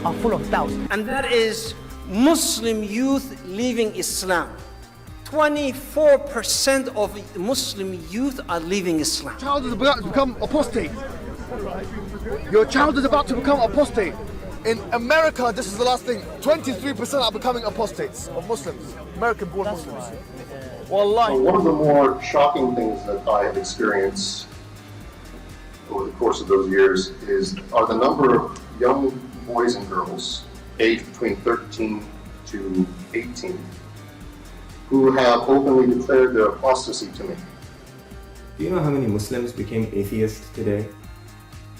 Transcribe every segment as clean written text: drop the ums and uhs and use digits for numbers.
are full of doubt. And that is Muslim youth leaving Islam. 24% of Muslim youth are leaving Islam. Your child is about to become apostate. Your child is about to become apostate. In America, this is the last thing, 23% are becoming apostates of Muslims, American-born Muslims. Wallahi. One of the more shocking things that I have experienced over the course of those years are the number of young boys and girls aged between 13 to 18 who have openly declared their apostasy to me. Do you know how many Muslims became atheists today?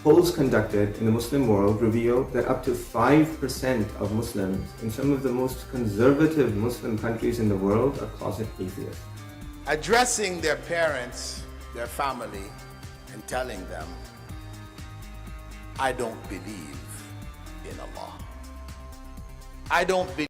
Polls conducted in the Muslim world reveal that up to 5% of Muslims in some of the most conservative Muslim countries in the world are closet atheists. Addressing their parents, their family, and telling them, I don't believe in Allah. I don't believe.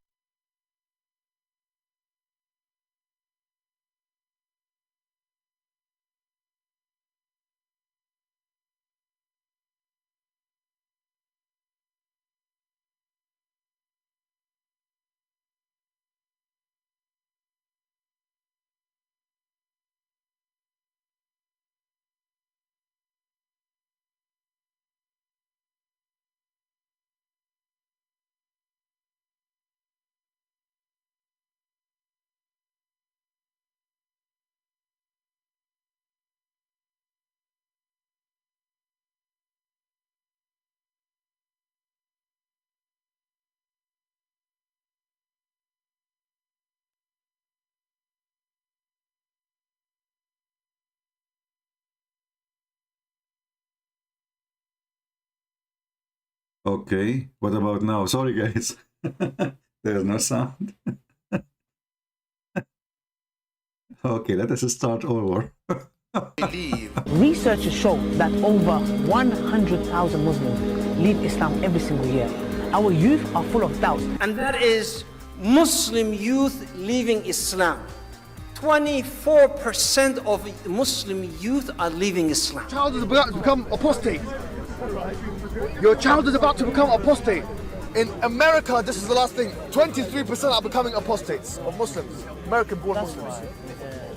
Okay, what about now? Sorry guys, there's no sound. Okay, let us start over. Researchers show that over 100,000 Muslims leave Islam every single year. Our youth are full of doubt. And that is Muslim youth leaving Islam. 24% of Muslim youth are leaving Islam. Your child is about to become apostate. Your child is about to become apostate. In America, this is the last thing, 23% are becoming apostates of Muslims, American-born Muslims.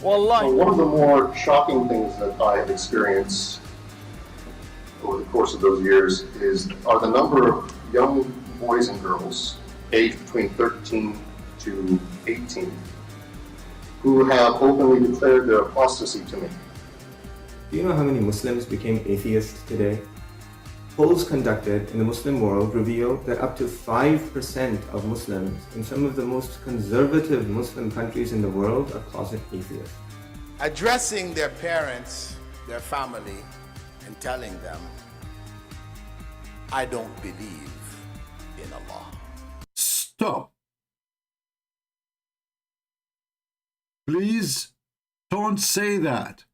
Wallahi. One of the more shocking things that I have experienced over the course of those years are the number of young boys and girls aged between 13 to 18 who have openly declared their apostasy to me. Do you know how many Muslims became atheists today? Polls conducted in the Muslim world reveal that up to 5% of Muslims in some of the most conservative Muslim countries in the world are closet atheists. Addressing their parents, their family, and telling them, I don't believe in Allah. Stop. Please don't say that.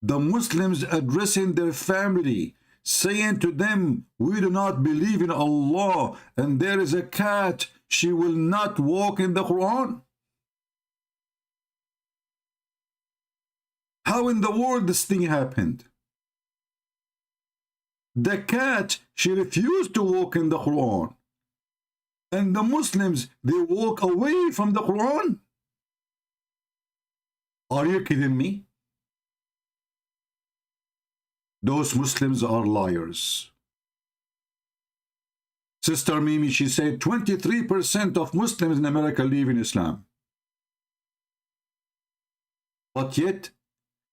The Muslims addressing their family, saying to them, we do not believe in Allah, and there is a cat, she will not walk in the Quran. How in the world this thing happened? The cat, she refused to walk in the Quran. And the Muslims, they walk away from the Quran. Are you kidding me? Those Muslims are liars. Sister Mimi, she said 23% of Muslims in America live in Islam. But yet,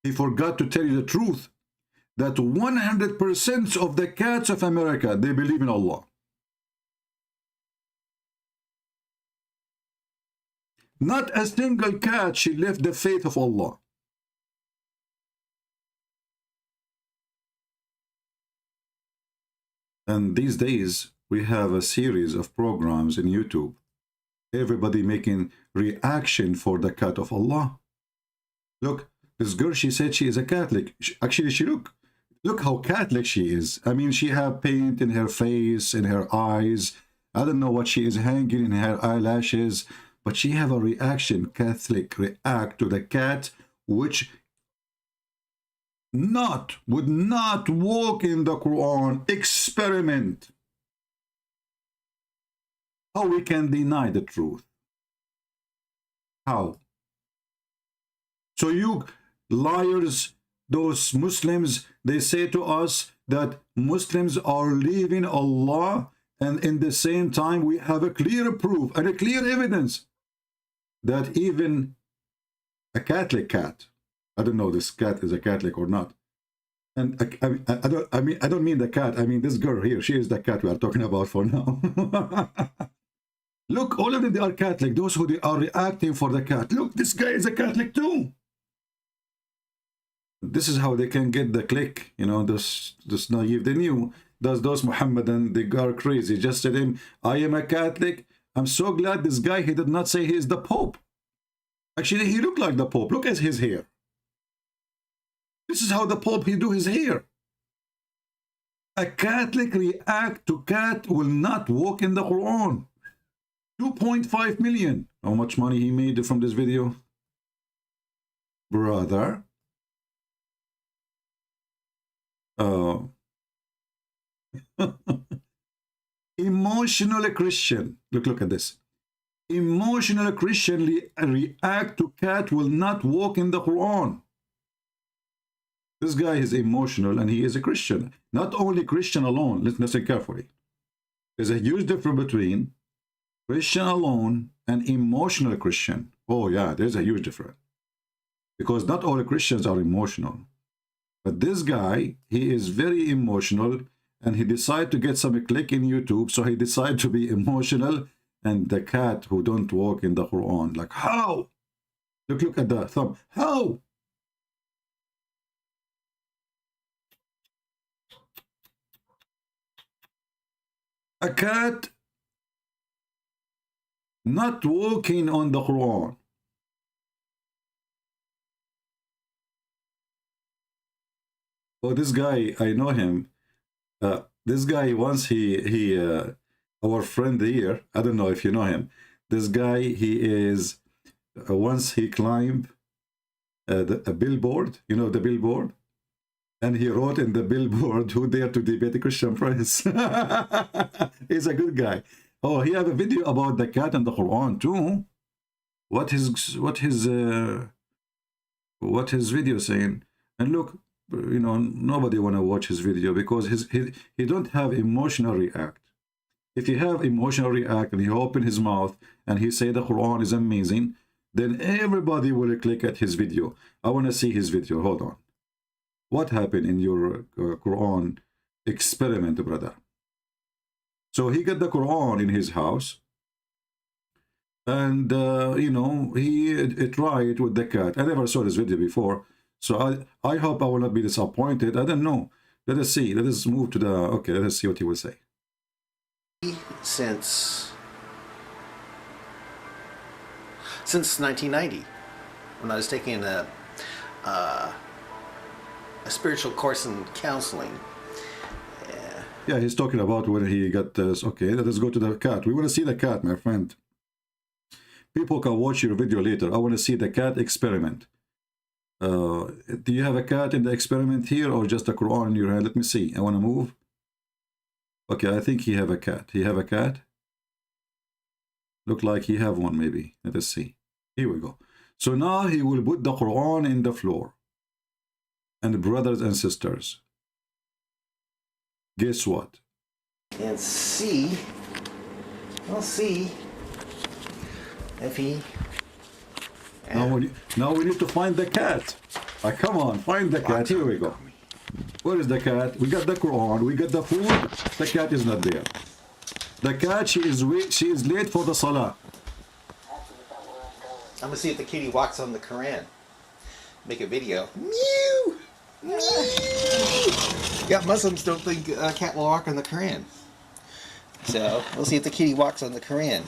he forgot to tell you the truth, that 100% of the cats of America, they believe in Allah. Not a single cat, she left the faith of Allah. And these days, we have a series of programs in YouTube. Everybody making reaction for the cat of Allah. Look, this girl, she said she is a Catholic. Actually, look how Catholic she is. I mean, she have paint in her face, in her eyes. I don't know what she is hanging in her eyelashes. But she have a reaction. Catholic react to the cat, which would not walk in the Quran. Experiment. How we can deny the truth? How? So you liars, those Muslims, they say to us that Muslims are leaving Allah, and in the same time we have a clear proof and a clear evidence that even a Catholic cat, I don't know this cat is a Catholic or not, and I don't mean the cat, I mean this girl here, she is the cat we are talking about for now. Look, all of them, they are Catholic. Those who they are reacting for the cat. Look, this guy is a Catholic too. This is how they can get the click, you know, this naive. They knew those Muhammadan, they are crazy. Just said him, I am a Catholic. I'm so glad this guy, he did not say he is the Pope. Actually, he looked like the Pope. Look at his hair. This is how the Pope, he do his hair. A Catholic react to cat will not walk in the Quran. 2.5 million. How much money he made from this video? Brother. Emotional Christian. Look at this. Emotional Christian react to cat will not walk in the Quran. This guy is emotional and he is a Christian. Not only Christian alone. Listen carefully. There's a huge difference between Christian alone and emotional Christian. Oh yeah, there's a huge difference. Because not all Christians are emotional. But this guy, he is very emotional, and he decided to get some click in YouTube, so he decided to be emotional, and the cat who don't walk in the Quran. Like, how? Look at the thumb. How? A cat not walking on the Quran. Oh, this guy, I know him. This guy, once our friend here, I don't know if you know him. This guy, he is, once he climbed a billboard, you know the billboard? And he wrote in the billboard, who dare to debate the Christian prince? He's a good guy. Oh, he have a video about the cat and the Quran too. What his video saying? And look, you know, nobody want to watch his video because he don't have emotional react. If he have emotional react and he open his mouth and he say the Quran is amazing, then everybody will click at his video. I want to see his video. Hold on. What happened in your Quran experiment, brother? So he got the Quran in his house, and you know, he tried with the cat. I never saw this video before, so I hope I will not be disappointed. I don't know. Let us see. Let us move to the, okay, let us see what he will say. Since 1990, when I was taking a spiritual course in counseling. Yeah, he's talking about when he got this. Okay, let us go to the cat. We want to see the cat, my friend. People can watch your video later. I want to see the cat experiment. Do you have a cat in the experiment here or just a Quran in your hand? Let me see. I want to move. Okay, I think he have a cat. He have a cat? Look like he have one maybe. Let us see. Here we go. So now he will put the Quran in the floor. And brothers and sisters, guess what? And see, we'll see if he... Now we need to find the cat. Come on, find the cat. Here we go. Where is the cat? We got the Quran, we got the food. The cat is not there. The cat, she is late for the Salah. I'm gonna see if the kitty walks on the Quran. Make a video. Mew! Mew! Yeah, Muslims don't think a cat will walk on the Quran. So, we'll see if the kitty walks on the Quran.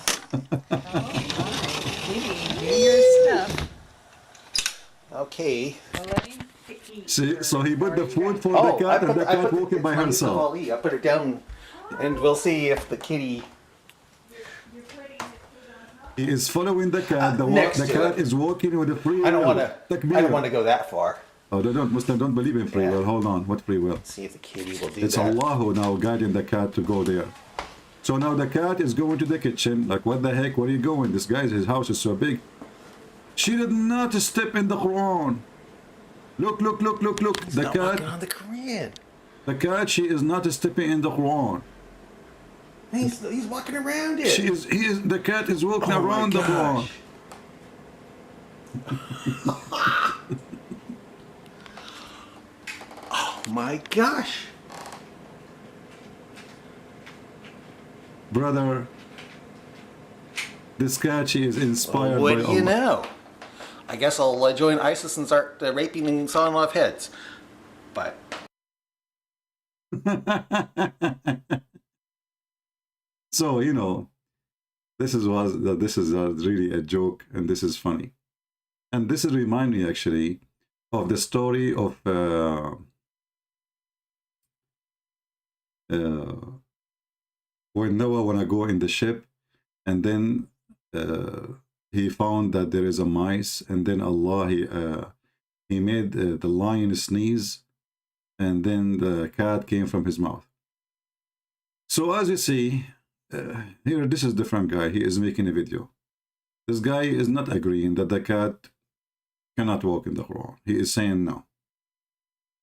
Your stuff. Okay. See, so he put the food for the cat and the cat walking by herself. I put it down and we'll see if the kitty... He is following the cat. The cat is walking with the free will. I don't want to go that far. Oh, Muslims don't believe in free will. Hold on, what free will? Let's see if the kitty will do it's that. Allah who now guiding the cat to go there. So now the cat is going to the kitchen. Like, what the heck? Where are you going? This guy's, his house is so big. She did not step in the Quran. Look, look, look, look, look. He's The not cat. walking on the Quran. The cat. She is not stepping in the Quran. He's walking around it. She is. He is. The cat is walking Oh my around the Quran. gosh. Oh my gosh. Brother, this cat, she is inspired What by do you Allah. know? I guess I'll join ISIS and start raping and sawing off heads. But So, you know, this is really a joke, and this is funny. And this is remind me actually of the story of when Noah wanna go in the ship, and then he found that there is a mice, and then Allah he made the lion sneeze, and then the cat came from his mouth. So as you see here, this is different guy. He is making a video. This guy is not agreeing that the cat cannot walk in the Quran. He is saying no.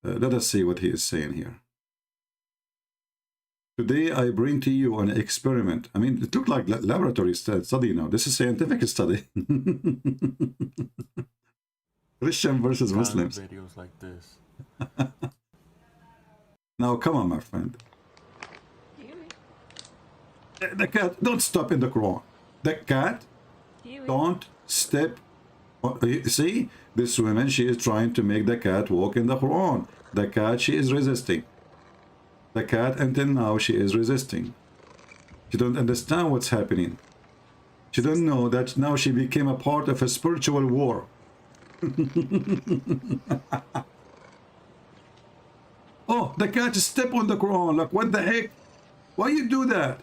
Let us see what he is saying here. Today I bring to you an experiment. I mean, it looked like laboratory study now. This is scientific study. Christian versus Muslims. Videos like this. Now, come on, my friend. The cat, don't stop in the Quran. The cat, don't step. See, this woman, she is trying to make the cat walk in the Quran. The cat, she is resisting. The cat, until now, she is resisting. She don't understand what's happening. She don't know that now she became a part of a spiritual war. Oh, the cat step on the Quran. Like, what the heck? Why you do that?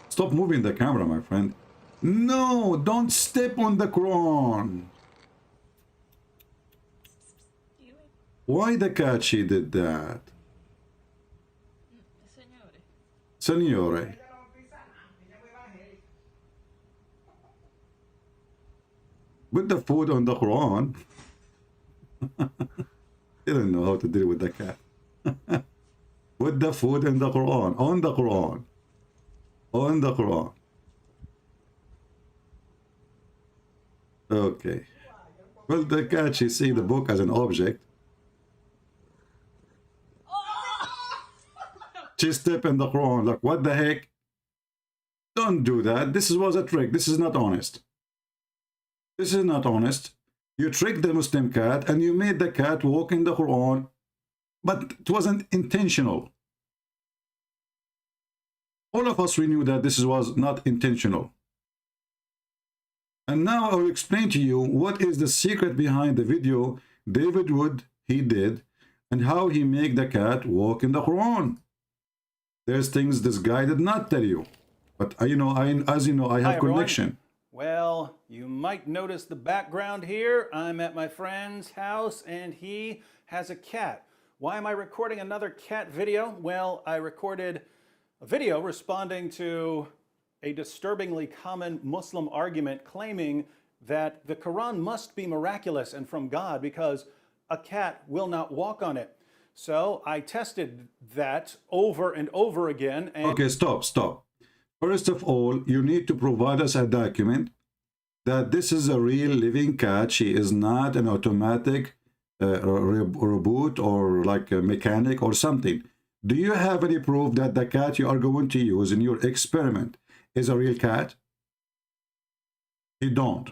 Stop moving the camera, my friend. No, don't step on the Quran. Why the cat, she did that? Signore. Put the food on the Quran. He didn't know how to deal with the cat. Put the food in the Quran. On the Quran. On the Quran. Okay. Well, the cat, she see the book as an object. She step in the Quran. Like, what the heck? Don't do that. This was a trick. This is not honest. This is not honest. You tricked the Muslim cat and you made the cat walk in the Quran, but it wasn't intentional. All of us, we knew that this was not intentional. And now I will explain to you what is the secret behind the video David Wood, he did, and how he made the cat walk in the Quran. There's things this guy did not tell you. But, as you know, I have connection. Well, you might notice the background here. I'm at my friend's house and he has a cat. Why am I recording another cat video? Well, I recorded a video responding to a disturbingly common Muslim argument claiming that the Quran must be miraculous and from God because a cat will not walk on it. So I tested that over and over again. And okay, stop. First of all, you need to provide us a document that this is a real living cat. She is not an automatic robot or like a mechanic or something. Do you have any proof that the cat you are going to use in your experiment is a real cat? He don't.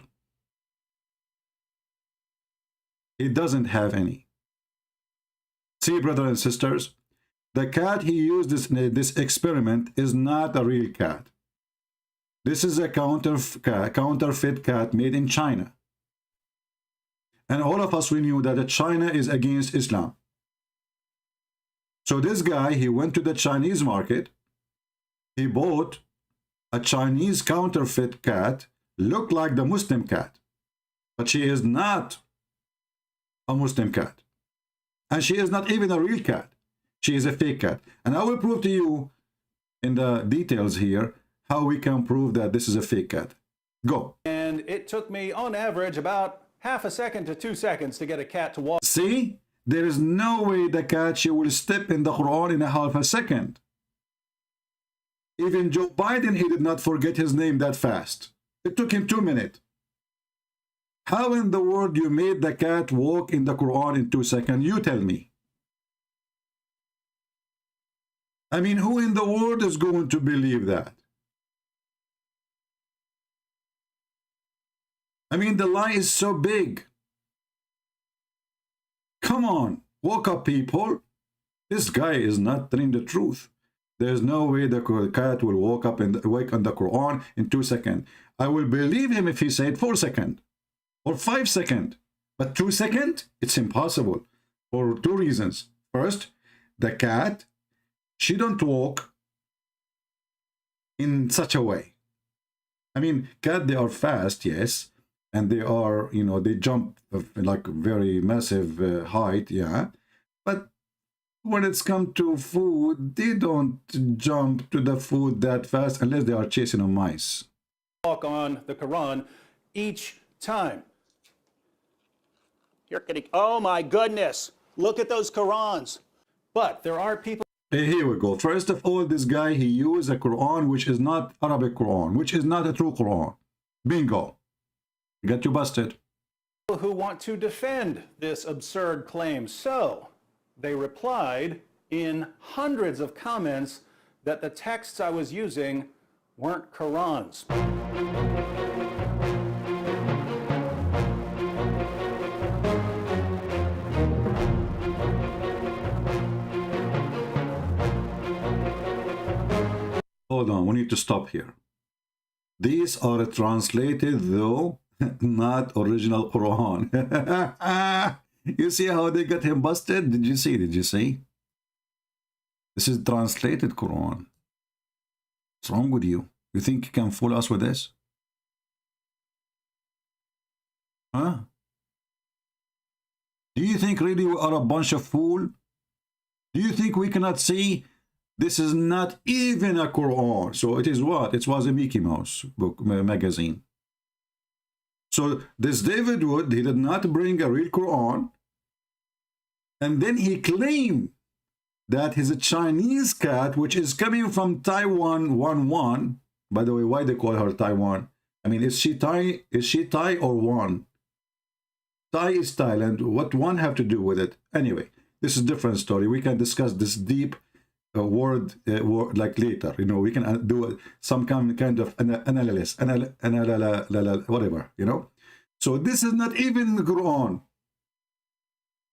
He doesn't have any. See, brothers and sisters, the cat he used this experiment is not a real cat. This is a counterfeit cat made in China. And all of us, we knew that China is against Islam. So this guy, he went to the Chinese market. He bought a Chinese counterfeit cat, looked like the Muslim cat. But she is not a Muslim cat. And she is not even a real cat. she is a fake cat. And I will prove to you in the details here how we can prove that this is a fake cat. Go. And it took me, on average, about half a second to 2 seconds to get a cat to walk. See? There is no way the cat, she will step in the Quran in a half a second. Even Joe Biden, he did not forget his name that fast. It took him 2 minutes. How in the world you made the cat walk in the Quran in 2 seconds? You tell me. I mean, who in the world is going to believe that? I mean, the lie is so big. Come on, woke up, people. This guy is not telling the truth. There's no way the cat will wake up and wake on the Quran in 2 seconds. I will believe him if he said 4 seconds or 5 seconds. But 2 seconds? It's impossible for 2 reasons. First, the cat, she don't walk in such a way. I mean, cat, they are fast, yes. And they are, you know, they jump like very massive height, yeah. But when it's come to food, they don't jump to the food that fast unless they are chasing a mice. Walk on the Quran each time. You're kidding. Oh my goodness. Look at those Qurans. But there are people. Here we go. First of all, this guy, he used a Quran which is not Arabic Quran, which is not a true Quran. Bingo. Got you busted. Who want to defend this absurd claim. So they replied in hundreds of comments that the texts I was using weren't Qurans. Hold on, we need to stop here. These are translated, though not original Quran. You see how they got him busted? Did you see? Did you see? This is translated Quran. What's wrong with you? You think you can fool us with this? Huh? Do you think really we are a bunch of fools? Do you think we cannot see? This is not even a Quran. So it is what? It was a Mickey Mouse book magazine. So this David Wood, he did not bring a real Quran. And then he claimed that he's a Chinese cat, which is coming from Taiwan 1-1. By the way, why they call her Taiwan? I mean, is she Thai or one? Thai is Thailand. What one have to do with it? Anyway, this is a different story. We can discuss this deep word like later. You know, we can do some kind of analysis, whatever, you know. So this is not even the Quran.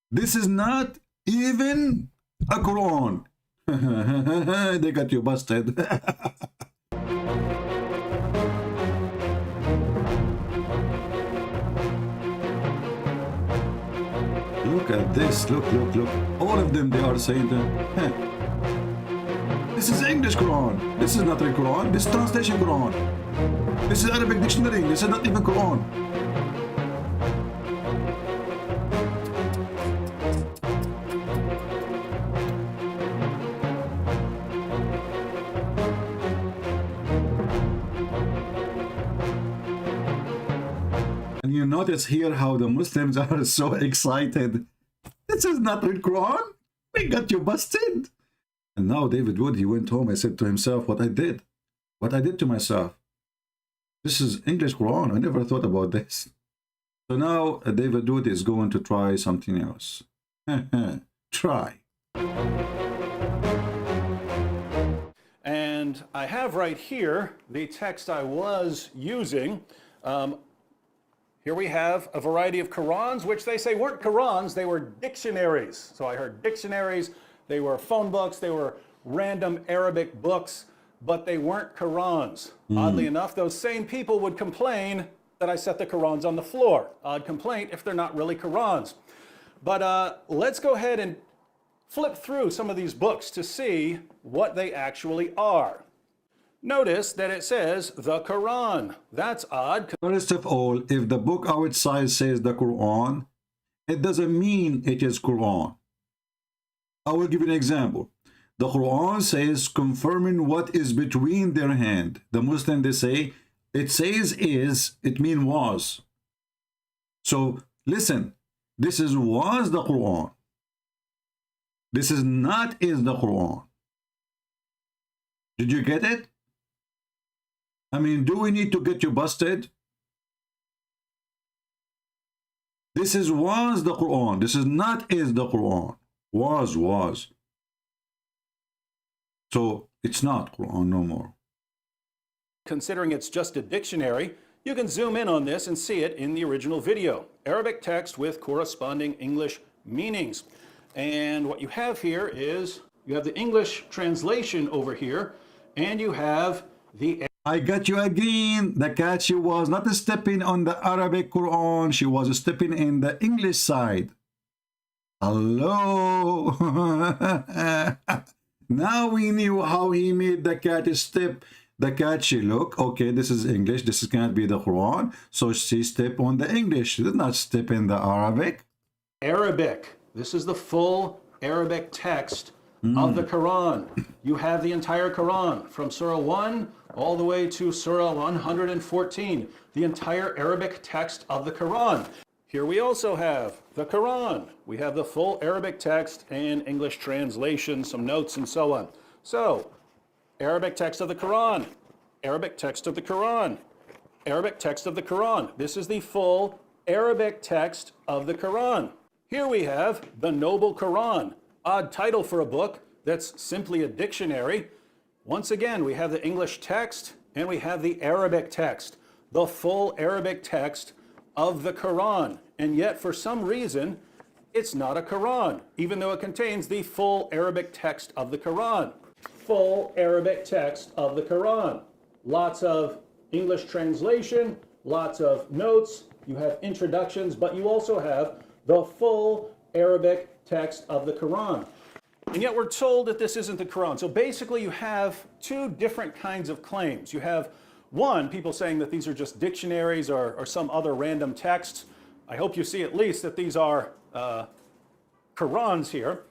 This is not even a Quran. They got you busted. Look at this. Look. All of them, they are saying that. This is English Quran. This is not real Quran. This is translation Quran. This is Arabic dictionary. This is not even Quran. And you notice here how the Muslims are so excited. This is not real Quran. We got you busted. And now David Wood, he went home and said to himself, what I did to myself. This is English Quran. I never thought about this. So now David Wood is going to try something else. Try. And I have right here the text I was using. Here we have a variety of Qurans, which they say weren't Qurans, they were dictionaries. So I heard dictionaries. They were phone books, they were random Arabic books, but they weren't Qurans. Oddly enough, those same people would complain that I set the Qurans on the floor. Odd complaint if they're not really Qurans. But let's go ahead and flip through some of these books to see what they actually are. Notice that it says the Quran. That's odd. First of all, if the book outside says the Quran, it doesn't mean it is Quran. I will give you an example. The Quran says confirming what is between their hand. The Muslim, they say, it says is, it means was. So listen, this is was the Quran. This is not is the Quran. Did you get it? I mean, do we need to get you busted? This is was the Quran. This is not is the Quran. Was. So it's not Quran no more. Considering it's just a dictionary, you can zoom in on this and see it in the original video. Arabic text with corresponding English meanings. And what you have here is, you have the English translation over here, and you have the... I got you again. The cat, she was not stepping on the Arabic Quran. She was stepping in the English side. Hello. Now we knew how he made the cat step. The cat, she look, okay, this is English. This can't be the Quran. So she step on the English. She did not step in the Arabic. Arabic. This is the full Arabic text of the Quran. You have the entire Quran from Surah 1 all the way to Surah 114. The entire Arabic text of the Quran. Here we also have the Quran. We have the full Arabic text and English translation, some notes and so on. So, Arabic text of the Quran, Arabic text of the Quran, Arabic text of the Quran. This is the full Arabic text of the Quran. Here we have the Noble Quran. Odd title for a book that's simply a dictionary. Once again, we have the English text and we have the Arabic text, the full Arabic text of the Quran. And yet, for some reason, it's not a Quran, even though it contains the full Arabic text of the Quran. Full Arabic text of the Quran. Lots of English translation, lots of notes, you have introductions, but you also have the full Arabic text of the Quran. And yet we're told that this isn't the Quran. So basically you have two different kinds of claims. You have one, people saying that these are just dictionaries or some other random texts. I hope you see at least that these are Qurans here.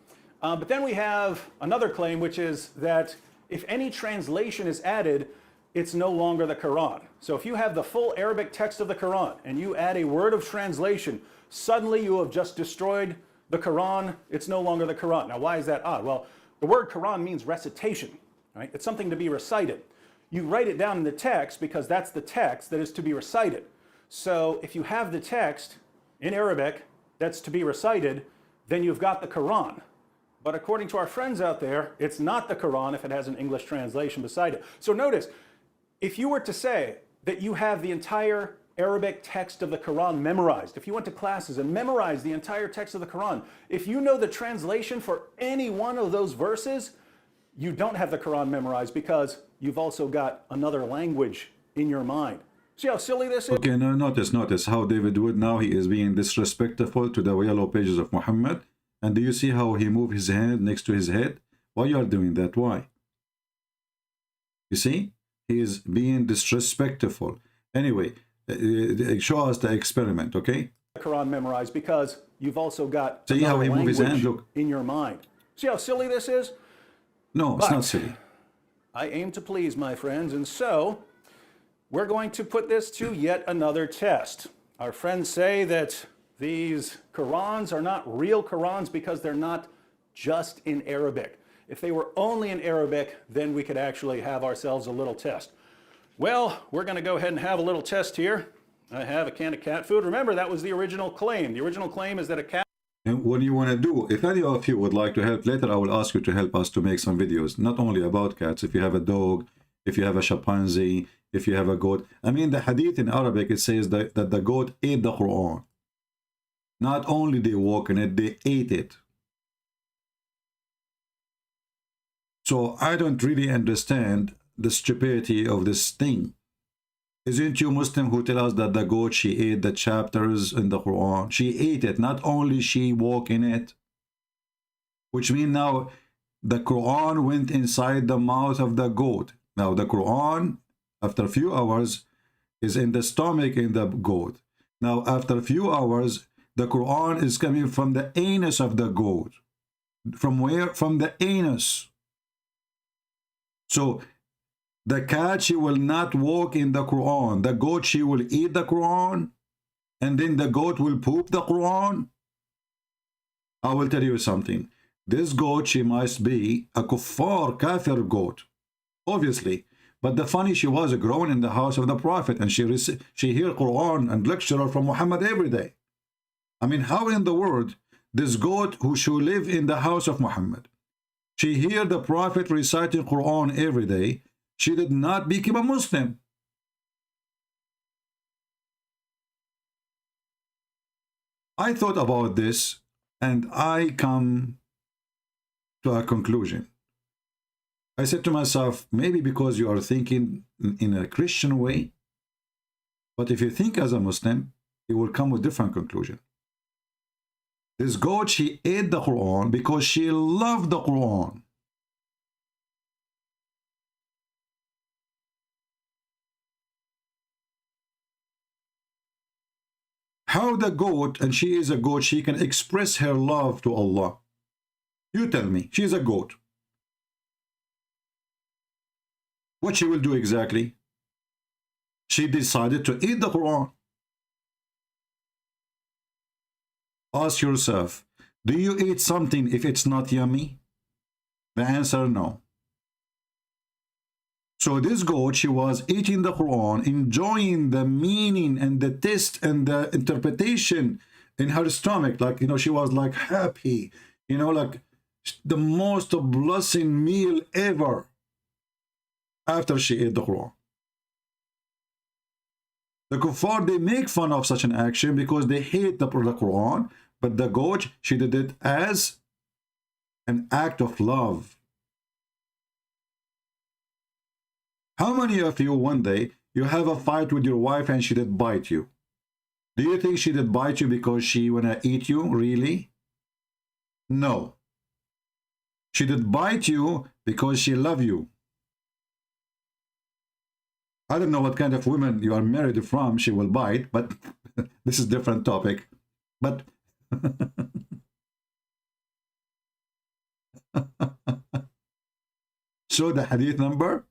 But then we have another claim, which is that if any translation is added, it's no longer the Quran. So if you have the full Arabic text of the Quran and you add a word of translation, suddenly you have just destroyed the Quran. It's no longer the Quran. Now, why is that odd? Well, the word Quran means recitation, right? It's something to be recited. You write it down in the text because that's the text that is to be recited. So if you have the text in Arabic that's to be recited, then you've got the Quran. But according to our friends out there, it's not the Quran if it has an English translation beside it. So notice, if you were to say that you have the entire Arabic text of the Quran memorized, if you went to classes and memorized the entire text of the Quran, if you know the translation for any one of those verses, you don't have the Quran memorized because you've also got another language in your mind. See how silly this is? Okay, now notice how David Wood, now he is being disrespectful to the yellow pages of Muhammad. And do you see how he moved his hand next to his head? Why you are doing that? Why? You see? He is being disrespectful. Anyway, show us the experiment, okay? The Quran memorized because you've also got see how he moved his hand? Look. In your mind. See how silly this is? No, it's not silly. I aim to please, my friends, and so we're going to put this to yet another test. Our friends say that these Qurans are not real Qurans because they're not just in Arabic. If they were only in Arabic, then we could actually have ourselves a little test. Well, we're going to go ahead and have a little test here. I have a can of cat food. Remember, that was the original claim. The original claim is that a cat... And what do you want to do? If any of you would like to help, later I will ask you to help us to make some videos, not only about cats. If you have a dog, if you have a chimpanzee, if you have a goat. I mean, the hadith in Arabic, it says that the goat ate the Quran. Not only they walk in it, they ate it. So I don't really understand the stupidity of this thing. Isn't you Muslim who tell us that the goat, she ate the chapters in the Quran? She ate it, not only she walked in it. Which means now the Quran went inside the mouth of the goat. Now the Quran, after a few hours, is in the stomach in the goat. Now after a few hours, the Quran is coming from the anus of the goat. From where? From the anus. So the cat, she will not walk in the Quran. The goat, she will eat the Quran. And then the goat will poop the Quran. I will tell you something. This goat, she must be a kuffar, kafir goat. Obviously. But the funny, she was grown in the house of the Prophet. And she hear Quran and lecture from Muhammad every day. I mean, how in the world this goat who should live in the house of Muhammad, she hear the Prophet reciting Quran every day, she did not become a Muslim. I thought about this and I come to a conclusion. I said to myself, maybe because you are thinking in a Christian way, but if you think as a Muslim, you will come with different conclusion. This goat, she ate the Quran because she loved the Quran. How the goat, and she is a goat, she can express her love to Allah? You tell me, she is a goat. What she will do exactly? She decided to eat the Quran. Ask yourself, do you eat something if it's not yummy? The answer, no. So this goat, she was eating the Quran, enjoying the meaning and the taste and the interpretation in her stomach. Like, you know, she was like happy, you know, like the most blessing meal ever after she ate the Quran. The kuffar, they make fun of such an action because they hate the Quran, but the goat, she did it as an act of love. How many of you one day, you have a fight with your wife and she did bite you? Do you think she did bite you because she wanna eat you, really? No. She did bite you because she loves you. I don't know what kind of women you are married from, she will bite, but this is a different topic. But show the hadith number.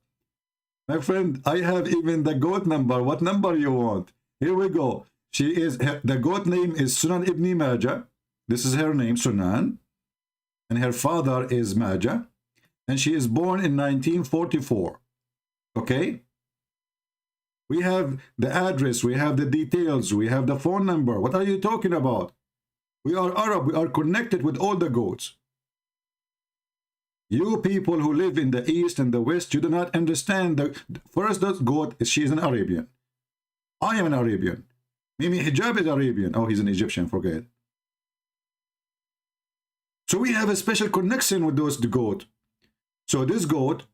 My friend, I have even the goat number. What number you want? Here we go. She is, the goat name is Sunan ibn Majah. This is her name, Sunan. And her father is Majah. And she is born in 1944. Okay? We have the address, we have the details, we have the phone number. What are you talking about? We are Arab, we are connected with all the goats. You people who live in the East and the West, you do not understand. The first goat, she is an Arabian. I am an Arabian. Mimi Hijab is Arabian. Oh, he's an Egyptian, forget. So we have a special connection with those goat. So this goat,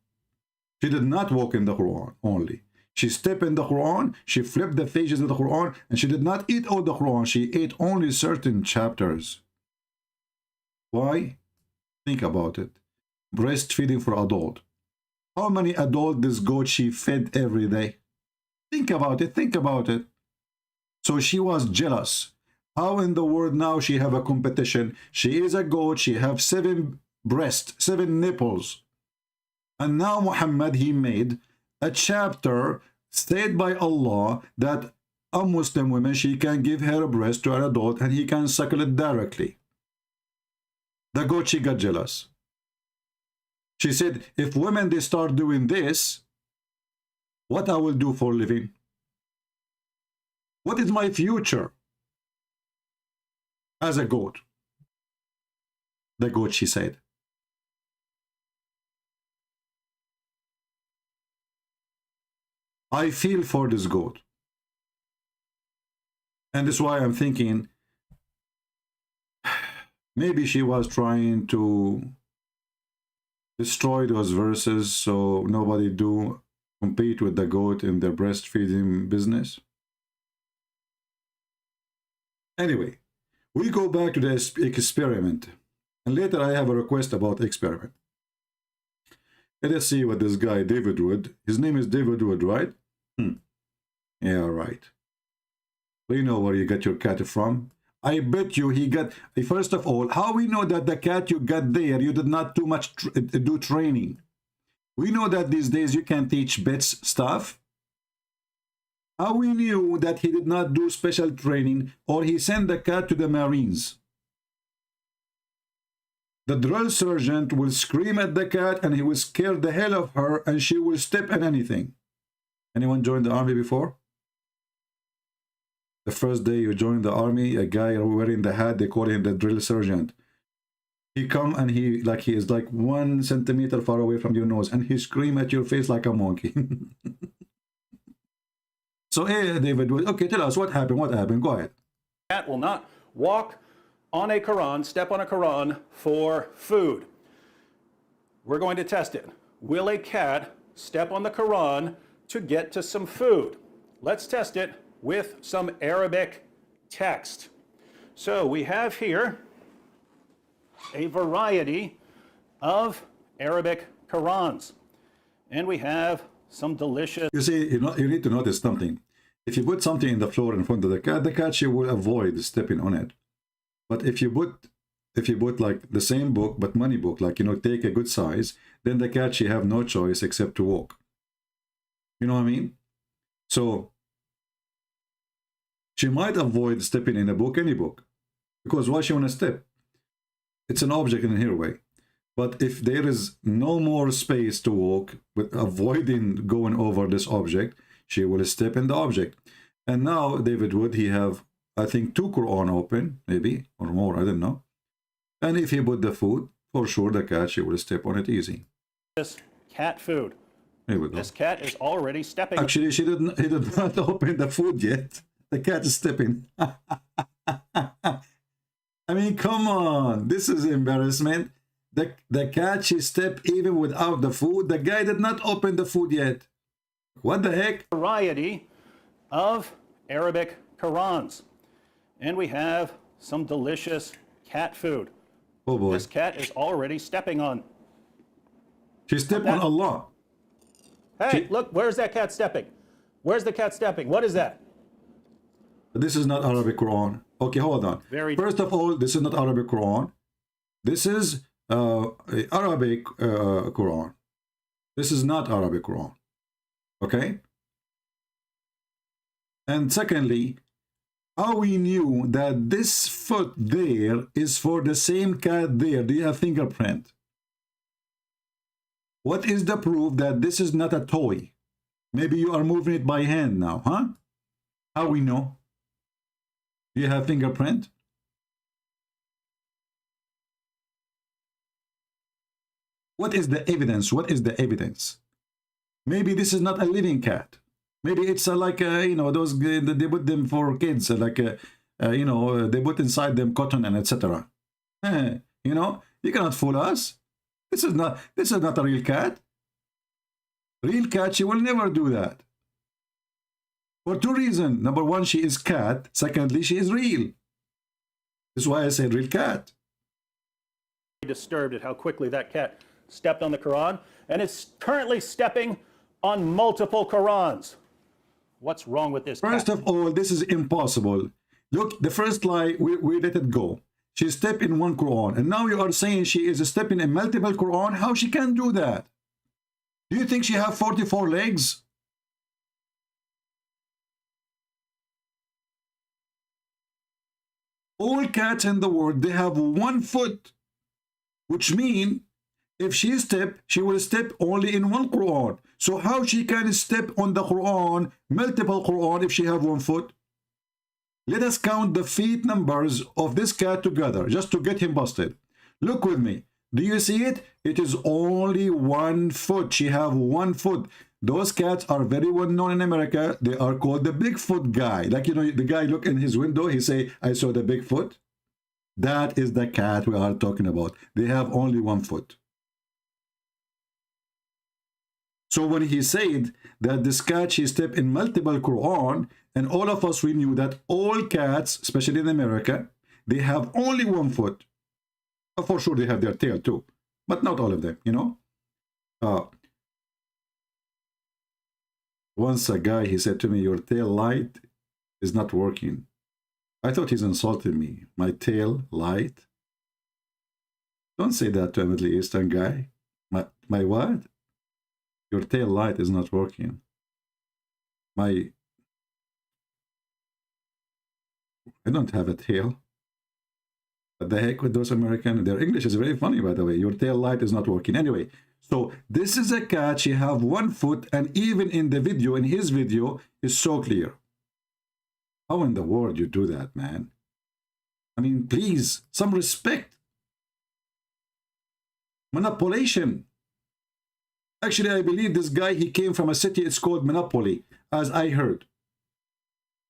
she did not walk in the Quran only. She stepped in the Quran, she flipped the pages of the Quran, and she did not eat all the Quran. She ate only certain chapters. Why? Think about it. Breastfeeding for adult. How many adult this goat she fed every day? Think about it, think about it. So she was jealous. How in the world now she have a competition? She is a goat, she have 7 breasts, 7 nipples. And now Muhammad, he made a chapter said by Allah that a Muslim woman, she can give her breast to an adult and he can suckle it directly. The goat, she got jealous. She said, if women, they start doing this, what I will do for a living? What is my future as a goat? The goat, she said. I feel for this goat. And that's why I'm thinking, maybe she was trying to destroy those verses so nobody do compete with the goat in their breastfeeding business. Anyway, we go back to the experiment. And later I have a request about experiment. Let us see what this guy, David Wood, his name is David Wood, right? Yeah, right. We know where you get your cat from. I bet you he got, first of all, how we know that the cat you got there, you did not too much do training? We know that these days you can teach pets stuff. How we knew that he did not do special training, or he sent the cat to the Marines? The drill sergeant will scream at the cat and he will scare the hell of her and she will step on anything. Anyone joined the army before? The first day you join the army, a guy wearing the hat, they call him the drill sergeant. He come and he is like 1 centimeter far away from your nose and he scream at your face like a monkey. So, hey, David, okay, tell us what happened. What happened? Go ahead. Cat will not walk on a Quran, step on a Quran for food. We're going to test it. Will a cat step on the Quran to get to some food? Let's test it with some Arabic text. So we have here a variety of Arabic Qurans, and we have some delicious... You see, you need to notice something. If you put something in the floor in front of the cat she will avoid stepping on it. But if you put like the same book, but money book, like, you know, take a good size, then the cat, she have no choice except to walk. You know what I mean? So she might avoid stepping in a book, any book, because why she want to step? It's an object in her way. But if there is no more space to walk, with avoiding going over this object, she will step in the object. And now David Wood, he have, I think, 2 Quran open, maybe, or more, I don't know. And if he put the food, for sure the cat, she will step on it easy. This cat food. Here we go. This cat is already stepping. Actually, he did not open the food yet. The cat is stepping. I mean, come on. This is embarrassment. The cat, she stepped even without the food. The guy did not open the food yet. What the heck? Variety of Arabic Qurans. And we have some delicious cat food. Oh boy. This cat is already stepping on. She stepped on Allah. Hey, look, where's that cat stepping? Where's the cat stepping? What is that? This is not Arabic Quran. Okay, hold on. First of all, this is not Arabic Quran. This is Arabic Quran. This is not Arabic Quran. Okay? And secondly, how we knew that this foot there is for the same cat there? Do you have fingerprint? What is the proof that this is not a toy? Maybe you are moving it by hand now, huh? How we know? Do you have fingerprint? What is the evidence? What is the evidence? Maybe this is not a living cat. Maybe it's like you know, those they put them for kids, like you know, they put inside them cotton and etc. You know, you cannot fool us. This is not a real cat. Real cat, she will never do that. For 2 reasons. Number 1, she is cat. Secondly, she is real. This is why I said real cat. Disturbed at how quickly that cat stepped on the Quran, and it's currently stepping on multiple Qurans. What's wrong with this cat? First of all, this is impossible. Look, the first lie, we let it go. She stepped in 1 Quran, and now you are saying she is stepping in multiple Quran. How she can do that? Do you think she have 44 legs? All cats in the world, they have 1 foot, which means if she step, she will step only in 1 Quran. So how she can step on the Quran, multiple Quran, if she have 1 foot? Let us count the feet numbers of this cat together, just to get him busted. Look with me. Do you see it? It is only 1 foot. She have 1 foot. Those cats are very well known in America. They are called the Bigfoot guy. Like, you know, the guy look in his window, he say, I saw the Bigfoot. That is the cat we are talking about. They have only 1 foot. So when he said that this cat, she stepped in multiple Quran, and all of us, we knew that all cats, especially in America, they have only 1 foot. For sure, they have their tail too, but not all of them, you know. Once a guy, he said to me, your tail light is not working. I thought he's insulting me. My tail light? Don't say that to a Middle Eastern guy. My what? Your tail light is not working. I don't have a tail. What the heck with those Americans? Their English is very funny, by the way. Your tail light is not working. Anyway, so this is a cat. She have 1 foot, and even in the video, in his video, is so clear. How in the world you do that, man? I mean, please, some respect. Manipulation. Actually, I believe this guy, he came from a city, it's called Monopoly, as I heard,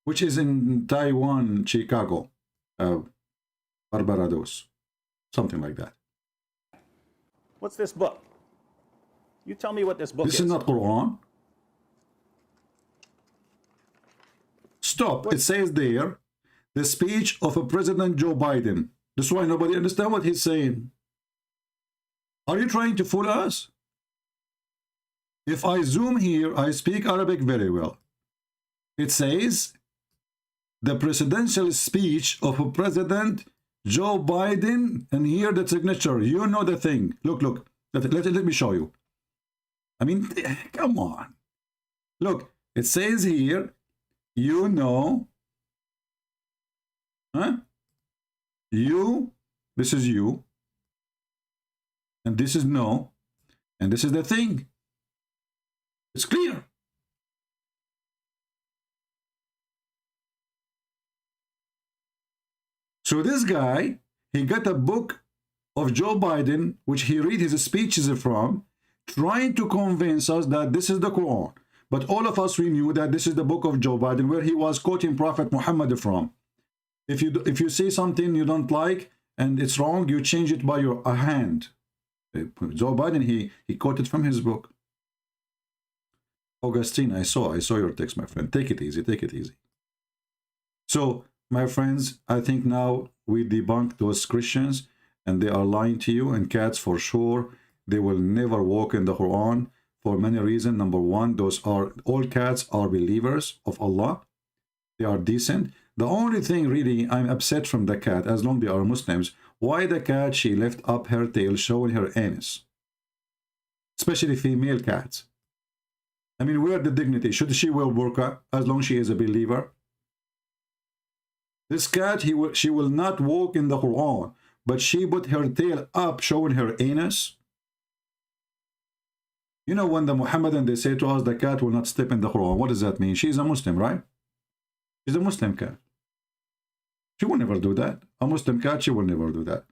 which is in Taiwan, Chicago, Barbados, something like that. What's this book? You tell me what this book is. This is not Quran. Stop. It says there, the speech of a President Joe Biden. That's why nobody understands what he's saying. Are you trying to fool us? If I zoom here, I speak Arabic very well. It says, the presidential speech of a President Joe Biden, and here the signature. You know the thing. Look, look. Let me show you. I mean, come on. Look, it says here, you know, huh? You, this is you, and this is no, and this is the thing. It's clear. So this guy, he got a book of Joe Biden, which he read his speeches from, trying to convince us that this is the Quran. But all of us, we knew that this is the book of Joe Biden, where he was quoting Prophet Muhammad from. If you see something you don't like and it's wrong, you change it by your hand. Joe Biden, he quoted from his book. Augustine, I saw your text, my friend. Take it easy, take it easy. So, my friends, I think now we debunk those Christians, and they are lying to you, and cats for sure, they will never walk in the Quran for many reasons. Number one, all cats are believers of Allah. They are decent. The only thing really I'm upset from the cat, as long as they are Muslims, why the cat, she left up her tail showing her anus. Especially female cats. I mean, where the dignity? Should she wear burqa as long as she is a believer? This cat, she will not walk in the Quran, but she put her tail up showing her anus. You know, when the Muhammadan, they say to us, the cat will not step in the Quran. What does that mean? She's a Muslim, right? She's a Muslim cat. She will never do that. A Muslim cat, she will never do that.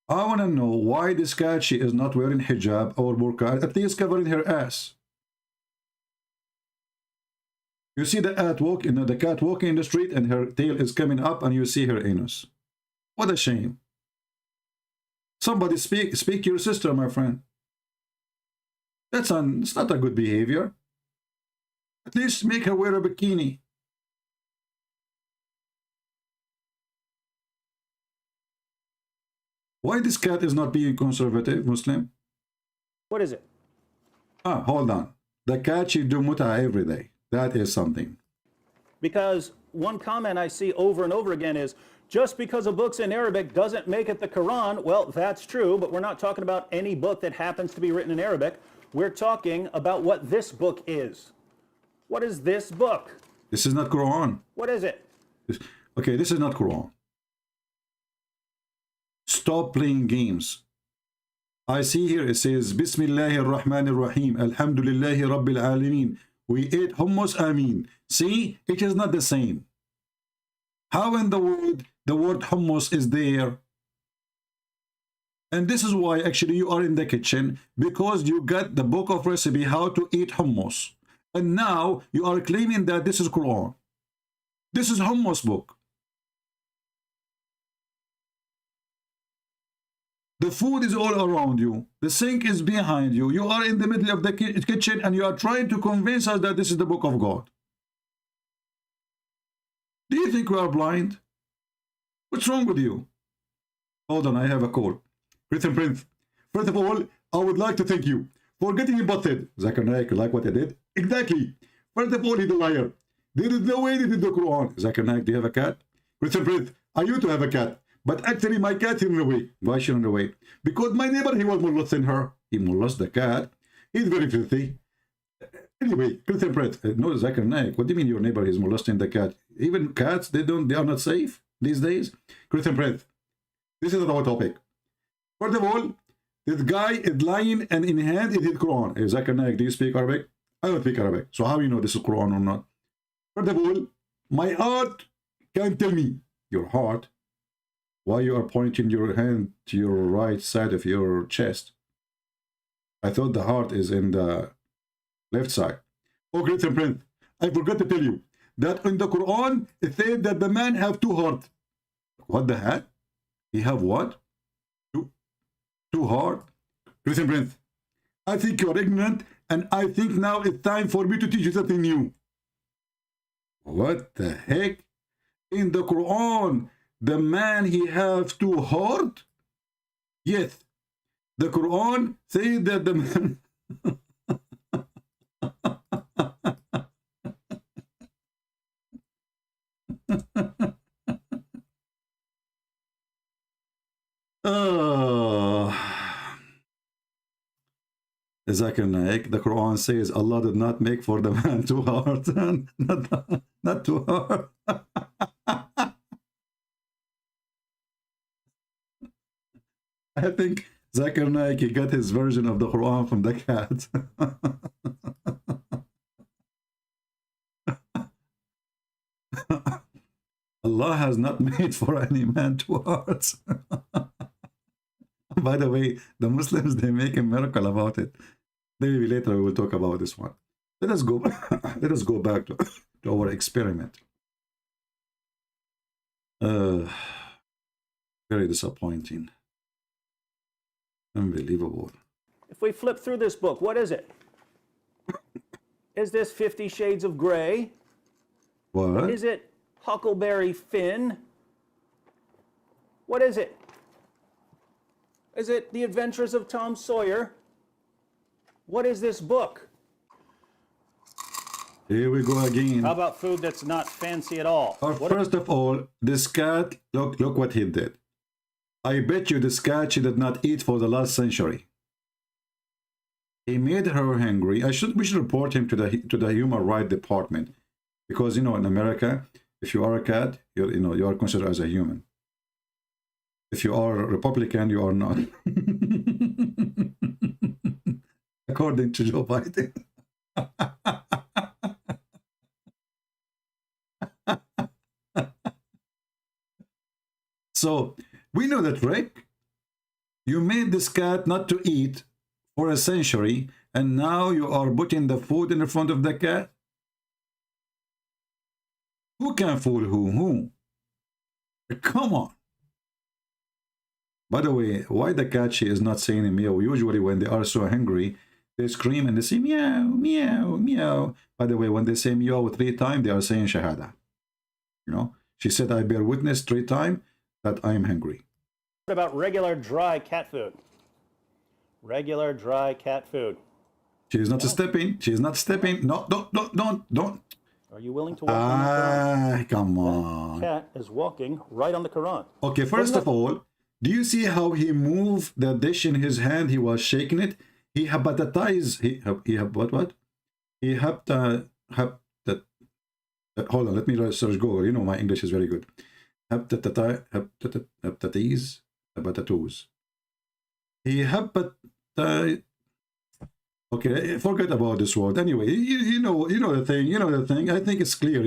I want to know why this cat, she is not wearing hijab or burqa, at least covering her ass. You see the cat walking in the street and her tail is coming up and you see her anus. What a shame. Somebody speak to your sister, my friend. It's not a good behavior. At least make her wear a bikini. Why this cat is not being conservative Muslim? What is it? Hold on. The cat, she do muta every day. That is something. Because one comment I see over and over again is, just because a book's in Arabic doesn't make it the Quran. Well, that's true, but we're not talking about any book that happens to be written in Arabic. We're talking about what this book is. What is this book? This is not Quran. What is it? Okay, this is not Quran. Stop playing games. I see here it says, Bismillahir Rahmanir Rahim, Alhamdulillahi Rabbil Alameen. We ate hummus, Ameen. See, it is not the same. How in the world the word hummus is there? And this is why actually you are in the kitchen, because you got the book of recipe how to eat hummus. And now you are claiming that this is Quran. This is hummus book. The food is all around you. The sink is behind you. You are in the middle of the kitchen and you are trying to convince us that this is the book of God. Do you think we are blind? What's wrong with you? Hold on, I have a call. Prince. First of all, I would like to thank you for getting me busted. Zakir Naik, you like what I did? Exactly. First of all, he's a liar. There is no way they did the Quran. Zakir Naik, do you have a cat? Christian Prince, I used to have a cat, but actually my cat is in the way. Why she in the way? Because my neighbor, he was molesting her. He molested the cat. He's very filthy. Anyway, Christian Prince, no, Zakir Naik, what do you mean your neighbor is molesting the cat? Even cats, they are not safe these days. Christian Prince, this is our topic. First of all, this guy is lying and in hand is his Quran. Hey, Zakir Naik, do you speak Arabic? I don't speak Arabic. So how do you know this is Quran or not? First of all, my heart can tell me, your heart, why you are pointing your hand to your right side of your chest. I thought the heart is in the left side. Oh, Christian Prince, I forgot to tell you that in the Quran, it said that the man have two hearts. What the heck? He have what? Two hearts? Christian Prince, I think you're ignorant, and I think now it's time for me to teach you something new. What the heck? In the Quran, the man, he have two hearts? Yes. The Quran says that the man... Zakir Naik, the Quran says Allah did not make for the man two hearts. not two hearts. I think Zakir Naik, he got his version of the Quran from the cat. Allah has not made for any man two hearts. By the way, the Muslims, they make a miracle about it. Maybe later we will talk about this one. Let us go back to our experiment. Very disappointing. Unbelievable. If we flip through this book, what is it? Is this 50 Shades of Grey? What? Is it Huckleberry Finn? What is it? Is it The Adventures of Tom Sawyer? What is this book? Here we go again. How about food that's not fancy at all? First of all, this cat, look what he did. I bet you this cat, she did not eat for the last century. He made her hungry. We should report him to the Human Rights Department, because in America, if you are a cat, you are considered as a human. If you are a Republican, you are not. According to Joe Biden. So, we know the trick. You made this cat not to eat for a century, and now you are putting the food in the front of the cat? Who can fool who? Come on. By the way, why the cat, she is not saying meow? Usually when they are so hungry, they scream and they say meow, meow, meow. By the way, when they say meow 3 times, they are saying shahada. She said, I bear witness 3 times that I am hungry. What about regular dry cat food? Regular dry cat food. She is not stepping. She is not stepping. No, don't. Are you willing to walk on the Quran? Come on. The cat is walking right on the Quran. Okay, first of all, do you see how he moved the dish in his hand? He was shaking it. He hepatized. What? He hold on, let me search Google. My English is very good. Hepatitis. He hepatized. Okay, forget about this word. Anyway, you know the thing. I think it's clear,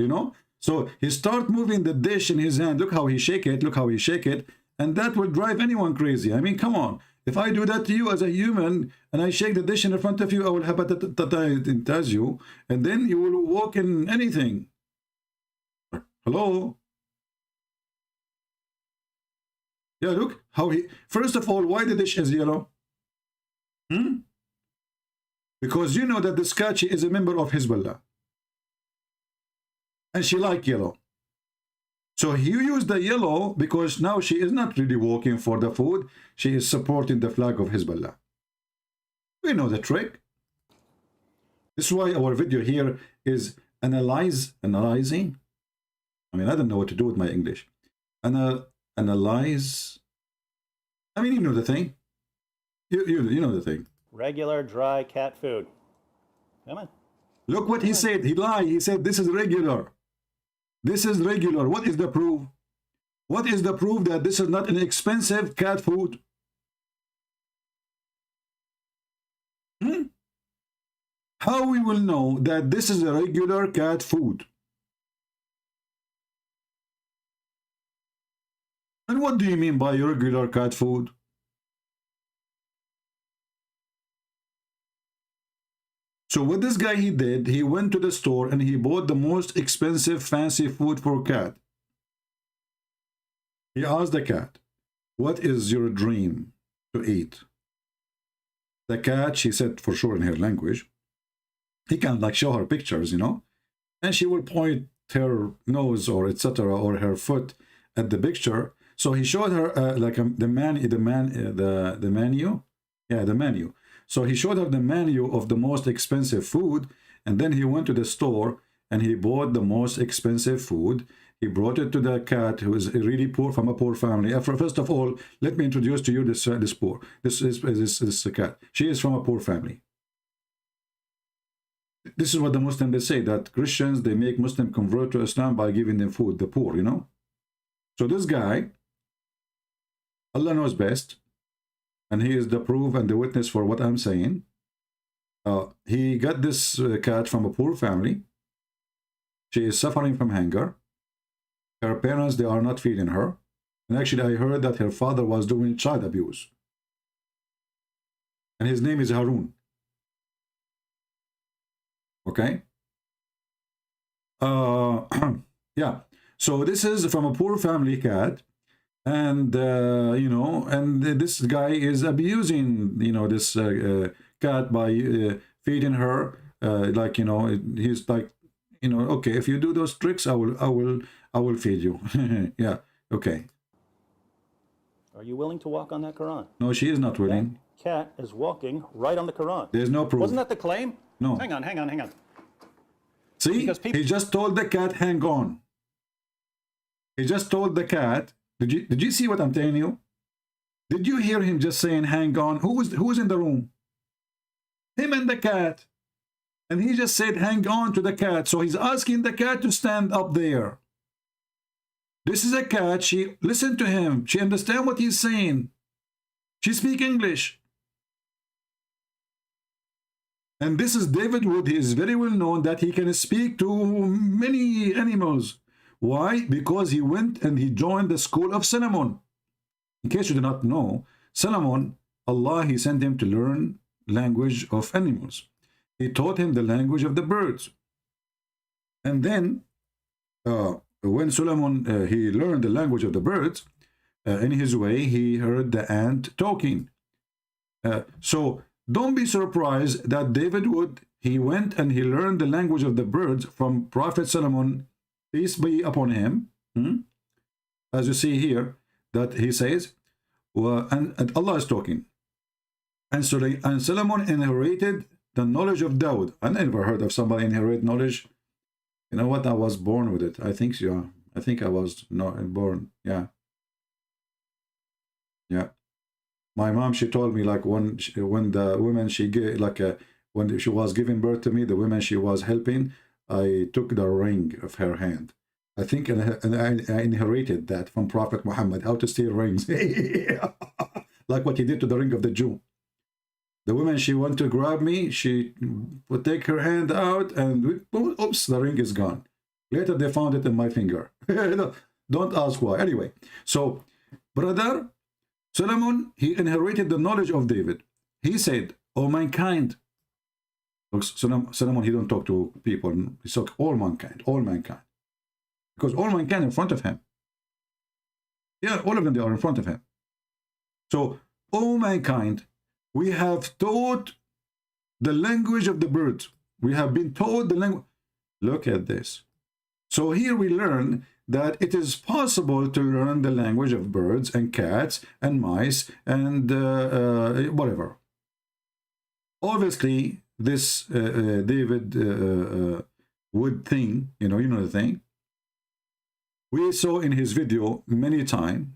So he start moving the dish in his hand. Look how he shake it. And that will drive anyone crazy. I mean, come on. If I do that to you as a human, and I shake the dish in front of you, I will hepatize you, and then you will walk in anything. Hello? Yeah, look how he... First of all, why the dish is yellow? Because you know that this cat, she is a member of Hezbollah. And she like yellow. So he used the yellow because now she is not really walking for the food. She is supporting the flag of Hezbollah. We know the trick. This is why our video here is analyzing. I mean, I don't know what to do with my English. Analyze. I mean, you know the thing. You know the thing. Regular dry cat food. Come on. Look what he said. He lied. He said this is regular. This is regular. What is the proof? What is the proof that this is not an expensive cat food? How we will know that this is a regular cat food? And what do you mean by regular cat food? So what this guy he did, he went to the store and he bought the most expensive fancy food for cat. He asked the cat, what is your dream to eat? The cat, she said for sure in her language, he can like show her pictures, you know, and she will point her nose or etc. or her foot at the picture. So he showed her the menu. Yeah, the menu. So he showed her the menu of the most expensive food, and then he went to the store and he bought the most expensive food. He brought it to the cat, who is really poor, from a poor family. First of all, let me introduce to you this cat. She is from a poor family. This is what the Muslims they say, that Christians, they make Muslims convert to Islam by giving them food, the poor, you know. So this guy, Allah knows best, and he is the proof and the witness for what I'm saying. He got this cat from a poor family. She is suffering from hunger. Her parents, they are not feeding her. And actually, I heard that her father was doing child abuse. And his name is Harun. Okay? Yeah. So this is from a poor family cat. And, you know, and this guy is abusing, you know, this cat by feeding her. Like, you know, he's like, you know, okay, if you do those tricks, I will feed you. Yeah, okay. Are you willing to walk on that Quran? No, she is not willing. That cat is walking right on the Quran. There's no proof. Wasn't that the claim? No. Hang on. See, he just told the cat, hang on. He just told the cat, did you see what I'm telling you? Did you hear him just saying, hang on? Who was in the room? Him and the cat. And he just said, hang on to the cat. So he's asking the cat to stand up there. This is a cat. She listened to him. She understands what he's saying. She speaks English. And this is David Wood. He is very well known that he can speak to many animals. Why? Because he went and he joined the school of Solomon. In case you do not know, Solomon, Allah, he sent him to learn language of animals. He taught him the language of the birds. And then, when Solomon, he learned the language of the birds, in his way, he heard the ant talking. So, don't be surprised that David Wood, he went and he learned the language of the birds from Prophet Solomon, peace be upon him. As you see here, that he says, and Allah is talking. And Solomon inherited the knowledge of Dawood. I never heard of somebody inherit knowledge. You know what? I was born with it. I think so. I think I was not born. Yeah. Yeah. My mom, she told me, like, when the women she gave, like when she was giving birth to me, the women she was helping, I took the ring of her hand. I think and I inherited that from Prophet Muhammad, how to steal rings. Like what he did to the ring of the Jew. The woman, she wanted to grab me, she would take her hand out and oops, the ring is gone. Later they found it in my finger. Don't ask why. Anyway, so brother Solomon, he inherited the knowledge of David. He said, "O mankind." Solomon, he don't talk to people. He talks all mankind, because all mankind in front of him. Yeah, all of them, they are in front of him. So, O mankind, we have taught the language of the birds. We have been taught the language. Look at this. So here we learn that it is possible to learn the language of birds and cats and mice and whatever. Obviously, this David Wood thing, you know the thing. We saw in his video many times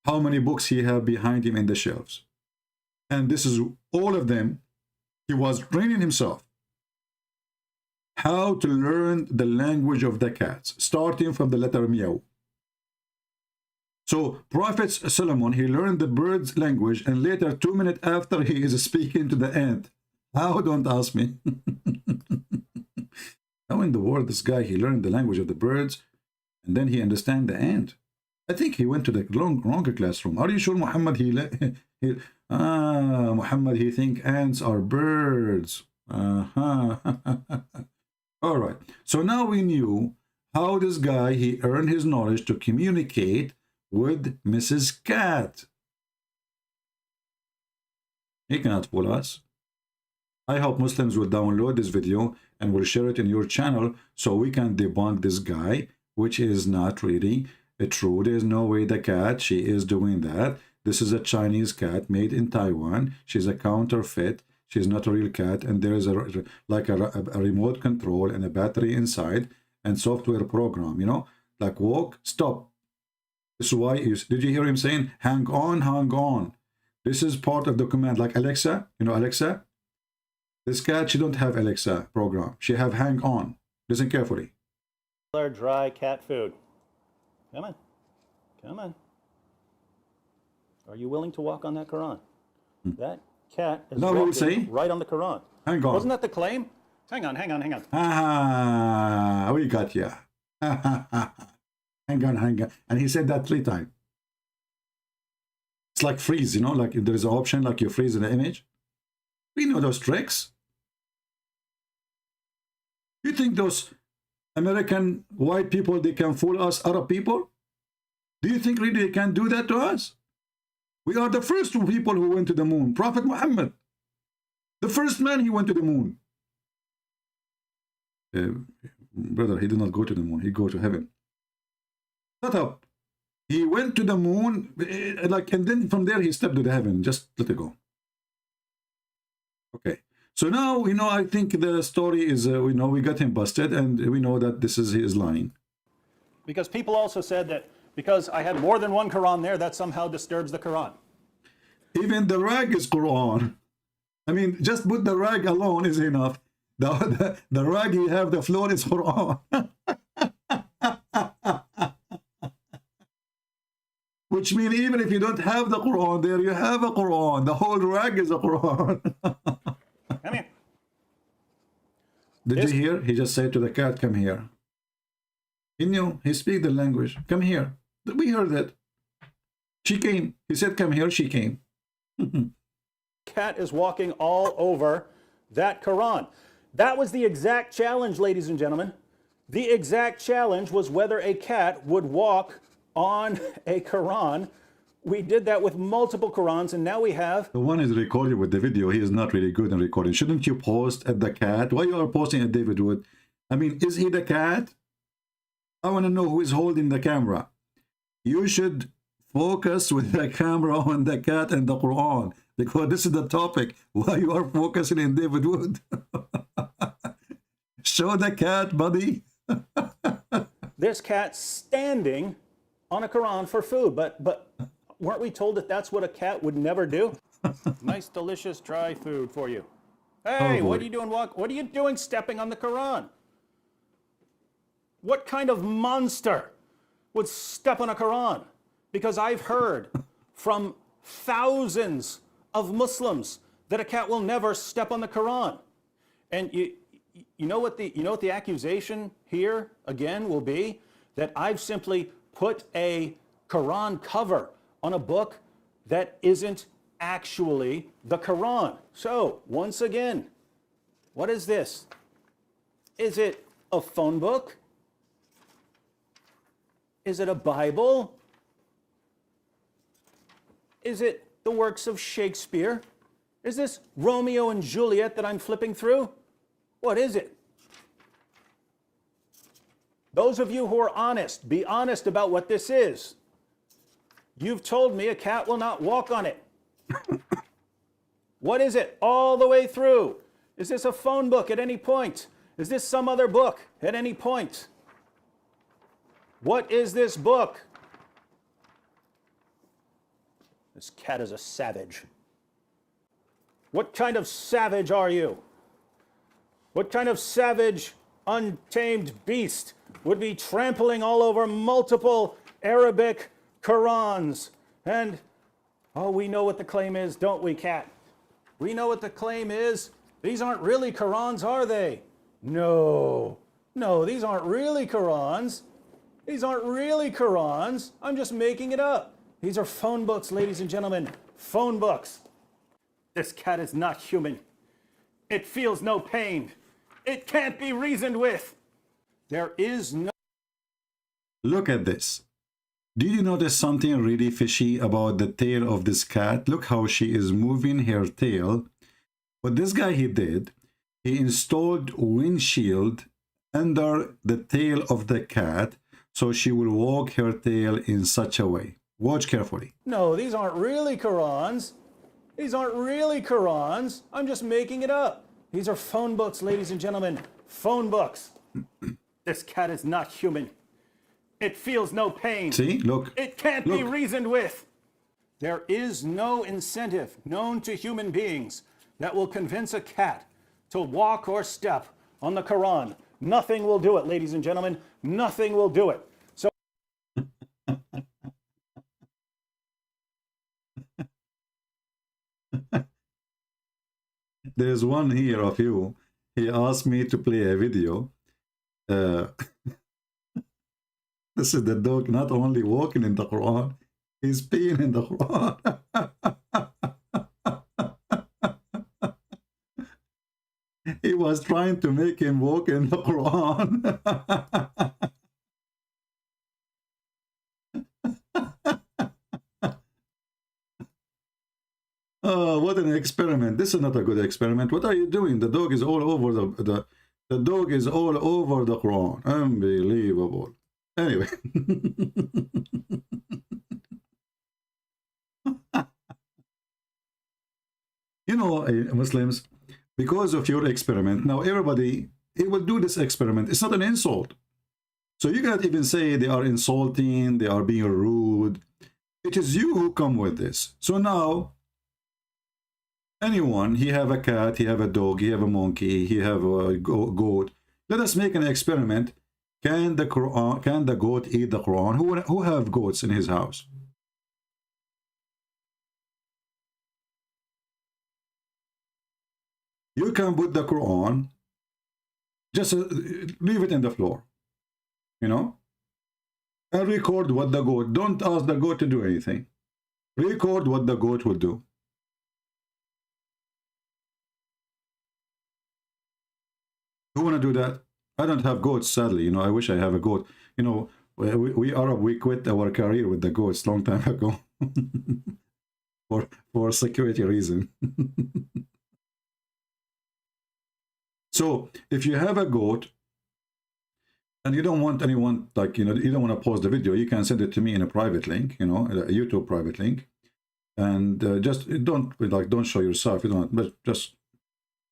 how many books he have behind him in the shelves. And this is all of them. He was training himself how to learn the language of the cats, starting from the letter meow. So Prophet Solomon, he learned the bird's language, and later 2 minutes after he is speaking to the ant. How, don't ask me. How in the world this guy, he learned the language of the birds and then he understand the ant? I think he went to the wrong classroom. Are you sure Muhammad Muhammad he think ants are birds? All right. So now we knew how this guy, he earned his knowledge to communicate with Mrs. Cat. He cannot fool us. I hope Muslims will download this video and will share it in your channel so we can debunk this guy, which is not really true. There's no way the cat, she is doing that. This is a Chinese cat made in Taiwan. She's a counterfeit. She's not a real cat. And there is a remote control and a battery inside and software program, you know, like walk, stop. This is why, did you hear him saying, hang on, hang on. This is part of the command, like Alexa, you know, Alexa. This cat, she don't have Alexa program. She have hang on. Listen carefully. Dry cat food. Come on. Come on. Are you willing to walk on that Quran? That cat is walking right on the Quran. Hang on. Wasn't that the claim? Hang on, hang on, hang on. Ah, we got you. Hang on, hang on. And he said that 3 times. It's like freeze, you know, like if there is an option, like you freeze in the image. We know those tricks. You think those American white people, they can fool us Arab people? Do you think really they can do that to us? We are the first 2 people who went to the moon. Prophet Muhammad, the first man, he went to the moon. Brother, he did not go to the moon. He go to heaven. Shut up. He went to the moon, like, and then from there he stepped to the heaven. Just let it go. Okay. So now, you know, I think the story is, we know we got him busted, and we know that this is his lying. Because people also said that because I had more than one Quran there, that somehow disturbs the Quran. Even the rag is Quran. I mean, just put the rag alone is enough. The rag you have, the floor is Quran. Which means even if you don't have the Quran there, you have a Quran. The whole rag is a Quran. Come here. Did you hear? He just said to the cat, come here. He knew. He speaks the language. Come here. We heard it. She came. He said, come here. She came. Cat is walking all over that Quran. That was the exact challenge, ladies and gentlemen. The exact challenge was whether a cat would walk on a Quran. We did that with multiple Qurans, and now we have... The one is recorded with the video. He is not really good in recording. Shouldn't you post at the cat? Why you are posting at David Wood? I mean, is he the cat? I want to know who is holding the camera. You should focus with the camera on the cat and the Quran, because this is the topic. Why you are focusing in David Wood? Show the cat, buddy. This cat standing on a Quran for food, but weren't we told that that's what a cat would never do? Nice, delicious, dry food for you. Hey, what are you doing? What are you doing stepping on the Quran? What kind of monster would step on a Quran? Because I've heard from thousands of Muslims that a cat will never step on the Quran. And you know what the accusation here again will be? That I've simply put a Quran cover on a book that isn't actually the Quran. So, once again, what is this? Is it a phone book? Is it a Bible? Is it the works of Shakespeare? Is this Romeo and Juliet that I'm flipping through? What is it? Those of you who are honest, be honest about what this is. You've told me a cat will not walk on it. What is it all the way through? Is this a phone book at any point? Is this some other book at any point? What is this book? This cat is a savage. What kind of savage are you? What kind of savage, untamed beast would be trampling all over multiple Arabic Qur'ans? And, oh, we know what the claim is, don't we, cat? We know what the claim is. These aren't really Qur'ans, are they? No, these aren't really Qur'ans. These aren't really Qur'ans. I'm just making it up. These are phone books, ladies and gentlemen, phone books. This cat is not human. It feels no pain. It can't be reasoned with. There is no... Look at this. Did you notice something really fishy about the tail of this cat? Look how she is moving her tail. What this guy he did, he installed windshield under the tail of the cat so she will walk her tail in such a way. Watch carefully. No, these aren't really Qur'ans. These aren't really Qur'ans. I'm just making it up. These are phone books, ladies and gentlemen. Phone books. This cat is not human. It feels no pain. See, look. It can't be reasoned with. There is no incentive known to human beings that will convince a cat to walk or step on the Quran. Nothing will do it, ladies and gentlemen. Nothing will do it. So there's one here of you. He asked me to play a video. This is the dog not only walking in the Quran, he's peeing in the Quran. He was trying to make him walk in the Quran. Oh, what an experiment. This is not a good experiment. What are you doing? The dog is all over the dog is all over the Quran. Unbelievable. Anyway. You know, Muslims, because of your experiment, now everybody, he will do this experiment. It's not an insult. So you cannot even say they are insulting, they are being rude. It is you who come with this. So now, anyone, he have a cat, he have a dog, he have a monkey, he have a goat. Let us make an experiment. Can the goat eat the Quran? Who have goats in his house? You can put the Quran, just leave it in the floor, you know, and record what the goat. Don't ask the goat to do anything. Record what the goat will do. Who want to do that? I don't have goats, sadly. You know, I wish I have a goat. You know, we Arab, we quit our career with the goats long time ago for security reason. So if you have a goat and you don't want anyone, like, you know, you don't want to pause the video, you can send it to me in a private link, you know, a YouTube private link, and just don't show yourself. You don't, but just,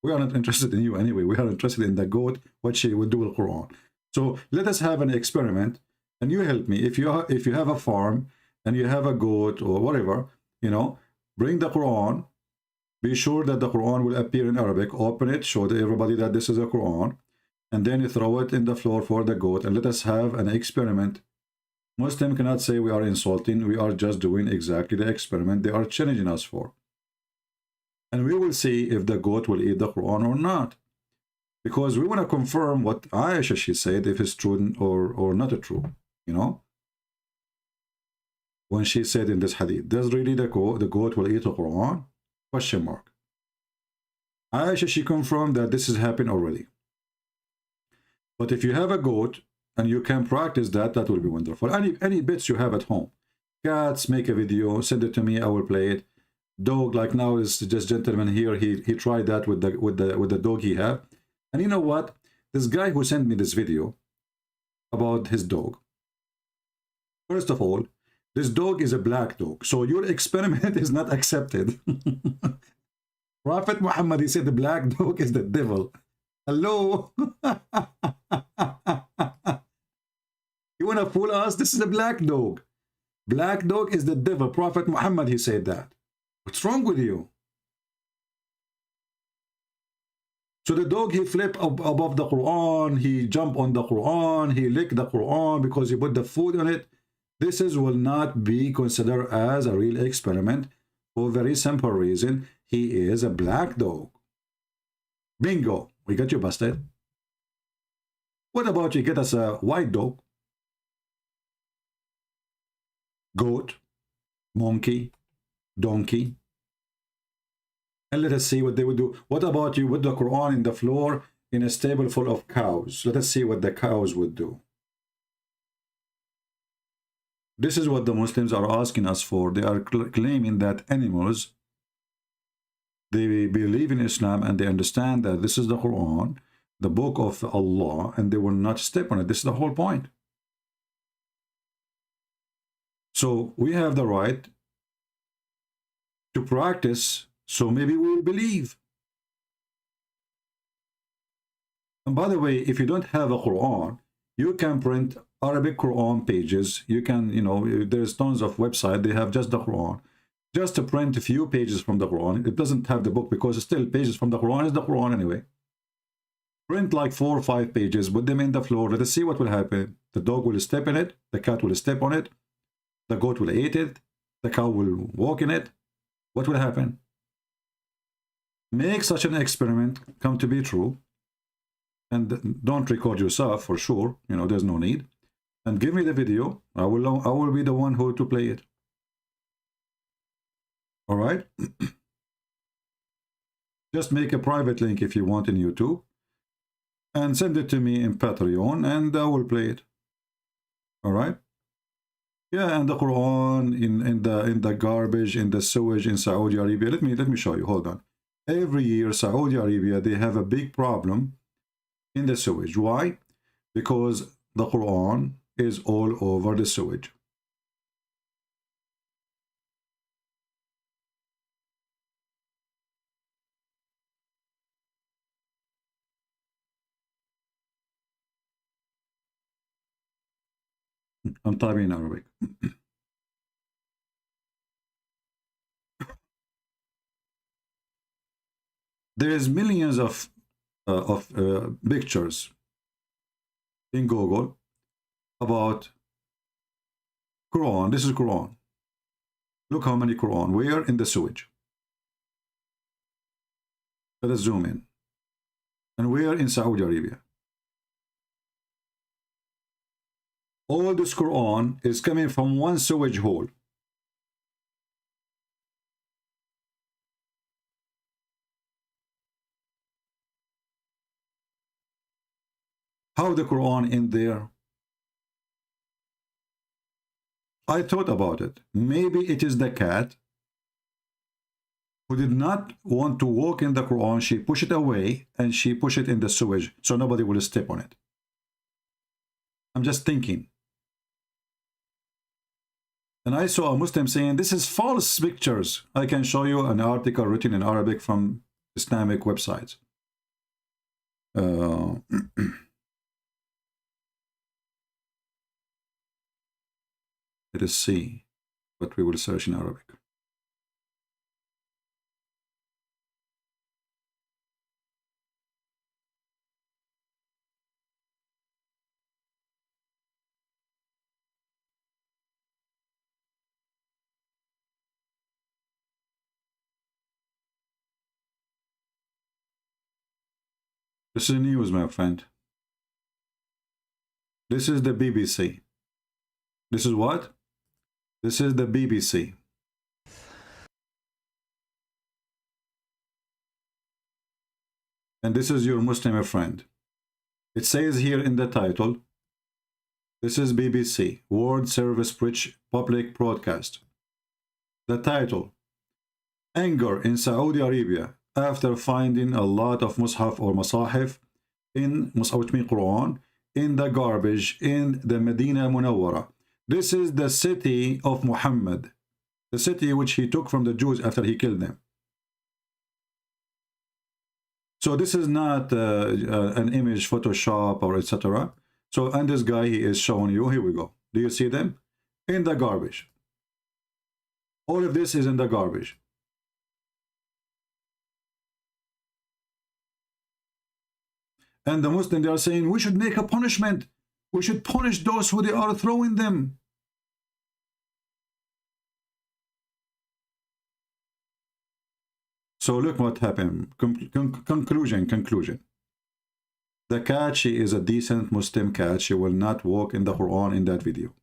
we are not interested in you anyway. We are interested in the goat, what she will do with Quran. So let us have an experiment, and you help me. If you have a farm and you have a goat or whatever, you know, bring the Quran. Be sure that the Quran will appear in Arabic. Open it, show everybody that this is a Quran, and then you throw it in the floor for the goat, and let us have an experiment. Muslim cannot say we are insulting. We are just doing exactly the experiment they are challenging us for. And we will see if the goat will eat the Quran or not. Because we want to confirm what Aisha, she said, if it's true or not true, you know. When she said in this hadith, does really the goat will eat the Quran? Question mark. Aisha, she confirmed that this has happened already. But if you have a goat and you can practice that, that will be wonderful. Any bits you have at home. Cats, make a video, send it to me, I will play it. Dog, like now is this gentleman here, he tried that with the dog he have. And you know what? This guy who sent me this video about his dog. First of all, this dog is a black dog, so your experiment is not accepted. Prophet Muhammad, he said the black dog is the devil. Hello? You want to fool us? This is a black dog. Black dog is the devil. Prophet Muhammad, he said that. What's wrong with you? So the dog, he flipped above the Quran, he jumped on the Quran, he licked the Quran because he put the food on it. This will not be considered as a real experiment for a very simple reason. He is a black dog. Bingo, we got you busted. What about you get us a white dog, goat, monkey, donkey, and let us see what they would do. What about you with the Quran in the floor in a stable full of cows? Let us see what the cows would do. This is what the Muslims are asking us for. They are claiming that animals, they believe in Islam and they understand that this is the Quran, the book of Allah, and they will not step on it. This is the whole point. So we have the right to practice, so maybe we will believe. And by the way, if you don't have a Quran, you can print Arabic Quran pages. You can, you know, there's tons of websites, they have just the Quran. Just to print a few pages from the Quran. It doesn't have the book because it's still pages from the Quran is the Quran anyway. Print like 4 or 5 pages, put them in the floor. Let us see what will happen. The dog will step in it. The cat will step on it. The goat will eat it. The cow will walk in it. What will happen? Make such an experiment come to be true. And don't record yourself for sure. You know, there's no need. And give me the video. I will be the one who to play it. All right. Just make a private link if you want in YouTube. And send it to me in Patreon, and I will play it. All right. Yeah, and the Quran in the garbage, in the sewage in Saudi Arabia. Let me show you. Hold on. Every year, Saudi Arabia, they have a big problem in the sewage. Why? Because the Quran is all over the sewage. I'm typing in Arabic. There is millions of pictures in Google about Quran. This is Quran. Look how many Quran. Where? In the sewage. Let us zoom in. And where? In Saudi Arabia. All this Quran is coming from one sewage hole. How the Quran in there? I thought about it. Maybe it is the cat who did not want to walk in the Quran. She pushed it away and she pushed it in the sewage so nobody will step on it. I'm just thinking. And I saw a Muslim saying, this is false pictures. I can show you an article written in Arabic from Islamic websites. Let us see what we will search in Arabic. This is news, my friend. This is the BBC. This is what? This is the BBC. And this is your Muslim friend. It says here in the title, this is BBC, World Service Public Broadcast. The title, Anger in Saudi Arabia after finding a lot of mushaf or masahif in Quran in the garbage in the Medina Munawwara. This is the city of Muhammad, the city which he took from the Jews after he killed them. So this is not an image Photoshop or etc. So, and this guy, he is showing you, here we go. Do you see them? In the garbage. All of this is in the garbage. And the Muslims, they are saying, we should make a punishment. We should punish those who they are throwing them. So look what happened. Conclusion. The cat, she is a decent Muslim cat. She will not walk in the Quran in that video.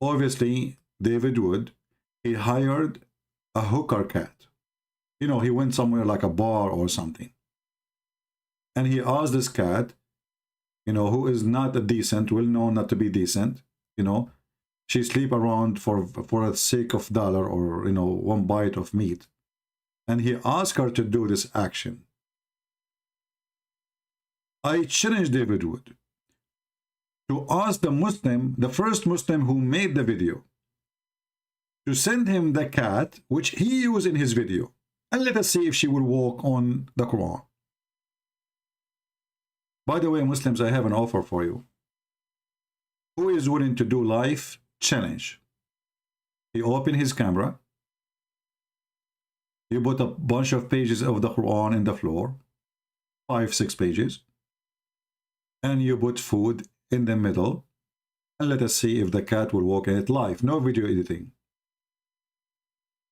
Obviously, David Wood, he hired a hooker cat. You know, he went somewhere like a bar or something. And he asked this cat, you know, who is not a decent, well known not to be decent, you know, she sleep around for the sake of dollar or, you know, one bite of meat. And he asked her to do this action. I challenge David Wood to ask the Muslim, the first Muslim who made the video, to send him the cat which he used in his video, and let us see if she will walk on the Quran. By the way, Muslims, I have an offer for you. Who is willing to do live challenge? He opened his camera. He put a bunch of pages of the Quran in the floor, 5-6 pages, and you put food in the middle, and let us see if the cat will walk in it live. No video editing.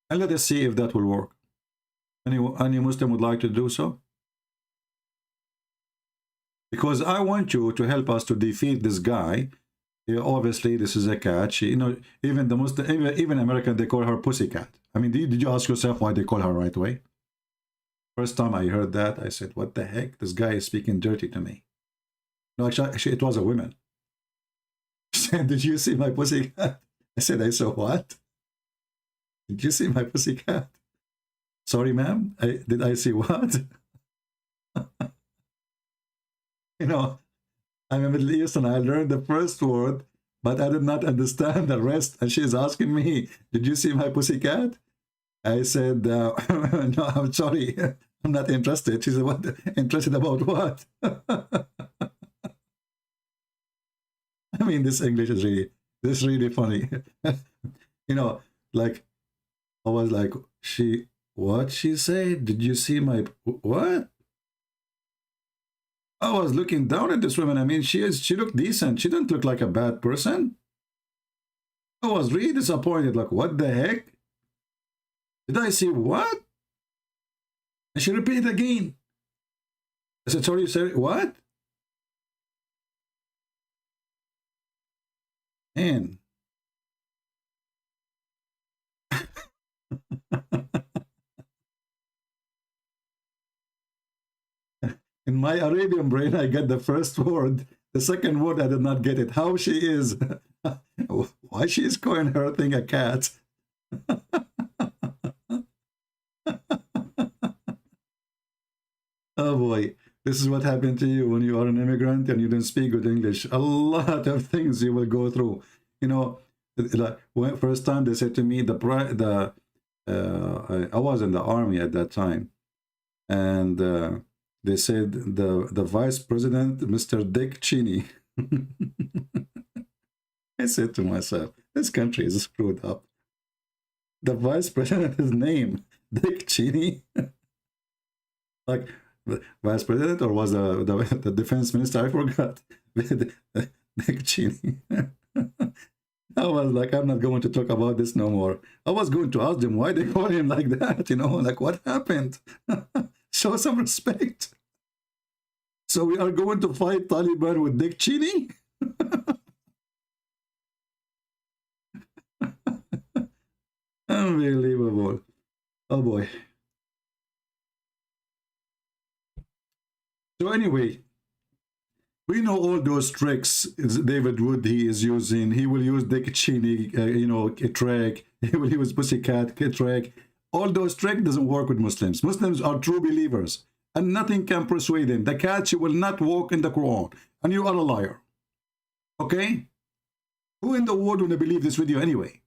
And let us see if that will work. Any Muslim would like to do so? Because I want you to help us to defeat this guy. Yeah, obviously, this is a cat. She, you know, even the Muslim, even American, they call her pussycat. I mean, did you ask yourself why they call her right away? First time I heard that, I said, what the heck? This guy is speaking dirty to me. No, actually it was a woman. She said, did you see my pussycat? I said, I saw what? Did you see my pussycat? Sorry, ma'am. Did I see what? You know, I'm a Middle Eastern. I learned the first word, but I did not understand the rest. And she's asking me, did you see my pussycat? I said, no, I'm sorry. I'm not interested. She said, what? Interested about what? I mean, this English is really funny. You know, like, I was like, what she said? Did you see my, what? I was looking down at this woman. I mean, she looked decent. She didn't look like a bad person. I was really disappointed. Like, what the heck? Did I see what? And she repeated again. I said, sorry, sir, what? And in my Arabian brain, I get the first word. The second word, I did not get it. How she is. Why she is calling her thing a cat? Oh boy. This is what happened to you when you are an immigrant and you don't speak good English. A lot of things you will go through. You know, like, first time they said to me, I was in the army at that time. And they said the vice president, Mr. Dick Cheney. I said to myself, this country is screwed up. The vice president, his name, Dick Cheney. Like, the vice president, or was the defense minister? I forgot. Dick Cheney. I was like, I'm not going to talk about this no more. I was going to ask them why they call him like that, you know, like what happened? Show some respect. So we are going to fight Taliban with Dick Cheney? Unbelievable. Oh boy. So anyway, we know all those tricks David Wood he is using. He will use Dick Cheney, you know, a trick. He will use pussycat, a trick. All those tricks doesn't work with Muslims. Muslims are true believers, and nothing can persuade them. The cat, she will not walk in the Quran, and you are a liar. Okay? Who in the world would believe this video anyway?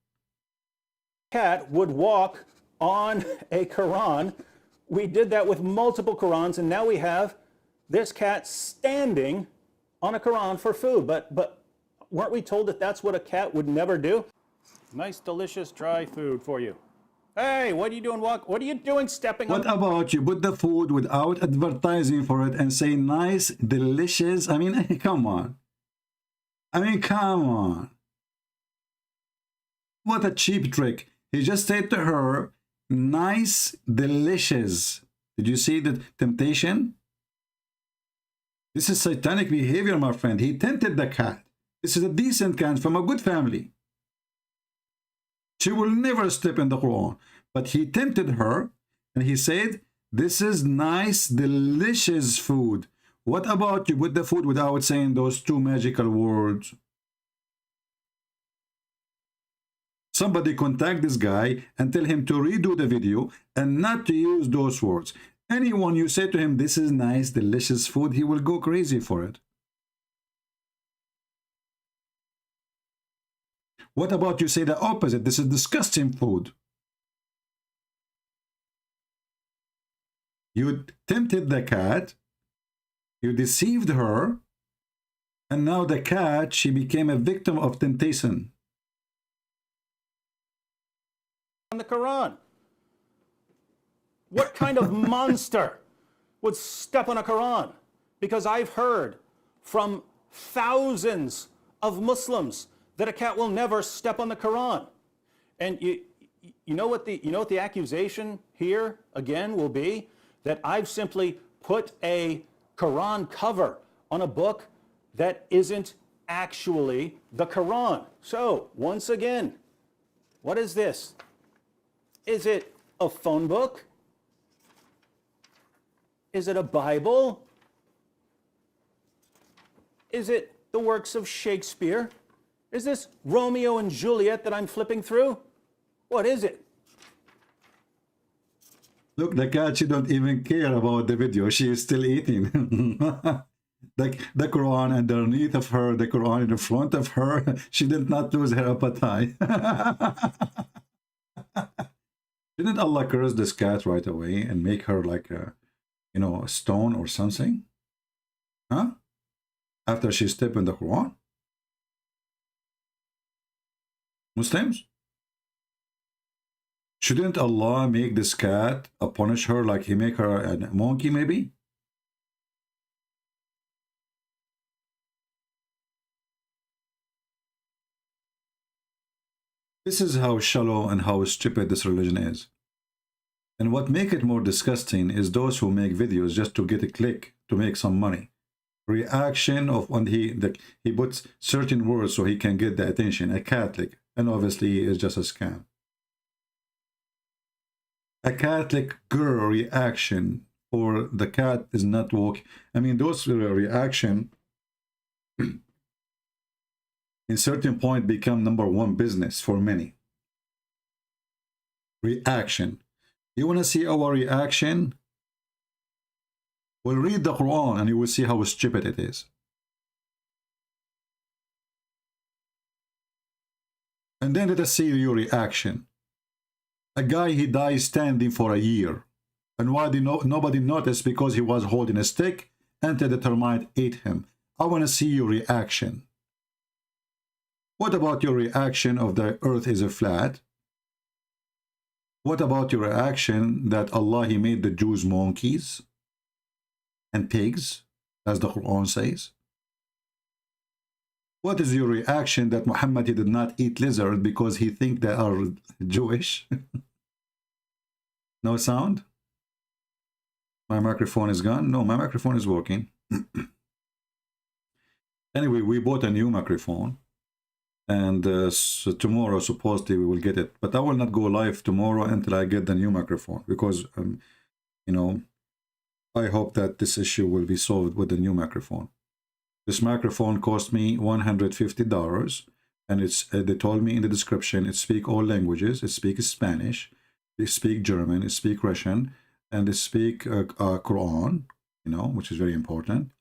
Cat would walk on a Quran. We did that with multiple Qurans, and now we have this cat standing on a Quran for food. But weren't we told that that's what a cat would never do? Nice, delicious, dry food for you. Hey, what are you doing? What are you doing stepping on? What about you put the food without advertising for it and say nice, delicious? I mean, come on. I mean, come on. What a cheap trick. He just said to her, nice, delicious. Did you see the temptation? This is satanic behavior, my friend. He tempted the cat. This is a decent cat from a good family. She will never step in the Quran. But he tempted her and he said, this is nice, delicious food. What about you put the food without saying those two magical words? Somebody contact this guy and tell him to redo the video and not to use those words. Anyone you say to him, this is nice, delicious food, he will go crazy for it. What about you say the opposite? This is disgusting food. You tempted the cat, you deceived her, and now the cat, she became a victim of temptation. On the Quran. What kind of monster would step on a Quran? Because I've heard from thousands of Muslims that a cat will never step on the Quran. And you know what the accusation here again will be? That I've simply put a Quran cover on a book that isn't actually the Quran. So, once again, what is this? Is it a phone book? Is it a Bible? Is it the works of Shakespeare? Is this Romeo and Juliet that I'm flipping through? What is it? Look, the cat, she don't even care about the video. She is still eating. The Quran underneath of her, the Quran in the front of her. She did not lose her appetite. Didn't Allah curse this cat right away and make her like a, you know, a stone or something? Huh? After she stepped in the Quran? Muslims? Shouldn't Allah make this cat punish her like he make her a monkey maybe? This is how shallow and how stupid this religion is. And what make it more disgusting is those who make videos just to get a click, to make some money. Reaction of when he puts certain words so he can get the attention, a Catholic, and obviously it's just a scam. A Catholic girl reaction for the cat is not walking. I mean, those reaction in certain point become #1 business for many. Reaction. You want to see our reaction? Well, read the Quran and you will see how stupid it is. And then let us see your reaction. A guy, he dies standing for a year. And why did nobody notice? Because he was holding a stick until the termite ate him. I want to see your reaction. What about your reaction of the earth is a flat? What about your reaction that Allah, he made the Jews monkeys and pigs, as the Quran says? What is your reaction that Muhammad, he did not eat lizard because he think they are Jewish? No sound? My microphone is gone? No, my microphone is working. Anyway, we bought a new microphone. And so tomorrow, supposedly, we will get it. But I will not go live tomorrow until I get the new microphone. Because, you know, I hope that this issue will be solved with the new microphone. This microphone cost me $150. And it's they told me in the description, it speaks all languages. It speaks Spanish. It speaks German. It speaks Russian. And it speaks Quran, you know, which is very important.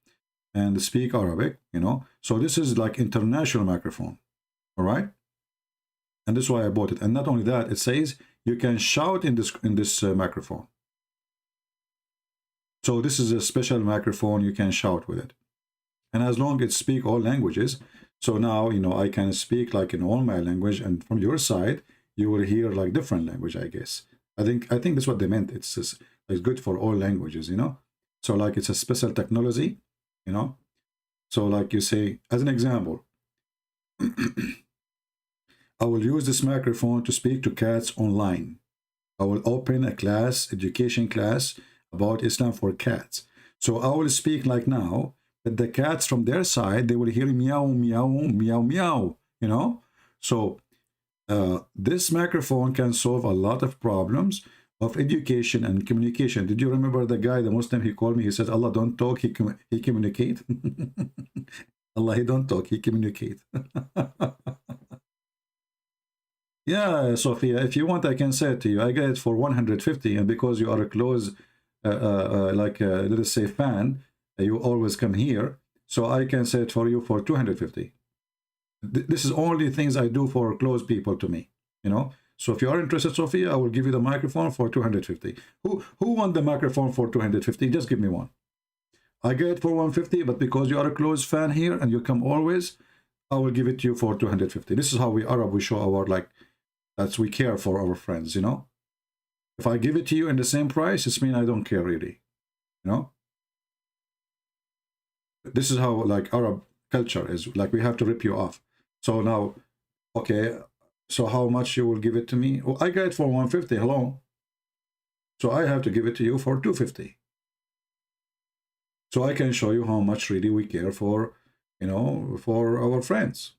And it speaks Arabic, you know. So this is like international microphone. All right, and that's why I bought it. And not only that, it says you can shout in this microphone. So this is a special microphone, you can shout with it. And as long as it speak all languages, so now, you know, I can speak like in all my language, and from your side, you will hear like different language, I guess. I think that's what they meant. It's good for all languages, you know. So like it's a special technology, you know. So like you say, as an example, I will use this microphone to speak to cats online. I will open a class, education class about Islam for cats. So I will speak like now, that the cats from their side, they will hear meow, meow, meow, meow, you know. So this microphone can solve a lot of problems of education and communication. Did you remember the guy, the Muslim, he called me, he said, Allah don't talk, he communicate. Allah, he don't talk, he communicate. Yeah, Sophia, if you want, I can say it to you. I get it for 150, and because you are a close, let us say, fan, you always come here, so I can say it for you for 250. This is only things I do for close people to me, you know. So if you are interested, Sophia, I will give you the microphone for 250. Who want the microphone for 250? Just give me one. I get it for 150, but because you are a close fan here and you come always, I will give it to you for 250. This is how we Arab, we show our, like, that's we care for our friends, you know. If I give it to you in the same price, it means I don't care really, you know. This is how like Arab culture is, like we have to rip you off. So now, okay, so how much you will give it to me? Well, I got it for 150, hello. So I have to give it to you for 250. So I can show you how much really we care for, you know, for our friends.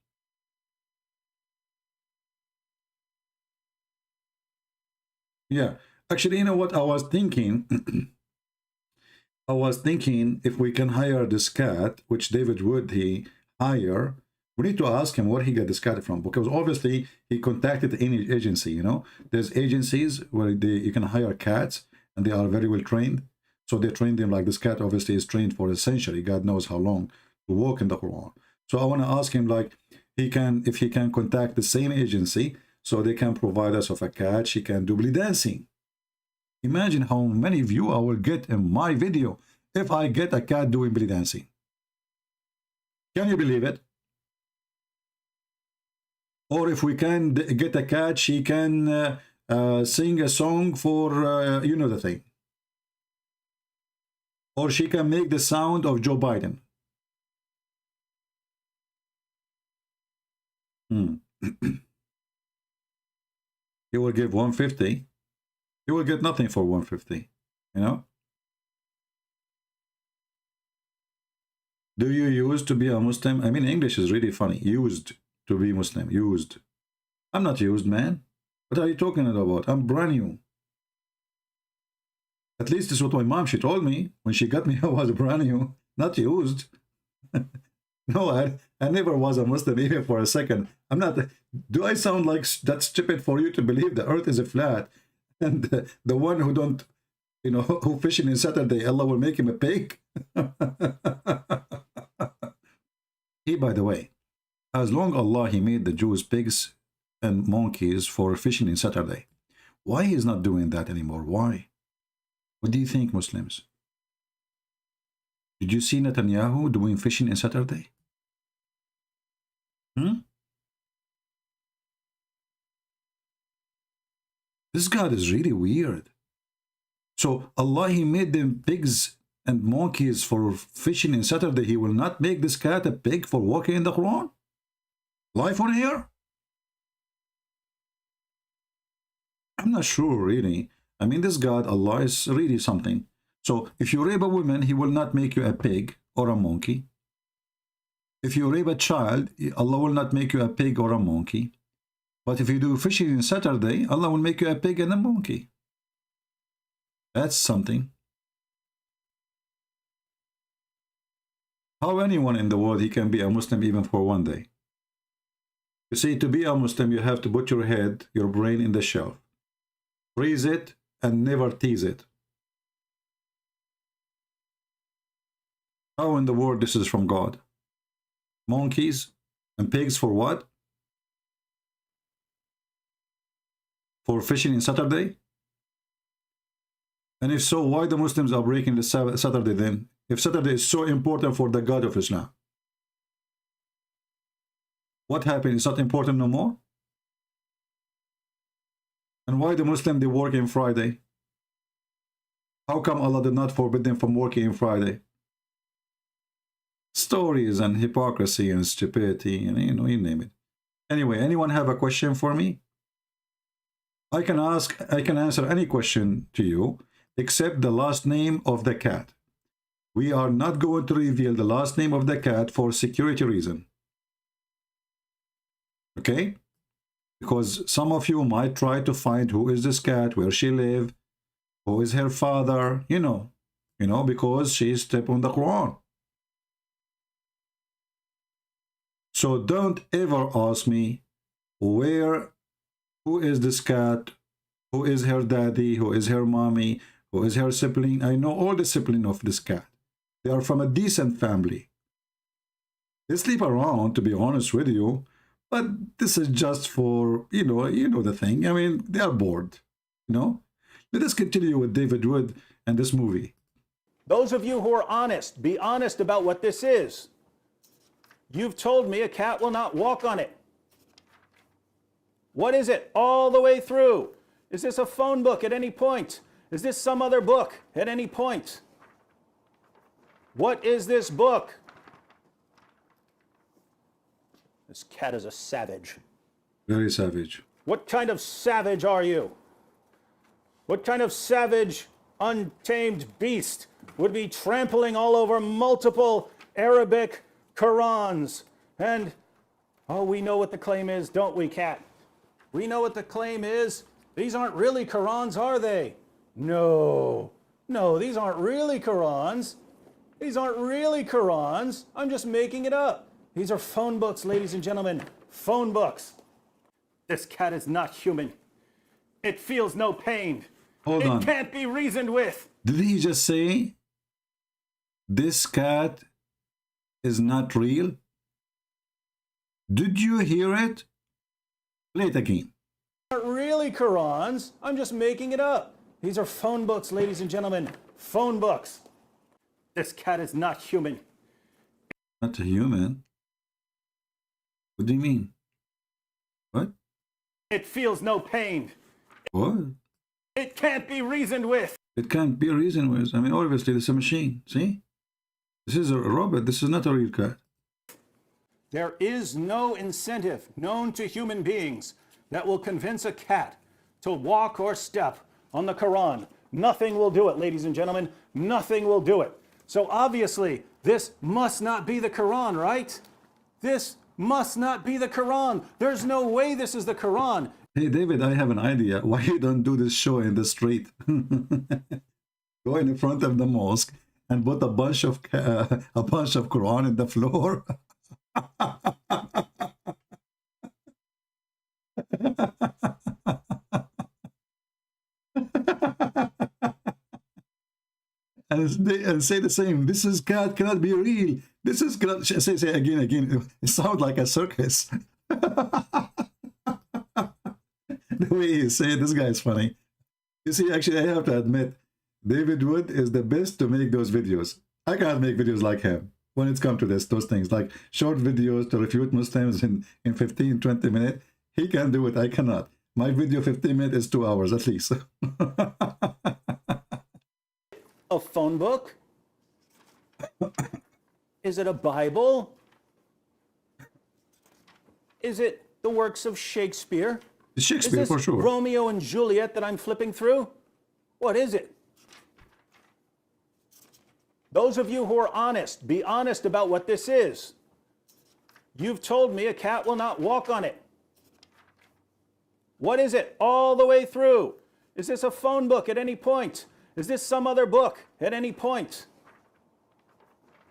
Yeah, actually, you know what I was thinking? I was thinking if we can hire this cat, which David Wood, he hire, we need to ask him where he got this cat from, because obviously he contacted any agency, you know. There's agencies where you can hire cats, and they are very well trained. So they train them like this cat obviously is trained for a century, God knows how long, to walk in the Quran. So I want to ask him, like, if he can contact the same agency, so they can provide us with a cat, she can do belly dancing. Imagine how many views I will get in my video if I get a cat doing belly dancing. Can you believe it? Or if we can get a cat, she can sing a song for, you know the thing. Or she can make the sound of Joe Biden. You will give 150. You will get nothing for 150, you know. Do you used to be a Muslim? I mean, English is really funny. Used to be Muslim. Used. I'm not used, man. What are you talking about? I'm brand new. At least this is what my mom, she told me. When she got me, I was brand new. Not used. No, I never was a Muslim even for a second. I'm not. Do I sound like that stupid for you to believe the earth is a flat? And the one who don't, you know, who fishing in Saturday, Allah will make him a pig. By the way, as long Allah, he made the Jews pigs and monkeys for fishing in Saturday. Why he's not doing that anymore? Why? What do you think, Muslims? Did you see Netanyahu doing fishing in Saturday? This God is really weird. So Allah, he made them pigs and monkeys for fishing in Saturday. He will not make this cat a pig for walking in the Quran? Life on here? I'm not sure, really. I mean, this God, Allah, is really something. So if you rape a woman, he will not make you a pig or a monkey. If you rape a child, Allah will not make you a pig or a monkey. But if you do fishing on Saturday, Allah will make you a pig and a monkey. That's something. How anyone in the world, he can be a Muslim even for one day? You see, to be a Muslim, you have to put your head, your brain in the shelf. Freeze it and never tease it. How in the world this is from God? Monkeys and pigs for what? For fishing in Saturday? And if so, why the Muslims are breaking the Saturday then? If Saturday is so important for the God of Islam, what happened? It's not important no more? And why the Muslim, they work in Friday? How come Allah did not forbid them from working in Friday? Stories and hypocrisy and stupidity and, you know, you name it. Anyway, anyone have a question for me? I can answer any question to you except the last name of the cat. We are not going to reveal the last name of the cat for security reason. Okay? Because some of you might try to find who is this cat, where she live, who is her father, you know, because she stepped on the Quran. So don't ever ask me who is this cat, who is her daddy, who is her mommy, who is her sibling. I know all the sibling of this cat. They are from a decent family. They sleep around, to be honest with you, but this is just for, you know the thing. I mean, they are bored, you know. Let us continue with David Wood and this movie. Those of you who are honest, be honest about what this is. You've told me a cat will not walk on it. What is it all the way through? Is this a phone book at any point? Is this some other book at any point? What is this book? This cat is a savage. Very savage. What kind of savage are you? What kind of savage, untamed beast would be trampling all over multiple Arabic Qur'ans? And, oh, we know what the claim is, don't we, cat? We know what the claim is. These aren't really Qur'ans, are they? No, these aren't really Qur'ans. These aren't really Qur'ans. I'm just making it up. These are phone books, ladies and gentlemen, phone books. This cat is not human. It feels no pain. Hold on. It can't be reasoned with. Did he just say this cat is not real? Did you hear it? Play it again. Aren't really Qur'ans. I'm just making it up. These are phone books, ladies and gentlemen, phone books. This cat is not human. Not a human? What do you mean? What? It feels no pain. What? It can't be reasoned with. It can't be reasoned with. I mean, obviously, this is a machine. See? This is a robot. This is not a real cat. There is no incentive known to human beings that will convince a cat to walk or step on the Quran. Nothing will do it, ladies and gentlemen. Nothing will do it. So obviously, this must not be the Quran, right? This must not be the Quran. There's no way this is the Quran. Hey, David, I have an idea. Why you don't do this show in the street? Go in front of the mosque and put a bunch of Quran in the floor. and say the same. This is cat cannot be real. This is cannot, say again. It sounds like a circus. The way he said, this guy is funny. You see, actually, I have to admit, David Wood is the best to make those videos. I can't make videos like him when it's come to those things, like short videos to refute Muslims in 15, 20 minutes. He can do it, I cannot. My video 15 minutes is 2 hours at least. A phone book? Is it a Bible? Is it the works of Shakespeare? Shakespeare, is this for sure. Romeo and Juliet that I'm flipping through? What is it? Those of you who are honest, be honest about what this is. You've told me a cat will not walk on it. What is it all the way through? Is this a phone book at any point? Is this some other book at any point?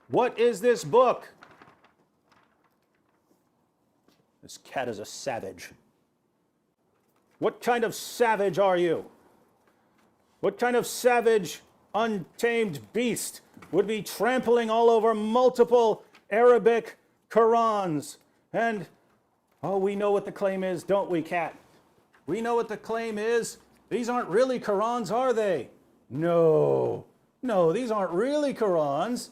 What is this book? This cat is a savage. What kind of savage are you? What kind of savage, untamed beast would be trampling all over multiple Arabic Qur'ans? And, oh, we know what the claim is, don't we, cat? We know what the claim is. These aren't really Qur'ans, are they? No, no, these aren't really Qur'ans.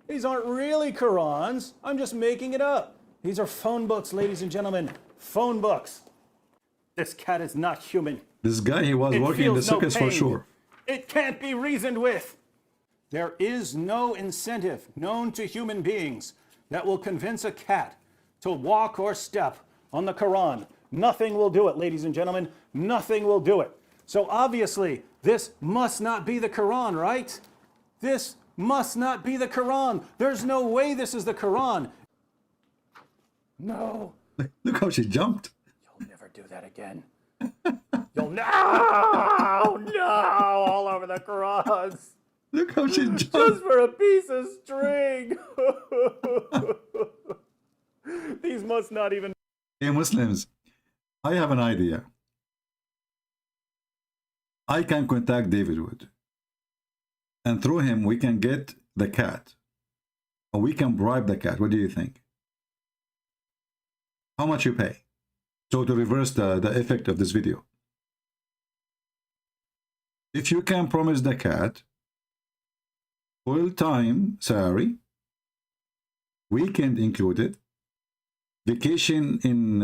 These aren't really Qur'ans. I'm just making it up. These are phone books, ladies and gentlemen. Phone books. This cat is not human. This guy, he was working in the circus for sure. It can't be reasoned with. There is no incentive known to human beings that will convince a cat to walk or step on the Quran. Nothing will do it, ladies and gentlemen. Nothing will do it. So obviously, this must not be the Quran, right? This must not be the Quran. There's no way this is the Quran. No. Look how she jumped. You'll never do that again. You'll no, all over the Qurans. Look how she jumped. Just for a piece of string. These must not even. Hey Muslims, I have an idea. I can contact David Wood, and through him we can get the cat, or we can bribe the cat. What do you think? How much you pay? So to reverse the effect of this video. If you can promise the cat full-time salary, weekend included, vacation in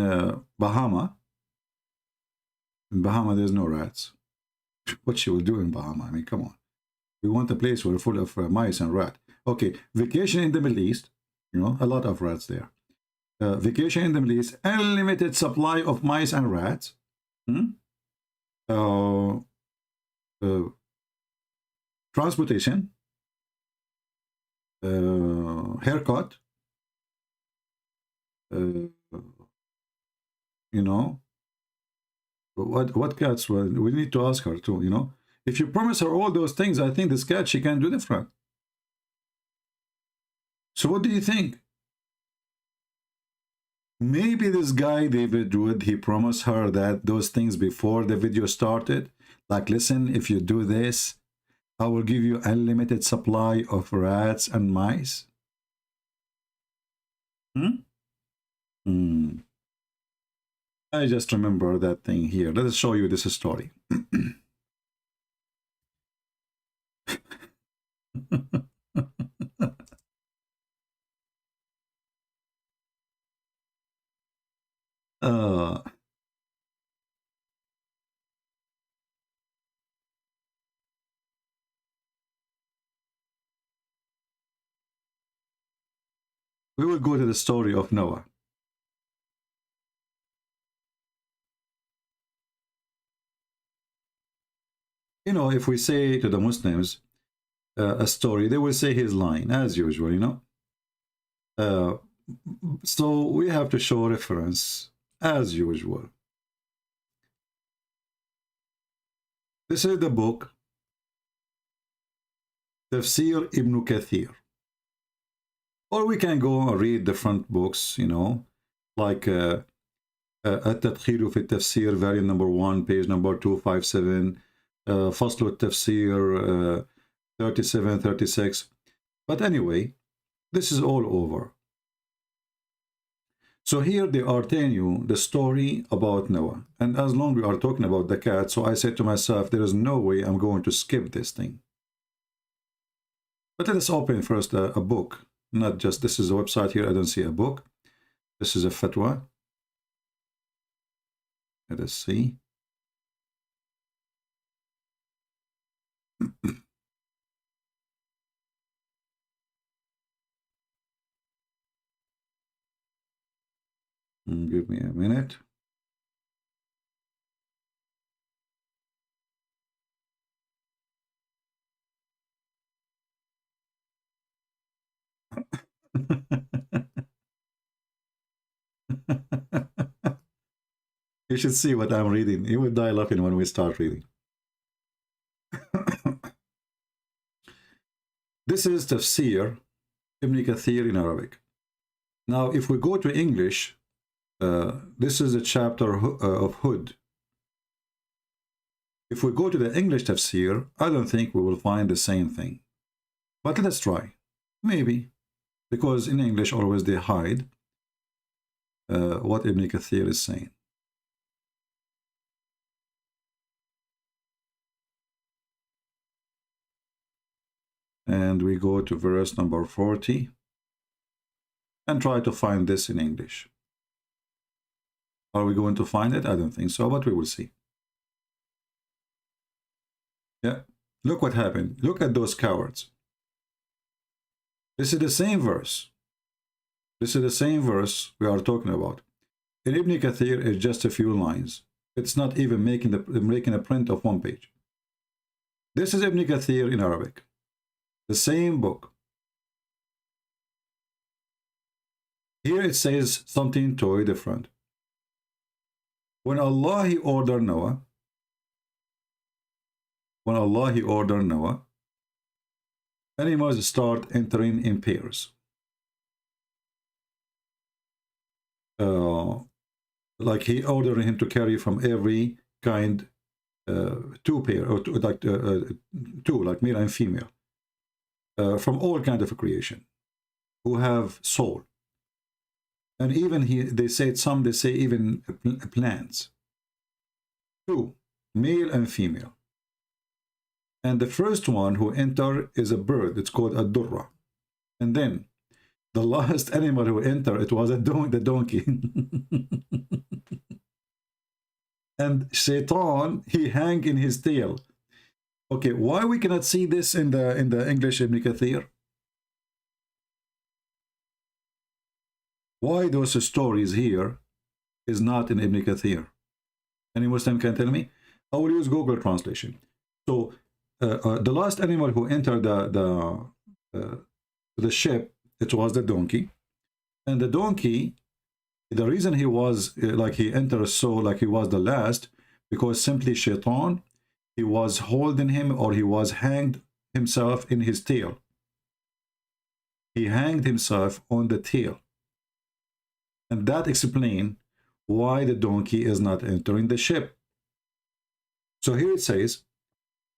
Bahama. In Bahama, there's no rats. What she will do in Bahama? I mean, come on. We want a place where full of mice and rat. Okay, vacation in the Middle East. You know, a lot of rats there. Vacation in the Middle East, unlimited supply of mice and rats. Transportation. Haircut. You know, what cats? Well, we need to ask her too. You know, if you promise her all those things, I think this cat, she can do different. So what do you think? Maybe this guy David Wood, he promised her that those things before the video started, like, listen, if you do this, I will give you unlimited supply of rats and mice. I just remember that thing here. Let us show you this story. We will go to the story of Noah. You know, if we say to the Muslims a story, they will say he's lying, as usual, you know. So we have to show reference, as usual. This is the book, Tafsir Ibn Kathir. Or we can go and read different books, you know, like At-Tadkhil fi Tafsir, volume number 1, page number 257, Fasl al-Tafsir 37, 36. But anyway, this is all over. So here they are telling you the story about Noah. And as long as we are talking about the cat, so I said to myself, there is no way I'm going to skip this thing. But let us open first a book. Not just, this is a website here, I don't see a book. This is a fatwa. Let us see. Give me a minute. You should see what I'm reading. You will die laughing when we start reading. This is Tafsir Ibn Kathir in Arabic. Now, if we go to English, this is a chapter of Hud. If we go to the English Tafsir, I don't think we will find the same thing. But let's try. Maybe. Because in English, always they hide what Ibn Kathir is saying. and we go to verse number 40 and try to find this in English. Are we going to find it? I don't think so, but we will see. Yeah, look what happened. Look at those cowards. This is the same verse. This is the same verse we are talking about. In Ibn Kathir, it's just a few lines. It's not even making a print of one page. This is Ibn Kathir in Arabic. The same book. Here it says something totally different. When Allah he ordered Noah, animals start entering in pairs. Like he ordered him to carry from every kind two pair, or two, like male and female, from all kind of creation, who have soul. And even they say even plants. Two, male and female. And the first one who enter is a bird. It's called a durra. And then the last animal who entered, it was the donkey. And Shaitan, he hang in his tail. Okay, why we cannot see this in the English Ibn Kathir? Why those stories here is not in Ibn Kathir? Any Muslim can tell me? I will use Google translation. So the last animal who entered the ship, it was the donkey. And the donkey, the reason he was he entered so like he was the last, because simply Shaitan, he was holding him, or he was hanged himself in his tail. He hanged himself on the tail. And that explains why the donkey is not entering the ship. So here it says,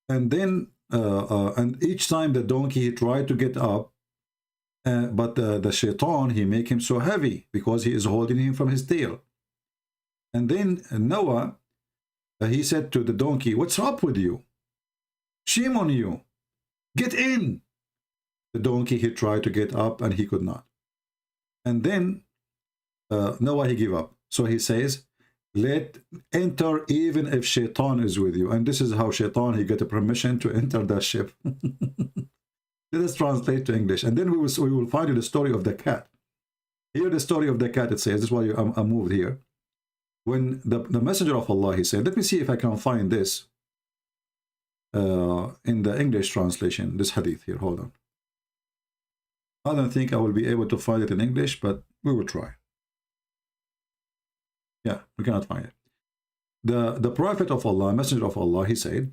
and then and each time the donkey he tried to get up, but the Shaitan, he make him so heavy because he is holding him from his tail. And then Noah, he said to the donkey, "What's up with you? Shame on you. Get in." The donkey, he tried to get up and he could not. And then Noah, he gave up. So he says, "Let enter even if Shaitan is with you." And this is how Shaitan, he get a permission to enter the ship. Let us translate to English, and then we will find you the story of the cat. Here the story of the cat, it says, this is why I moved here. When the messenger of Allah, he said, let me see if I can find this in the English translation, this hadith here. Hold on. I don't think I will be able to find it in English, but we will try. Yeah, we cannot find it. The prophet of Allah, messenger of Allah, he said,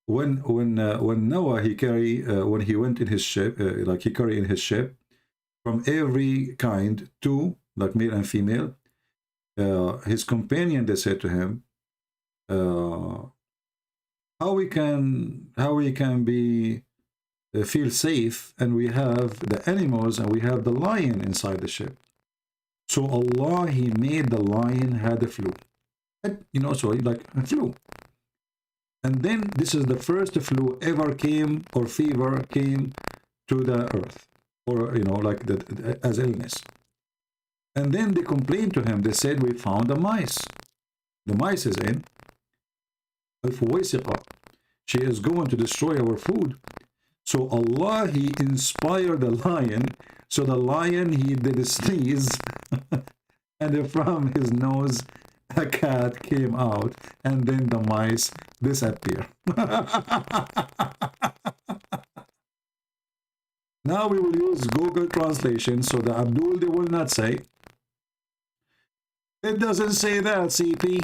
when Noah when he went in his ship, like he carried in his ship from every kind, two, like male and female, his companion, they said to him, how we can be feel safe, and we have the animals and we have the lion inside the ship. So Allah, he made the lion had a flu, like a flu. And then this is the first flu ever came, or fever came to the earth, or as illness. And then they complained to him. They said, "We found the mice. The mice is in. Al-Fuwaisiqa. She is going to destroy our food." So Allah, he inspired the lion. So the lion, he did sneeze, and from his nose a cat came out, and then the mice disappear. Now we will use Google translation, so the Abdul, they will not say, "It doesn't say that, CP."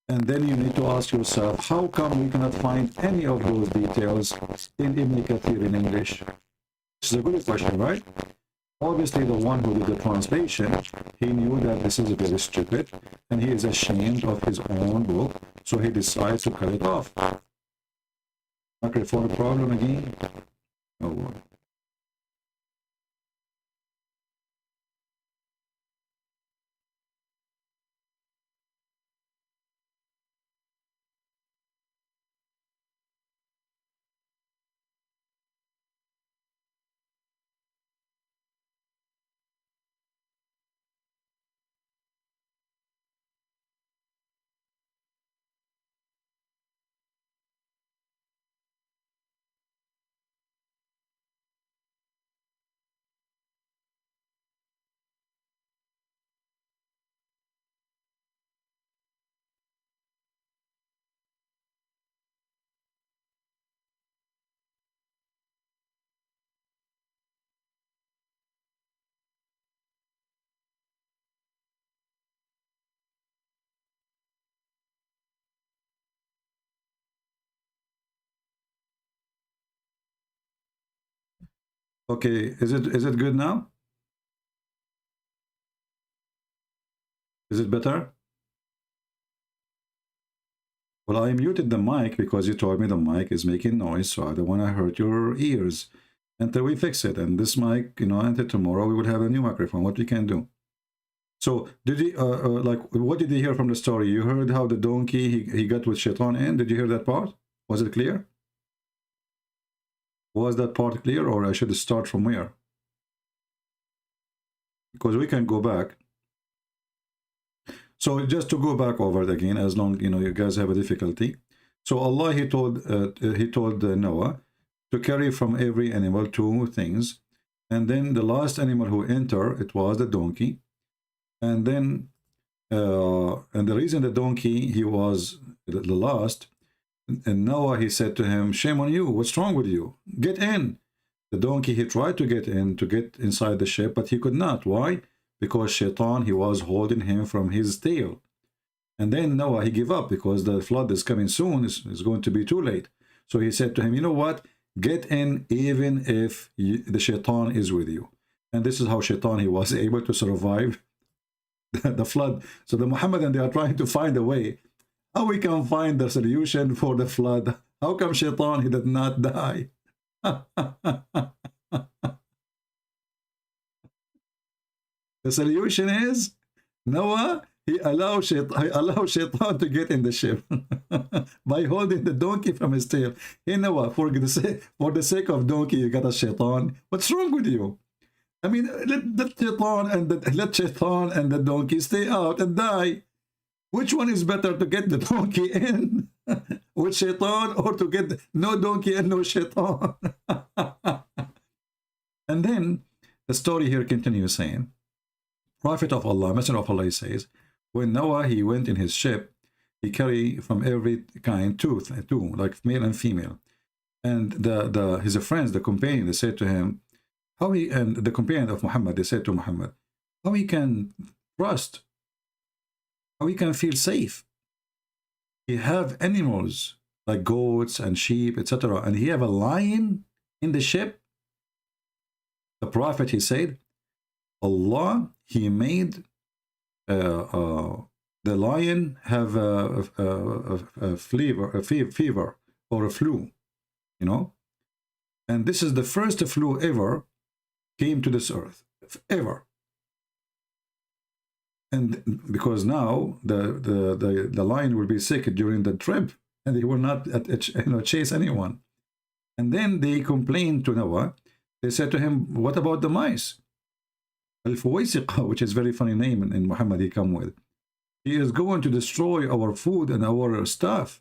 And then you need to ask yourself, how come we cannot find any of those details in Ibn Kathir in English? This is a good question, right? Obviously, the one who did the translation, he knew that this is very stupid, and he is ashamed of his own book, so he decided to cut it off. Okay, for the problem again? Oh, Okay, is it good now? Is it better? Well, I muted the mic because you told me the mic is making noise, so I don't want to hurt your ears until we fix it. And this mic, you know, until tomorrow we will have a new microphone. What we can do? So did you like, what did you hear from the story? You heard how the donkey he got with Shaitan in? Did you hear that part? Was it clear? Was that part clear, or I should start from where? Because we can go back. So just to go back over it again, as long you know you guys have a difficulty. So Allah he told Noah to carry from every animal 2 things, and then the last animal who entered, it was the donkey, and then and the reason the donkey he was the last, and Noah he said to him, "Shame on you! What's wrong with you? Get in." The donkey he tried to get inside the ship, but he could not. Why? Because Shaitan, he was holding him from his tail. And then Noah, he gave up because the flood is coming soon. It's going to be too late. So he said to him, you know what? Get in even if the Shaitan is with you. And this is how Shaitan, he was able to survive the flood. So the Muhammadan, they are trying to find a way. How we can find the solution for the flood? How come Shaitan, he did not die? The solution is Noah, he allowed Shaitan to get in the ship by holding the donkey from his tail. Hey Noah, for the sake of donkey, you got a Shaitan. What's wrong with you? I mean, let Shaitan and the donkey stay out and die. Which one is better, to get the donkey in with Shaitan, or to get no donkey and no Shaitan? And then the story here continues saying, Prophet of Allah, Messenger of Allah, says, when Noah he went in his ship, he carried from every kind 2, like male and female. And his friends, the companion, they said to him, and the companion of Muhammad, they said to Muhammad, how he can trust, how he can feel safe. He have animals like goats and sheep, etc., and he have a lion in the ship. The Prophet, he said, Allah, he made the lion have a fever or a flu, you know, and this is the first flu ever came to this earth, ever. And because now the lion will be sick during the trip, and he will not chase anyone. And then they complained to Noah. They said to him, what about the mice? Al-Fuwaisiqa, which is a very funny name in Muhammad he come with. He is going to destroy our food and our stuff.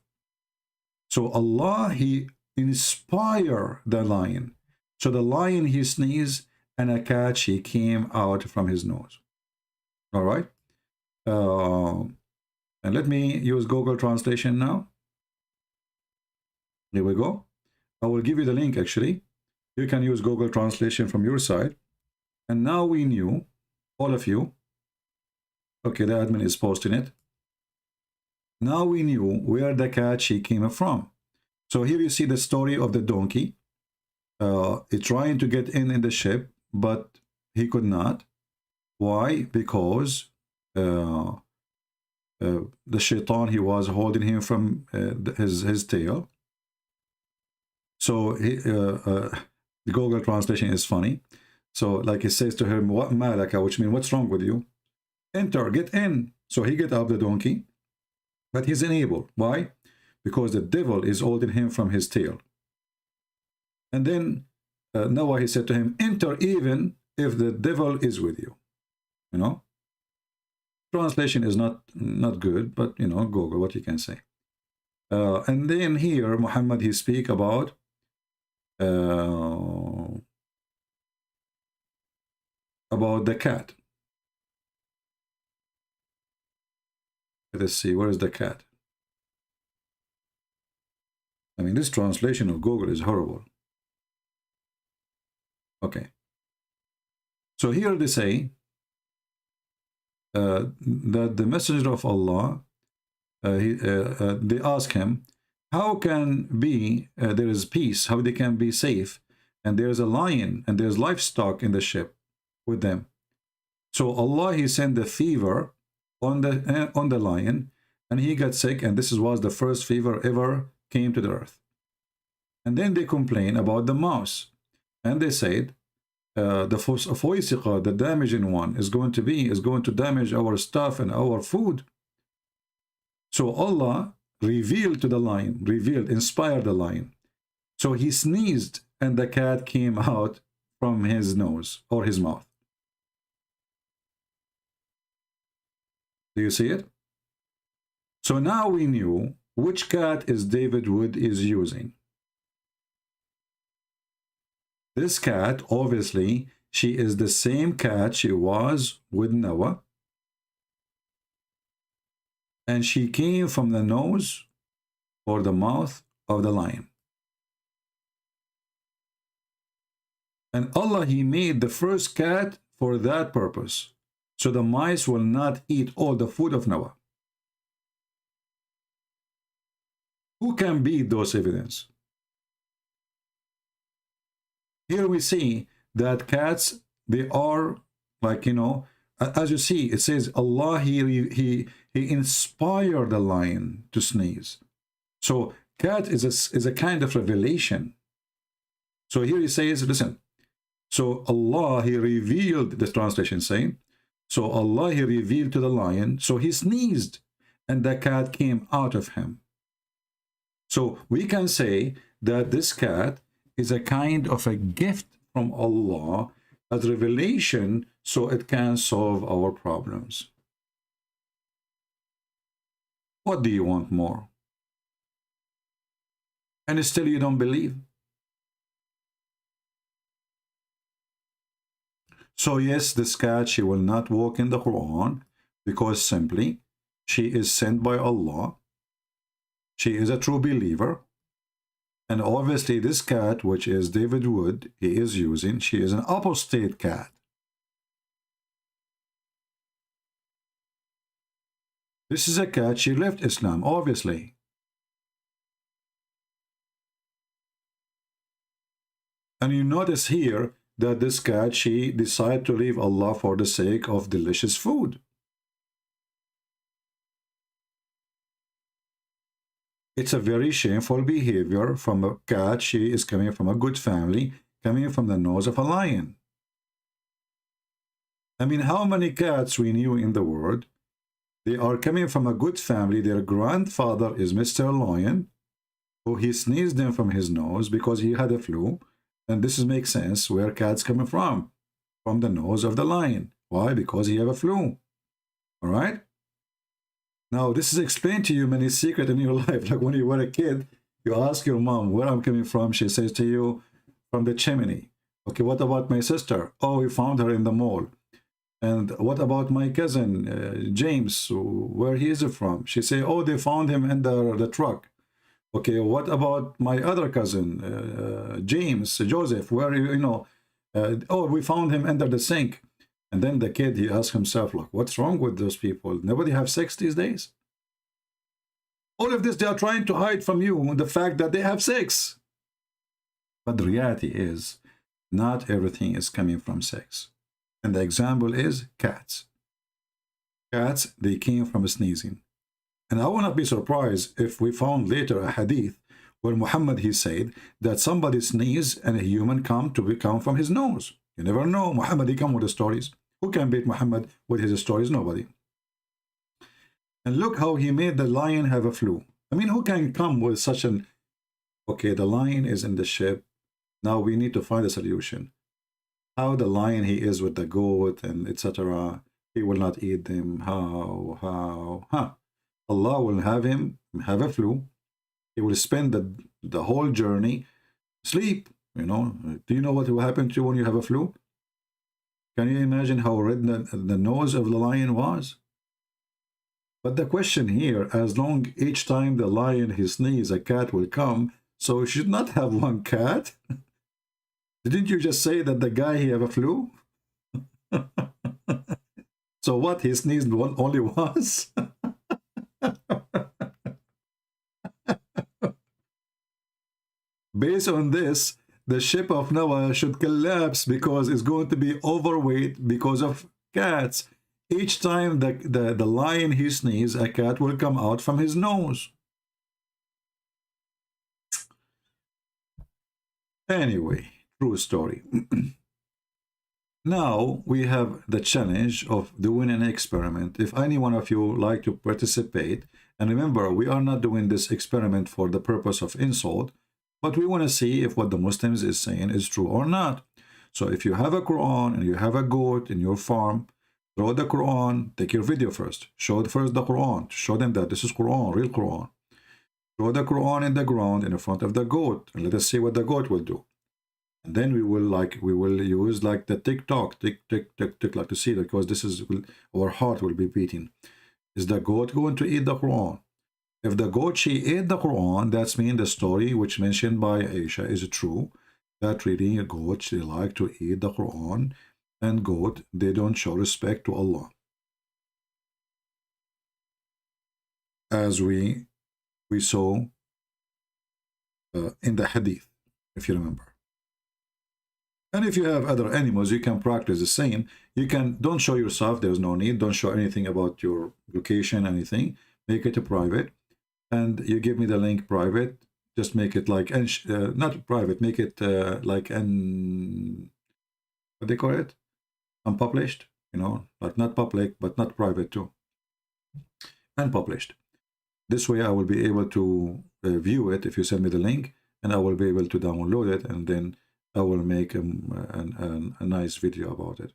So Allah, he inspire the lion. So the lion, he sneezed, and a catch, he came out from his nose. All right. And let me use Google Translation now. Here we go. I will give you the link, actually. You can use Google Translation from your side. And now we knew, all of you, okay, the admin is posting it. Now we knew where the catch he came from. So here you see the story of the donkey. He's trying to get in the ship, but he could not. Why? Because the Shaitan, he was holding him from his tail. So the Google Translation is funny. So like he says to him, what malaka, which means what's wrong with you? Enter, get in. So he get up the donkey, but he's unable. Why? Because the devil is holding him from his tail. And then Noah, he said to him, enter even if the devil is with you. You know, translation is not good, but you know, Google what you can say. And then here Muhammad, he speak about the cat. Let's see, where is the cat? I mean, this translation of Google is horrible. Okay. So here they say that the Messenger of Allah, they ask him, how can be there is peace, how they can be safe and there's a lion, and there's livestock in the ship with them. So Allah, he sent the fever on the lion, and he got sick, and this was the first fever ever came to the earth. And then they complain about the mouse, and they said, the foisiqa, the damaging one, is going to damage our stuff and our food. So Allah revealed to the lion, inspired the lion. So he sneezed, and the cat came out from his nose or his mouth. Do you see it? So now we knew which cat is David Wood is using. This cat, obviously, she is the same cat she was with Noah. And she came from the nose or the mouth of the lion. And Allah, he made the first cat for that purpose, so the mice will not eat all the food of Noah. Who can beat those evidence? Here we see that cats, they are like, you know, as you see, it says Allah, he inspired the lion to sneeze. So cat is a kind of revelation. So here he says, listen, so Allah, he revealed, the translation saying, so Allah, he revealed to the lion, so he sneezed, and the cat came out of him. So we can say that this cat is a kind of a gift from Allah as revelation, so it can solve our problems. What do you want more? And still you don't believe? So yes, this cat, she will not walk in the Quran because simply she is sent by Allah. She is a true believer. And obviously this cat, which is David Wood, he is using, she is an apostate cat. This is a cat, she left Islam, obviously. And you notice here that this cat, she decided to leave Allah for the sake of delicious food. It's a very shameful behavior from a cat. She is coming from a good family, coming from the nose of a lion. I mean, how many cats we knew in the world? They are coming from a good family. Their grandfather is Mr. Lion, who he sneezed in from his nose because he had a flu. And this makes sense where cats coming from the nose of the lion. Why? Because he have a flu. All right? Now, this is explained to you many secrets in your life. Like when you were a kid, you ask your mom where I'm coming from. She says to you, from the chimney. Okay, what about my sister? Oh, we found her in the mall. And what about my cousin, James? Where he is from? She say, oh, they found him in the truck. Okay, what about my other cousin, James, Joseph? Where, you know, oh, we found him under the sink. And then the kid, he asks himself, like, what's wrong with those people? Nobody have sex these days. All of this, they are trying to hide from you the fact that they have sex. But the reality is, not everything is coming from sex. And the example is cats. Cats, they came from sneezing. And I will not be surprised if we found later a hadith where Muhammad, he said that somebody sneezed and a human come from his nose. You never know. Muhammad, he come with the stories. Who can beat Muhammad with his stories? Nobody. And look how he made the lion have a flu. I mean, who can come with such an... Okay, the lion is in the ship. Now we need to find a solution. How the lion he is with the goat and etc. He will not eat them. How? Allah will have him have a flu. He will spend the whole journey sleep. You know, do you know what will happen to you when you have a flu? Can you imagine how red the nose of the lion was? But the question here, as long each time the lion he sneezes, a cat will come, so you should not have one cat. Didn't you just say that the guy he have a flu? So what, he sneezed only once? Based on this, the ship of Noah should collapse because it's going to be overweight because of cats. Each time the lion he sneezes, a cat will come out from his nose. Anyway, true story. Now we have the challenge of doing an experiment. If any one of you like to participate, and remember, we are not doing this experiment for the purpose of insult, but we want to see if what the Muslims is saying is true or not. So if you have a Quran and you have a goat in your farm, throw the Quran, take your video first. Show first the Quran. Show them that this is Quran, real Quran. Throw the Quran in the ground in front of the goat, and let us see what the goat will do. And then we will use like the tick-tock, tick, like to see that, because this is, our heart will be beating. Is the goat going to eat the Quran? If the goat, she ate the Quran, that's mean the story which mentioned by Aisha is true, that reading a goat, they like to eat the Quran, and goat, they don't show respect to Allah. As we saw in the hadith, if you remember. And if you have other animals, you can practice the same. You can, don't show yourself, there's no need. Don't show anything about your location, anything. Make it a private. And you give me the link private. Just make it like, not private, make it like, what they call it? Unpublished, you know, like not public, but not private too. Unpublished. This way I will be able to view it if you send me the link, and I will be able to download it, and then I will make a nice video about it.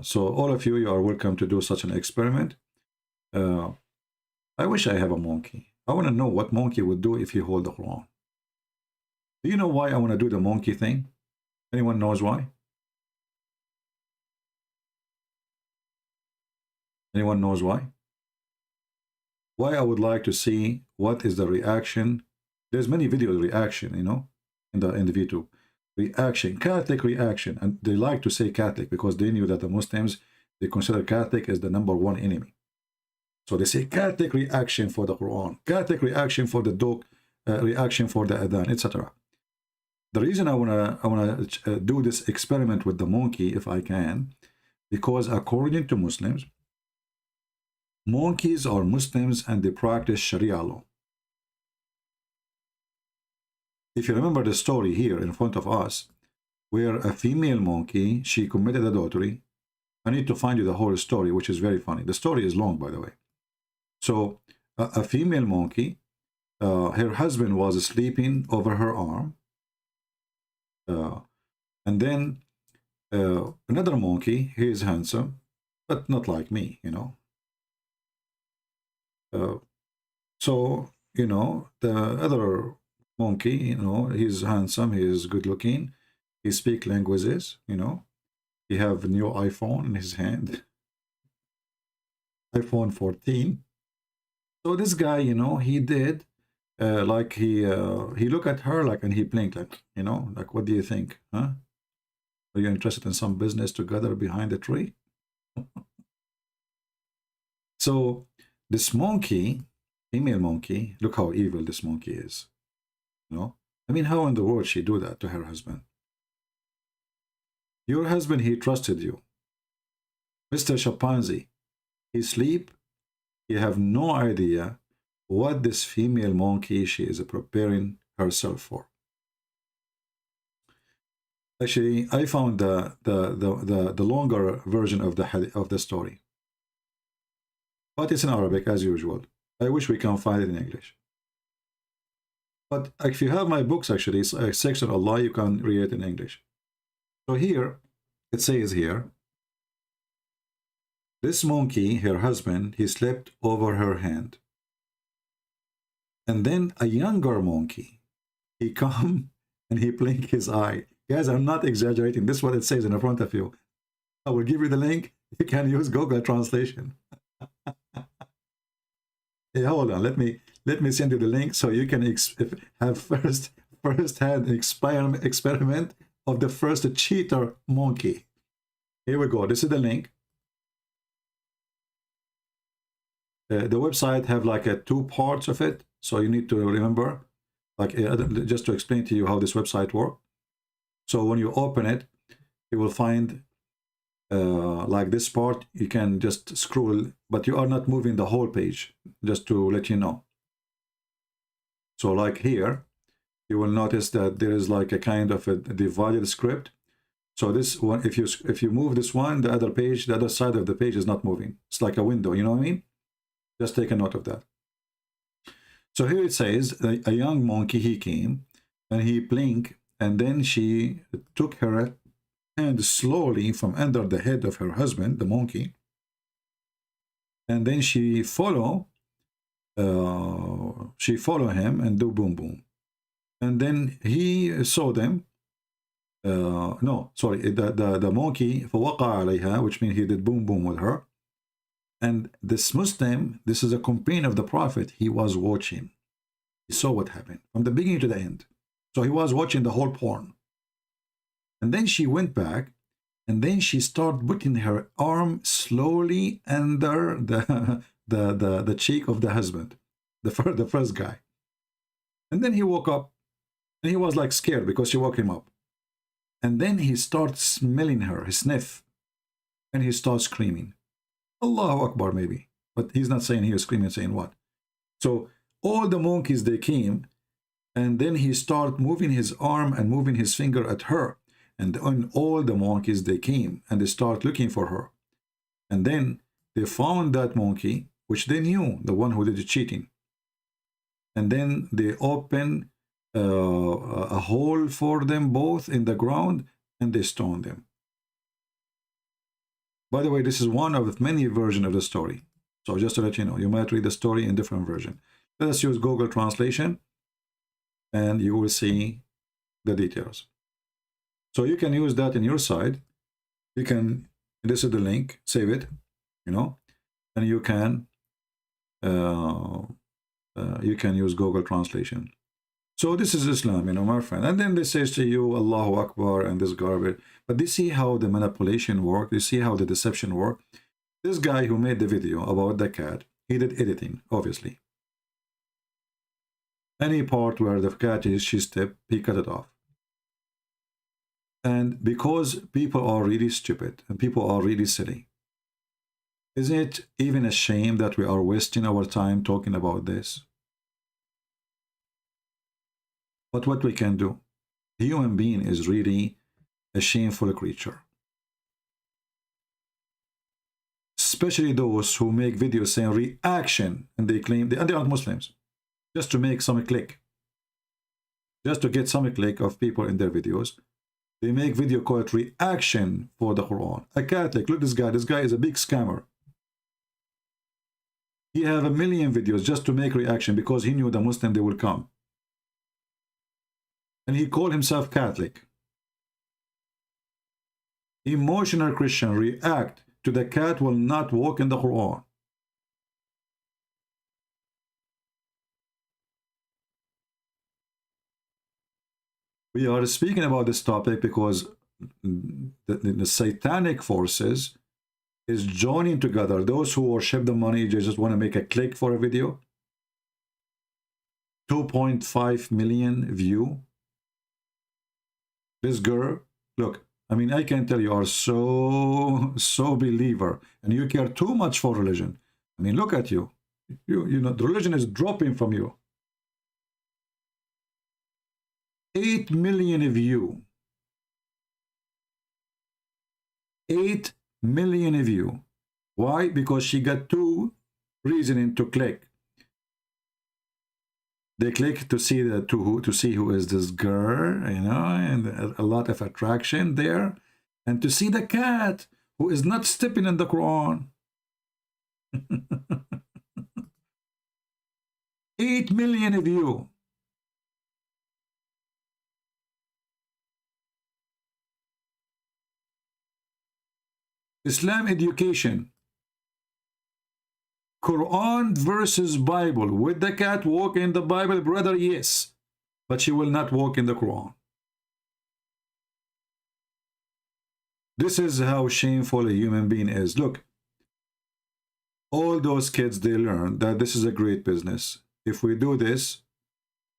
So all of you, you are welcome to do such an experiment. I wish I have a monkey. I want to know what monkey would do if he hold the Quran. Do you know why I want to do the monkey thing? Anyone knows why? Anyone knows why? Why I would like to see what is the reaction. There's many video reaction, you know, in the YouTube reaction, Catholic reaction, and they like to say Catholic because they knew that the Muslims, they consider Catholic as the #1 enemy. So they say Catholic reaction for the Quran, Catholic reaction for the dog, reaction for the Adhan, etc. The reason I wanna do this experiment with the monkey, if I can, because according to Muslims, monkeys are Muslims and they practice Sharia law. If you remember the story here in front of us, where a female monkey, she committed adultery. I need to find you the whole story, which is very funny. The story is long, by the way. So a female monkey, her husband was sleeping over her arm. And then another monkey, he is handsome, but not like me, you know. So, you know, the other monkey, you know, he's handsome, he is good looking, he speaks languages, you know, he have a new iPhone in his hand, iPhone 14. So this guy, you know, he did like he looked at her like, and he blinked like, you know, like, what do you think, huh? Are you interested in some business together behind the tree? So this monkey, female monkey, look how evil this monkey is. You know, I mean, how in the world she do that to her husband? Your husband, he trusted you. Mr. Chimpanzee, he sleep, you have no idea what this female monkey she is preparing herself for. Actually, I found the longer version of the story, but it's in Arabic as usual. I wish we can find it in English. But if you have my books, actually, it's a section of Allah, you can read it in English. So here, it says here, this monkey, her husband, he slept over her hand. And then a younger monkey, he come and he blinked his eye. Guys, I'm not exaggerating. This is what it says in the front of you. I will give you the link. You can use Google translation. Hey, hold on. Let me send you the link so you can have first-hand experiment of the first cheater monkey. Here we go. This is the link. The website have like 2 parts of it, so you need to remember. Like, just to explain to you how this website works. So when you open it, you will find like this part, you can just scroll, but you are not moving the whole page, just to let you know. So like here, you will notice that there is like a kind of a divided script. So this one, if you move this one, the other page, the other side of the page is not moving. It's like a window, you know what I mean? Just take a note of that. So here it says, a young monkey, he came, and he blinked, and then she took her hand slowly from under the head of her husband, the monkey, and then she follow him and do boom boom. And then he saw them. No, sorry, the monkey, فوقع عليها, which means he did boom boom with her. And this Muslim, this is a companion of the Prophet, he was watching. He saw what happened from the beginning to the end. So he was watching the whole porn. And then she went back, and then she started putting her arm slowly under the cheek of the husband, the first guy. And then he woke up, and he was like scared because she woke him up. And then he starts smelling her, he sniff, and he starts screaming. Allahu Akbar, maybe. But he's not saying he was screaming, saying what? So all the monkeys, they came, and then he started moving his arm and moving his finger at her. And then all the monkeys, they came, and they start looking for her. And then they found that monkey, which they knew, the one who did the cheating. And then they opened a hole for them both in the ground, and they stoned them. By the way, this is one of many versions of the story. So just to let you know, you might read the story in different version. Let us use Google Translation, and you will see the details. So you can use that in your side. You can, this is the link, save it, you know, and you can use Google Translation. So this is Islam, you know, my friend. And then they say to you, Allahu Akbar, and this garbage. But you see how the manipulation works. You see how the deception works. This guy who made the video about the cat, he did editing, obviously. Any part where the cat is, she stepped, he cut it off. And because people are really stupid and people are really silly, isn't it even a shame that we are wasting our time talking about this? But what we can do, a human being is really a shameful creature. Especially those who make videos saying reaction, and they claim they aren't Muslims, just to make some click, just to get some click of people in their videos. They make video called reaction for the Quran. A Catholic, look, this guy is a big scammer. He have 1 million videos just to make reaction because he knew the Muslim, they will come. And he called himself Catholic. Emotional Christian react to the cat will not walk in the Quran. We are speaking about this topic because the satanic forces is joining together. Those who worship the money, they just want to make a click for a video. 2.5 million view. This girl, look, I mean, I can tell you are so believer, and you care too much for religion. I mean, look at you. You know, the religion is dropping from you. 8 million view. 8 million view. Why? Because she got 2 reasons to click. They click to see to see who is this girl, you know, and a lot of attraction there, and to see the cat who is not stepping in the Quran. 8 million view. Islam education. Quran versus Bible. Would the cat walk in the Bible, brother? Yes. But she will not walk in the Quran. This is how shameful a human being is. Look, all those kids, they learn that this is a great business. If we do this,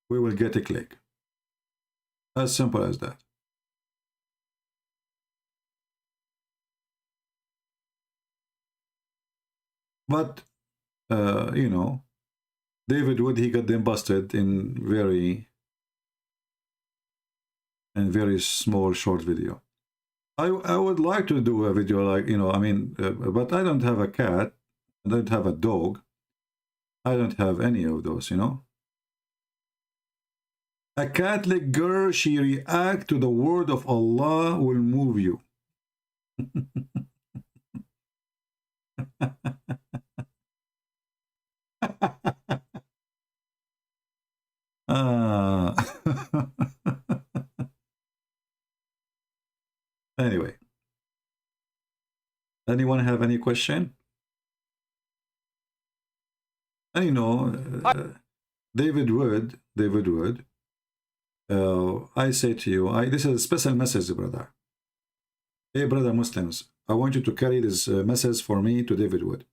we will get a click. As simple as that. But you know, David Wood, he got them busted in very small short video. I would like to do a video like, you know, I mean, but I don't have a cat, I don't have a dog, I don't have any of those, you know. A Catholic girl, she react to the word of Allah will move you. Anyway, anyone have any question? And you know, David Wood, I say to you, this is a special message, brother. Hey, brother Muslims, I want you to carry this message for me to David Wood.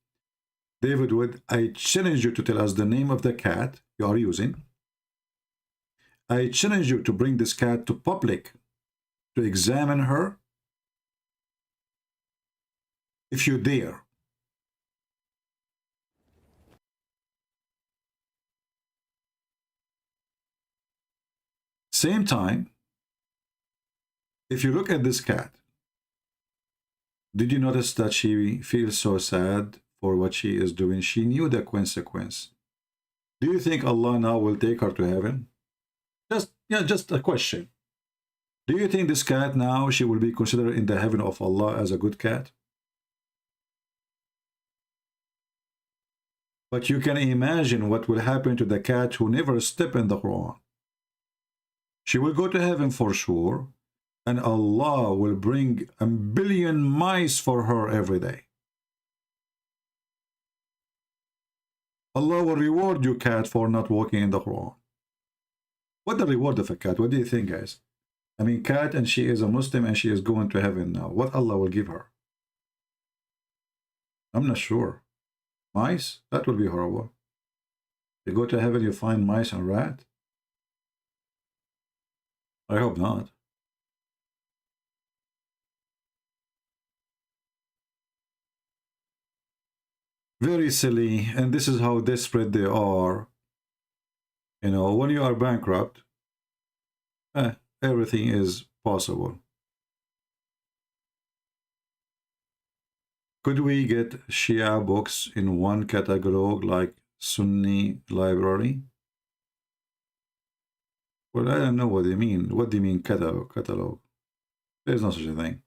David Wood, I challenge you to tell us the name of the cat you are using. I challenge you to bring this cat to public, to examine her, if you dare. Same time, if you look at this cat, did you notice that she feels so sad for what she is doing? She knew the consequence. Do you think Allah now will take her to heaven? Just a question. Do you think this cat now, she will be considered in the heaven of Allah as a good cat? But you can imagine what will happen to the cat who never stepped in the Quran. She will go to heaven for sure, and Allah will bring 1 billion mice for her every day. Allah will reward you, cat, for not walking in the Quran. What the reward of a cat? What do you think, guys? I mean, cat, and she is a Muslim, and she is going to heaven now. What Allah will give her? I'm not sure. Mice? That would be horrible. You go to heaven, you find mice and rat? I hope not. Very silly, and this is how desperate they are. You know, when you are bankrupt, everything is possible. Could we get Shia books in one catalog like Sunni library? Well, I don't know what they mean. What do you mean catalog? There's no such a thing.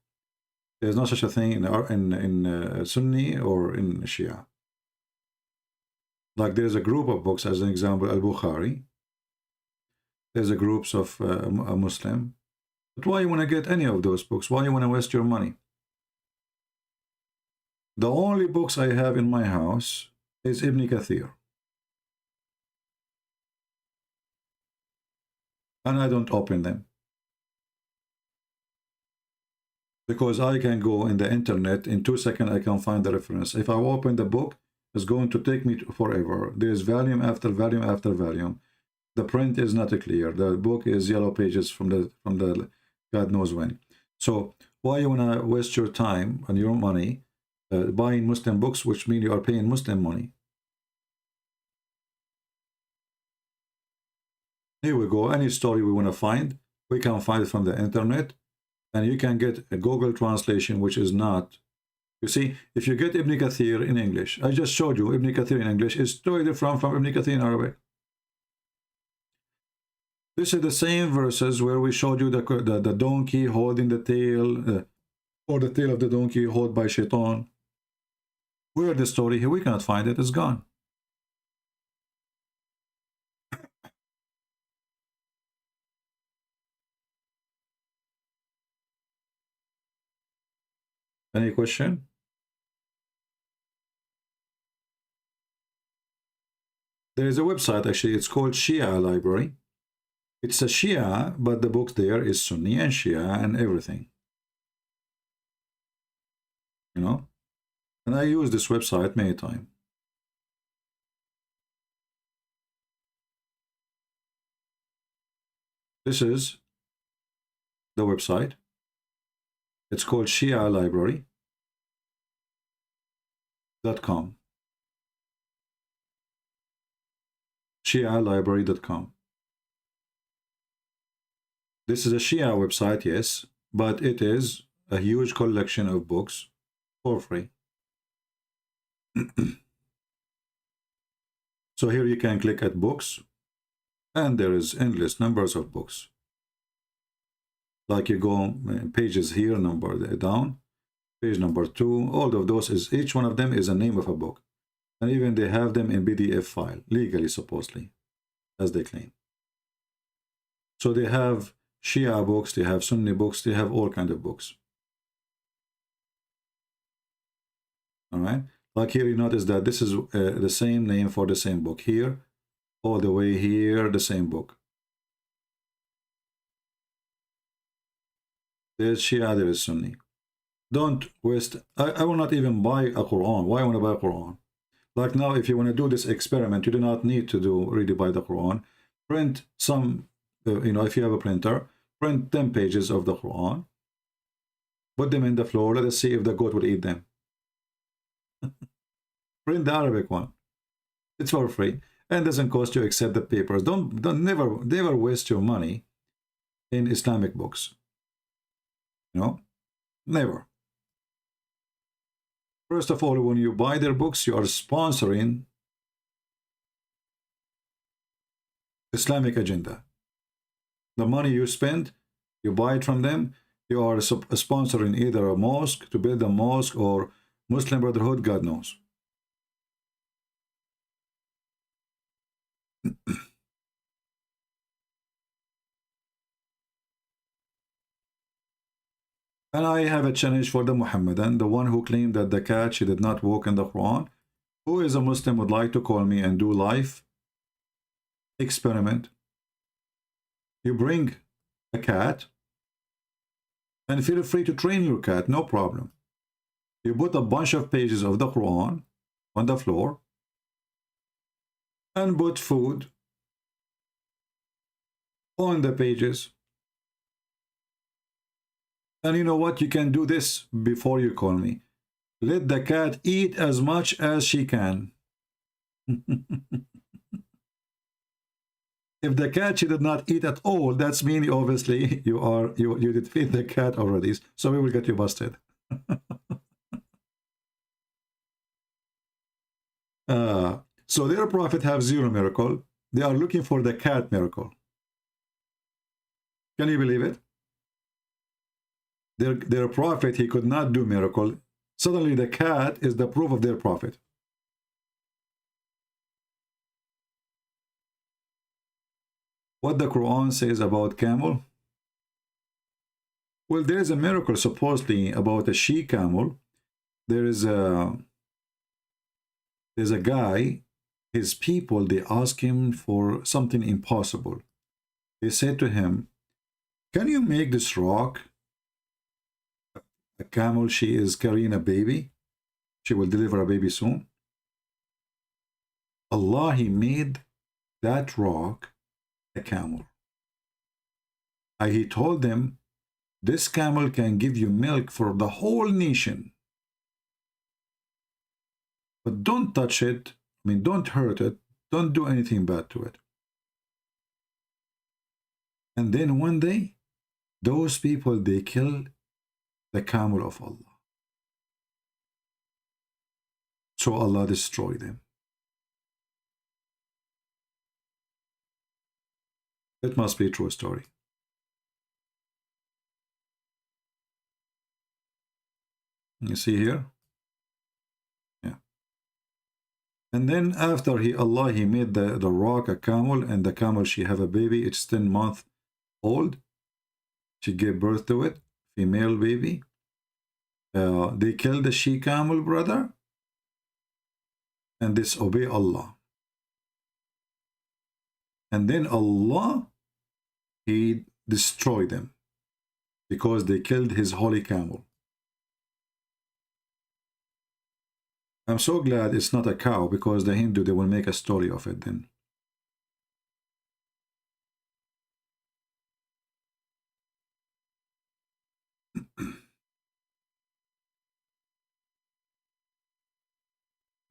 There's no such a thing in Sunni or in Shia. Like there's a group of books, as an example, Al-Bukhari. There's a groups of a Muslim. But why you want to get any of those books? Why you want to waste your money? The only books I have in my house is Ibn Kathir. And I don't open them. Because I can go in the internet, in 2 seconds I can find the reference. If I open the book, it's going to take me forever. There's volume after volume after volume. The print is not clear. The book is yellow pages from the God knows when. So why you want to waste your time and your money buying Muslim books, which mean you are paying Muslim money? Here we go. Any story we want to find, we can find it from the internet, and you can get a Google translation, which is not. You see, if you get Ibn Kathir in English, I just showed you Ibn Kathir in English is totally different from Ibn Kathir in Arabic. This is the same verses where we showed you the donkey holding the tail, or the tail of the donkey held by Shaitan. Where the story here? We cannot find it. It's gone. Any question? There is a website, actually, it's called Shia Library. It's a Shia, but the book there is Sunni and Shia and everything. You know? And I use this website many times. This is the website. It's called Shia Library.com. ShiaLibrary.com. This is a Shia website, yes, but it is a huge collection of books for free. So here you can click at books, and there is endless numbers of books. Like you go pages here, number down, page number 2, all of those is, each one of them is a name of a book. And even they have them in PDF file, legally, supposedly, as they claim. So they have Shia books, they have Sunni books, they have all kinds of books. All right. Like here, you notice that this is the same name for the same book. Here, all the way here, the same book. There's Shia, there is Sunni. Don't waste. I will not even buy a Quran. Why I want to buy a Quran? Like now, if you want to do this experiment, you do not need to really buy the Quran. Print some, if you have a printer, print 10 pages of the Quran. Put them in the floor. Let us see if the goat will eat them. Print the Arabic one. It's for free and doesn't cost you except the papers. Never waste your money in Islamic books. Never. First of all, when you buy their books, you are sponsoring Islamic agenda. The money you spend, you buy it from them, you are sponsoring either a mosque, to build a mosque, or Muslim Brotherhood, God knows. And I have a challenge for the Muhammadan, the one who claimed that the cat, she did not walk in the Quran. Who is a Muslim would like to call me and do live experiment? You bring a cat and feel free to train your cat, no problem. You put a bunch of pages of the Quran on the floor and put food on the pages. And you know what? You can do this before you call me. Let the cat eat as much as she can. If the cat, she did not eat at all, that's mean obviously you did feed the cat already. So we will get you busted. So their prophet have 0 miracle. They are looking for the cat miracle. Can you believe it? Their prophet, he could not do miracle. Suddenly the cat is the proof of their prophet. What the Quran says about camel? Well, there is a miracle supposedly about a she camel. There's a guy, his people, they ask him for something impossible. They said to him, can you make this rock a camel? She is carrying a baby. She will deliver a baby soon. Allah, he made that rock a camel. And he told them, this camel can give you milk for the whole nation. But don't touch it. I mean, don't hurt it. Don't do anything bad to it. And then one day, those people, they killed the camel of Allah. So Allah destroyed them. It must be a true story. You see here? Yeah. And then after Allah, he made the rock a camel, and the camel, she have a baby. It's 10 months old. She gave birth to it. Female baby. They killed the she camel, brother, and disobey Allah. And then Allah, he destroyed them because they killed his holy camel. I'm so glad it's not a cow, because the Hindu, they will make a story of it then.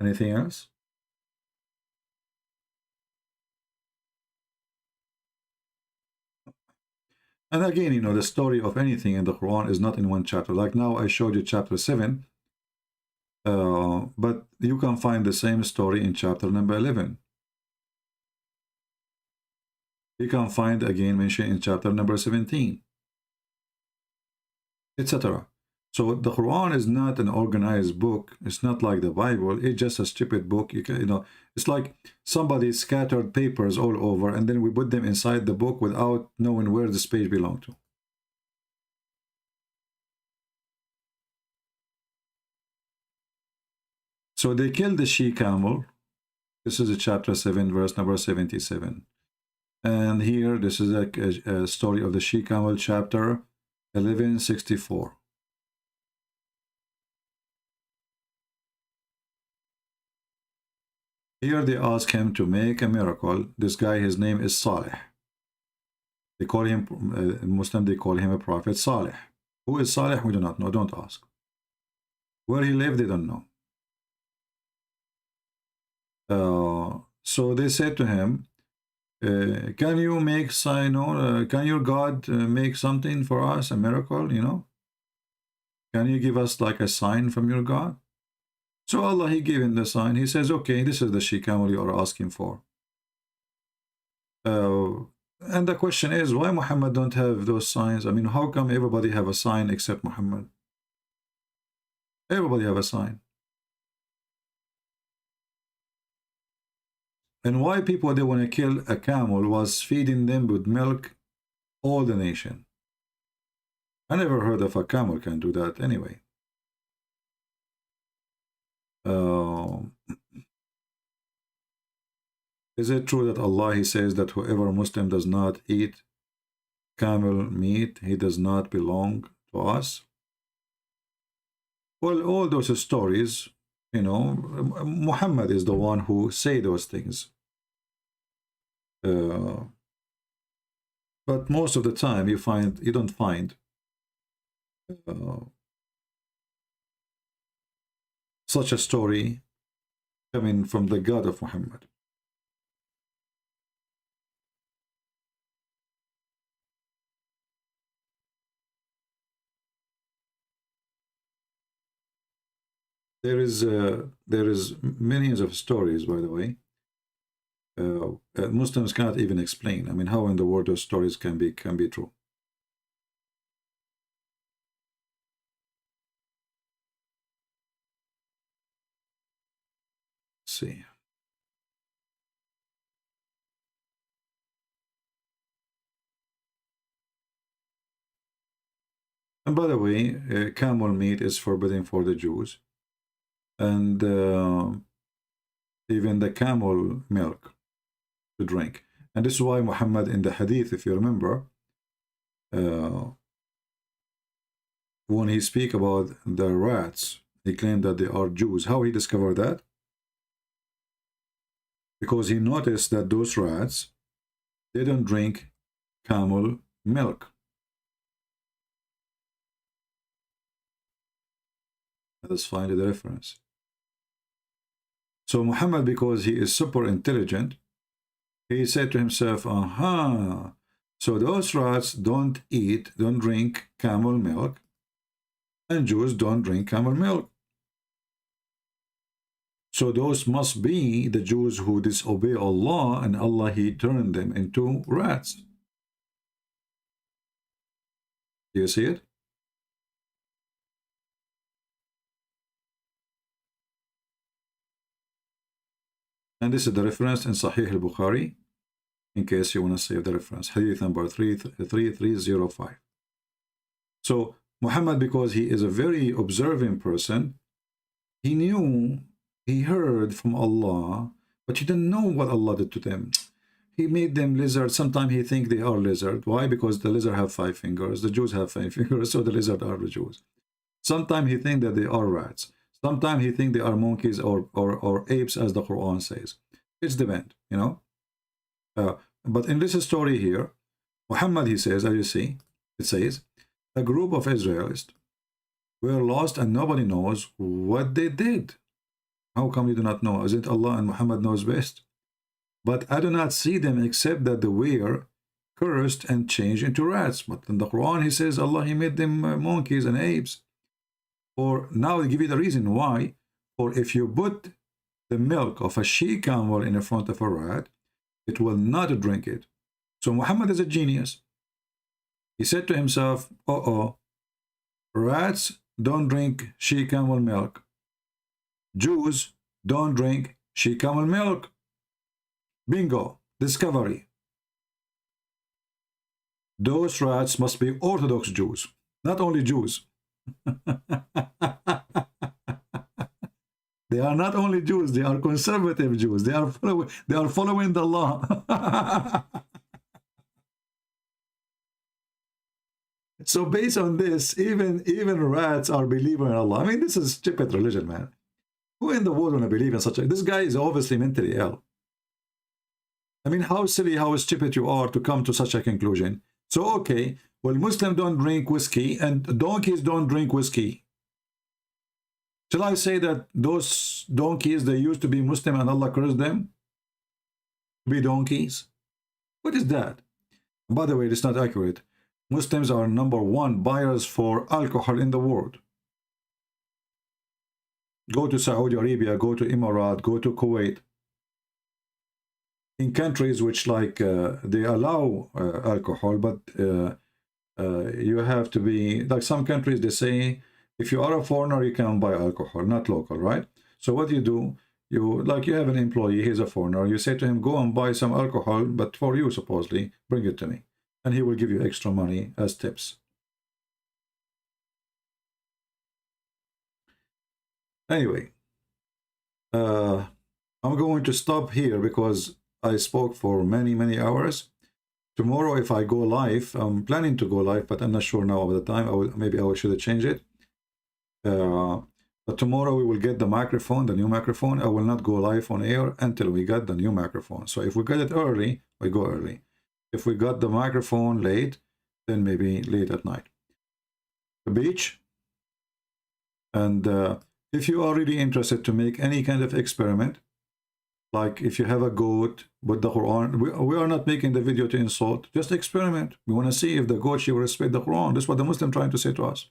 Anything else? And again, you know, the story of anything in the Quran is not in one chapter. Like now I showed you chapter 7, but you can find the same story in chapter number 11. You can find again mentioned in chapter number 17, etc. So the Quran is not an organized book. It's not like the Bible. It's just a stupid book. You know, it's like somebody scattered papers all over, and then we put them inside the book without knowing where this page belonged to. So they killed the she camel. This is a chapter 7, verse number 77. And here, this is a story of the she camel, chapter 1164. Here they ask him to make a miracle. This guy, his name is Saleh. They call him, Muslim, they call him a prophet, Saleh. Who is Saleh? We do not know. Don't ask. Where he lived, they don't know. So they said to him, can you make sign, can your God make something for us, a miracle, you know? Can you give us like a sign from your God? So Allah, he gave him the sign. He says, okay, this is the she camel you are asking for. And the question is, why Muhammad don't have those signs? I mean, how come everybody have a sign except Muhammad? Everybody have a sign. And why people, they want to kill a camel was feeding them with milk all the nation. I never heard of a camel can do that anyway. Is it true that Allah, he says that whoever Muslim does not eat camel meat, he does not belong to us? Well, all those stories, you know, Muhammad is the one who say those things. But most of the time you don't find such a story coming from the God of Muhammad. There is millions of stories, by the way. Muslims cannot even explain. I mean, how in the world those stories can be true? Let's see. And by the way, camel meat is forbidden for the Jews. And even the camel milk to drink. And this is why Muhammad in the hadith, if you remember, when he speak about the rats, he claimed that they are Jews. How he discovered that? Because he noticed that those rats, they don't drink camel milk. Let us find the reference. So Muhammad, because he is super intelligent, he said to himself, aha, so those rats don't drink camel milk, and Jews don't drink camel milk. So those must be the Jews who disobey Allah, and Allah, he turned them into rats. Do you see it? And this is the reference in Sahih al-Bukhari, in case you want to save the reference. Hadith number 3305. So Muhammad, because he is a very observing person, he knew, he heard from Allah, but he didn't know what Allah did to them. He made them lizards. Sometimes he think they are lizard. Why? Because the lizard have 5 fingers. The Jews have 5 fingers, so the lizard are the Jews. Sometimes he think that they are rats. Sometimes he think they are monkeys or apes, as the Quran says. It's depend, you know. But in this story here, Muhammad, he says, as you see, it says, a group of Israelites were lost and nobody knows what they did. How come you do not know? Isn't Allah and Muhammad knows best? But I do not see them except that they were cursed and changed into rats. But in the Quran, he says, Allah, he made them monkeys and apes. Or now I give you the reason why. For if you put the milk of a she-camel in front of a rat, it will not drink it. So Muhammad is a genius. He said to himself, rats don't drink she-camel milk. Jews don't drink she-camel milk. Bingo, discovery. Those rats must be Orthodox Jews, not only Jews. They are not only Jews, they are conservative Jews. They are following the law. So based on this, even rats are believing in Allah. I mean, this is stupid religion, man. Who in the world want to believe in such a... This guy is obviously mentally ill. I mean, how silly, how stupid you are to come to such a conclusion. So, okay, well, Muslims don't drink whiskey and donkeys don't drink whiskey. Shall I say that those donkeys, they used to be Muslim and Allah cursed them to be donkeys? What is that? By the way, it's not accurate. Muslims are #1 buyers for alcohol in the world. Go to Saudi Arabia, go to Emirates, go to Kuwait. In countries which they allow alcohol, but you have to be, like some countries, they say, if you are a foreigner, you can buy alcohol, not local, right? So what you do, you have an employee, he's a foreigner, you say to him, go and buy some alcohol, but for you, supposedly, bring it to me. And he will give you extra money as tips. Anyway, I'm going to stop here because I spoke for many hours. Tomorrow, if I go live, I'm planning to go live, but I'm not sure now of the time. Maybe I should change it. But tomorrow we will get the microphone, the new microphone. I will not go live on air until we get the new microphone. So if we get it early, we go early. If we got the microphone late, then maybe late at night. The beach. And if you are really interested to make any kind of experiment, like if you have a goat with the Quran, we are not making the video to insult, just experiment. We want to see if the goat will respect the Quran. That's what the Muslim trying to say to us.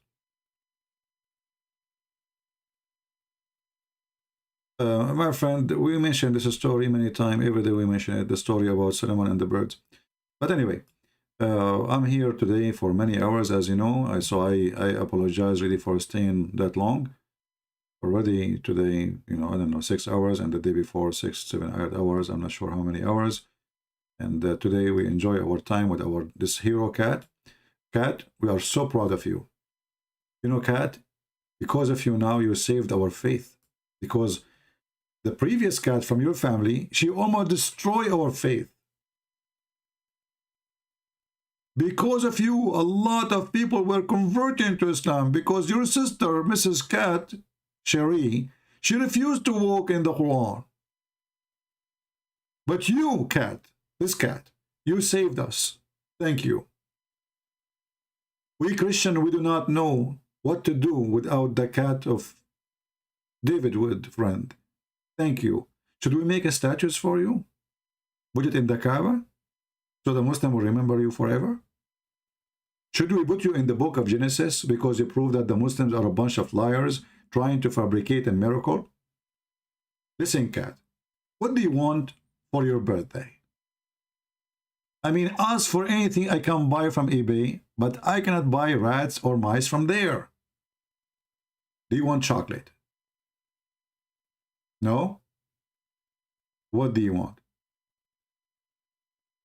My friend, we mentioned this story many times. Every day we mention it, the story about Solomon and the birds. But anyway, I'm here today for many hours, as you know. So I apologize really for staying that long. Already today, you know, I don't know, 6 hours, and the day before 6, 7, 8 hours. I'm not sure how many hours. And today we enjoy our time with this hero cat. Cat, we are so proud of you. You know, cat, because of you now, you saved our faith. Because the previous cat from your family, she almost destroyed our faith. Because of you, a lot of people were converting to Islam. Because your sister, Mrs. Cat, Sharia, she refused to walk in the Quran. But you, cat, this cat, you saved us. Thank you. We Christian, we do not know what to do without the cat of David Wood, friend. Thank you. Should we make a statue for you? Put it in the Kaaba? So the Muslim will remember you forever? Should we put you in the book of Genesis because you prove that the Muslims are a bunch of liars trying to fabricate a miracle? Listen, cat, what do you want for your birthday? I mean, ask for anything I can buy from eBay, but I cannot buy rats or mice from there. Do you want chocolate? No? What do you want?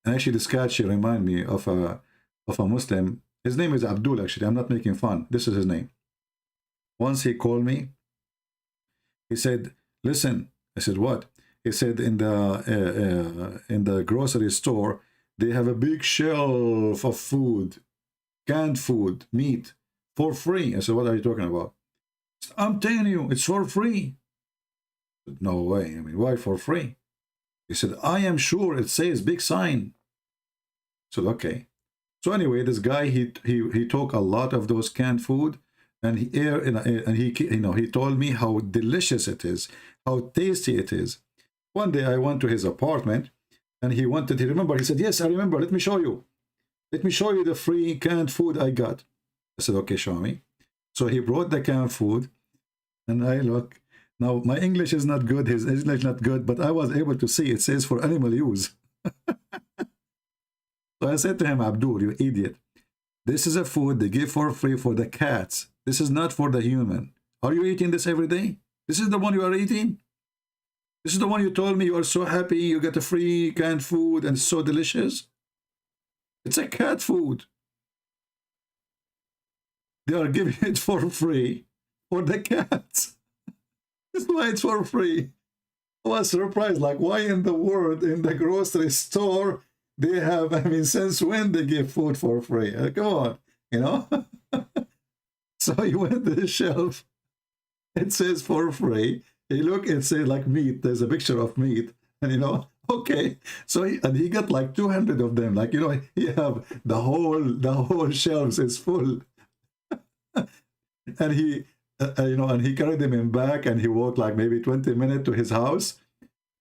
And actually, this cat, she reminds me of a Muslim. His name is Abdul, actually. I'm not making fun. This is his name. Once he called me. He said, listen. I said, what? He said, in the grocery store, they have a big shelf of food, canned food, meat, for free. I said, what are you talking about? Said, I'm telling you, it's for free. I said, no way. I mean, why for free? He said, I am sure it says big sign. I said, okay. So anyway, this guy, he took a lot of those canned food And he told me how delicious it is, how tasty it is. One day I went to his apartment, and he remember, he said, yes, I remember, let me show you. Let me show you the free canned food I got. I said, okay, show me. So he brought the canned food, and I look. Now, my English is not good, his English is not good, but I was able to see it says for animal use. So I said to him, Abdul, you idiot. This is a food they give for free for the cats. This is not for the human. Are you eating this every day? This is the one you are eating? This is the one you told me you are so happy you get a free canned food and it's so delicious? It's a cat food. They are giving it for free for the cats. That's why it's for free. I was surprised, like, why in the world in the grocery store they have, I mean, since when they give food for free? Come on, you know? So he went to the shelf. It says for free. He look, it says like meat. There's a picture of meat. And, you know, okay. So he got like 200 of them. Like, you know, he have the whole shelves is full. And he, you know, and he carried them in back, and he walked like maybe 20 minutes to his house.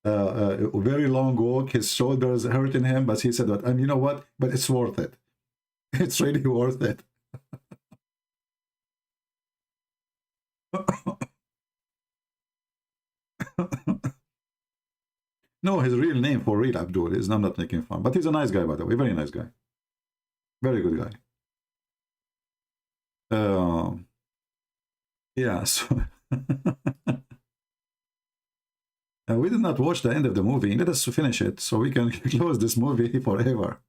A very long walk. His shoulders hurting him, but he said that, and you know what? But it's worth it. It's really worth it. No, his real name for real Abdul is, I'm not making fun, but he's a nice guy, by the way, very nice guy, very good guy. Yeah, so we did not watch the end of the movie. Let us finish it so we can close this movie forever.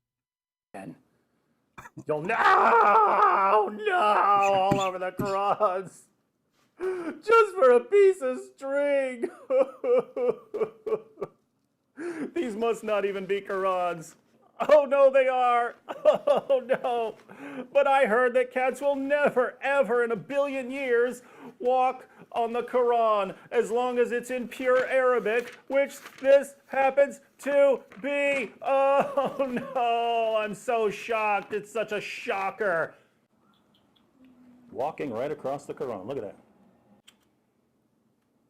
You'll no, all over the cross, just for a piece of string. These must not even be Qur'ans. Oh no, they are. Oh no. But I heard that cats will never, ever in a billion years walk on the Quran as long as it's in pure Arabic, which this happens to be. Oh no, I'm so shocked. It's such a shocker. Walking right across the Quran. Look at that.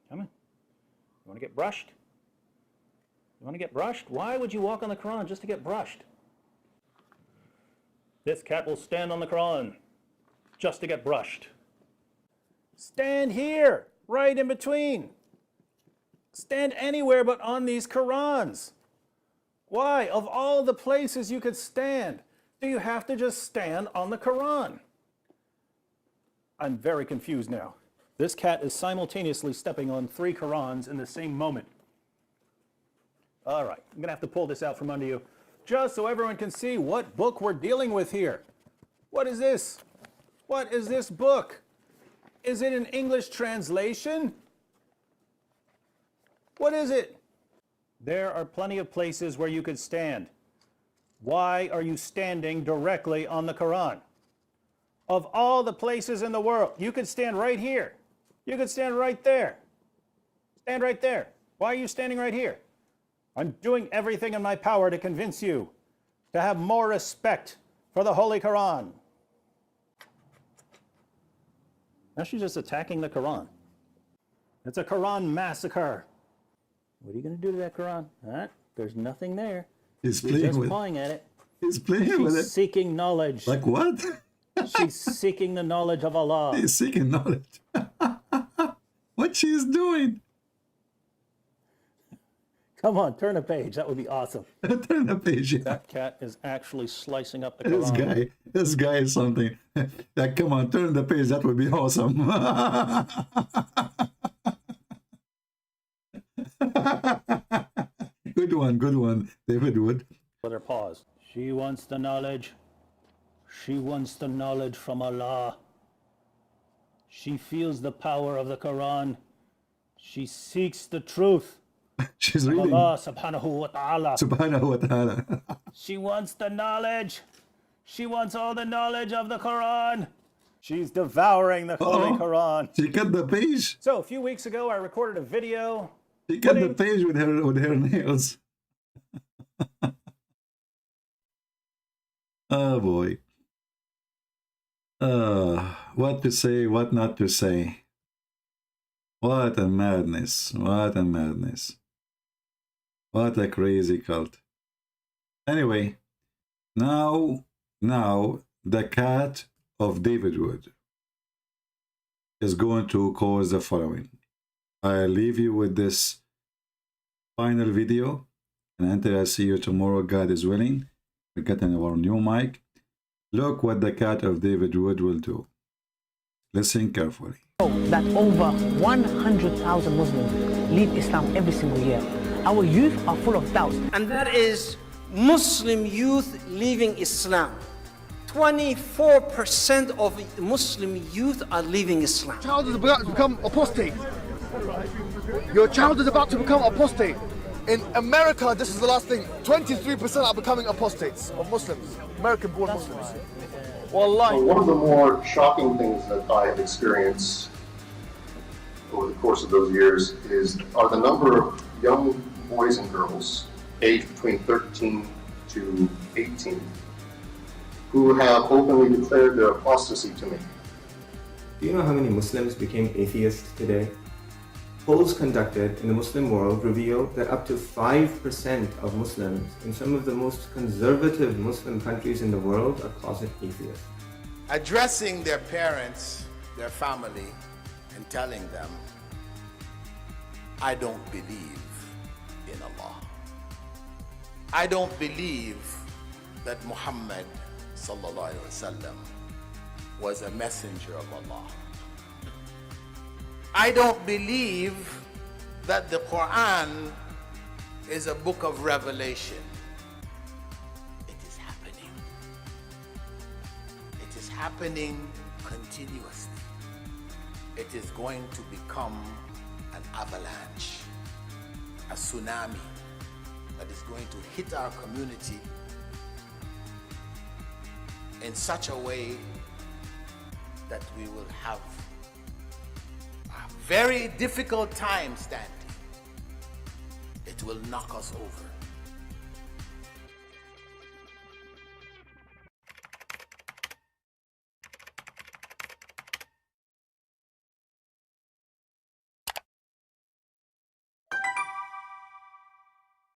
Come on. You want to get brushed? You want to get brushed? Why would you walk on the Quran just to get brushed? This cat will stand on the Quran just to get brushed. Stand here, right in between. Stand anywhere but on these Qurans. Why? Of all the places you could stand, do you have to just stand on the Quran? I'm very confused now. This cat is simultaneously stepping on 3 Qurans in the same moment. All right, I'm going to have to pull this out from under you just so everyone can see what book we're dealing with here. What is this? What is this book? Is it an English translation? What is it? There are plenty of places where you could stand. Why are you standing directly on the Quran? Of all the places in the world, you could stand right here. You could stand right there. Stand right there. Why are you standing right here? I'm doing everything in my power to convince you to have more respect for the Holy Quran. Now she's just attacking the Quran. It's a Quran massacre. What are you going to do to that Quran? Huh? There's nothing there. He's playing with it. Pawing at it. He's playing with it. She's seeking knowledge. Like what? She's seeking the knowledge of Allah. He's seeking knowledge. What she's doing? Come on, turn a page. That would be awesome. Turn a page. Yeah. That cat is actually slicing up the Quran. This guy is something. Like, come on, turn the page. That would be awesome. Good one, David Wood. With her paws. She wants the knowledge. She wants the knowledge from Allah. She feels the power of the Quran. She seeks the truth. She's reading. Allah subhanahu wa ta'ala. Subhanahu wa ta'ala. She wants the knowledge. She wants all the knowledge of the Quran. She's devouring the Holy Quran. She cut the page. So a few weeks ago, I recorded a video. She cut the page with her nails. Oh boy. what to say, what not to say. What a madness, what a madness. What a crazy cult. Anyway, now the cat of David Wood is going to cause the following. I leave you with this final video, and until I see you tomorrow, God is willing, we're getting our new mic. Look what the cat of David Wood will do. Listen carefully. That over 100,000 Muslims leave Islam every single year. Our youth are full of doubts. And that is Muslim youth leaving Islam. 24% of Muslim youth are leaving Islam. Your child is about to become apostate. Your child is about to become apostate. In America, this is the last thing, 23% are becoming apostates of Muslims, American-born Muslims. Wallahi. One of the more shocking things that I have experienced over the course of those years are the number of young boys and girls aged between 13 to 18 who have openly declared their apostasy to me. Do you know how many Muslims became atheists today? Polls conducted in the Muslim world reveal that up to 5% of Muslims in some of the most conservative Muslim countries in the world are closet atheists. Addressing their parents, their family, and telling them, I don't believe in Allah. I don't believe that Muhammad sallallahu alaihi wasallam was a messenger of Allah. I don't believe that the Qur'an is a book of revelation. It is happening. It is happening continuously. It is going to become an avalanche, a tsunami that is going to hit our community in such a way that we will have a very difficult time standing. It will knock us over.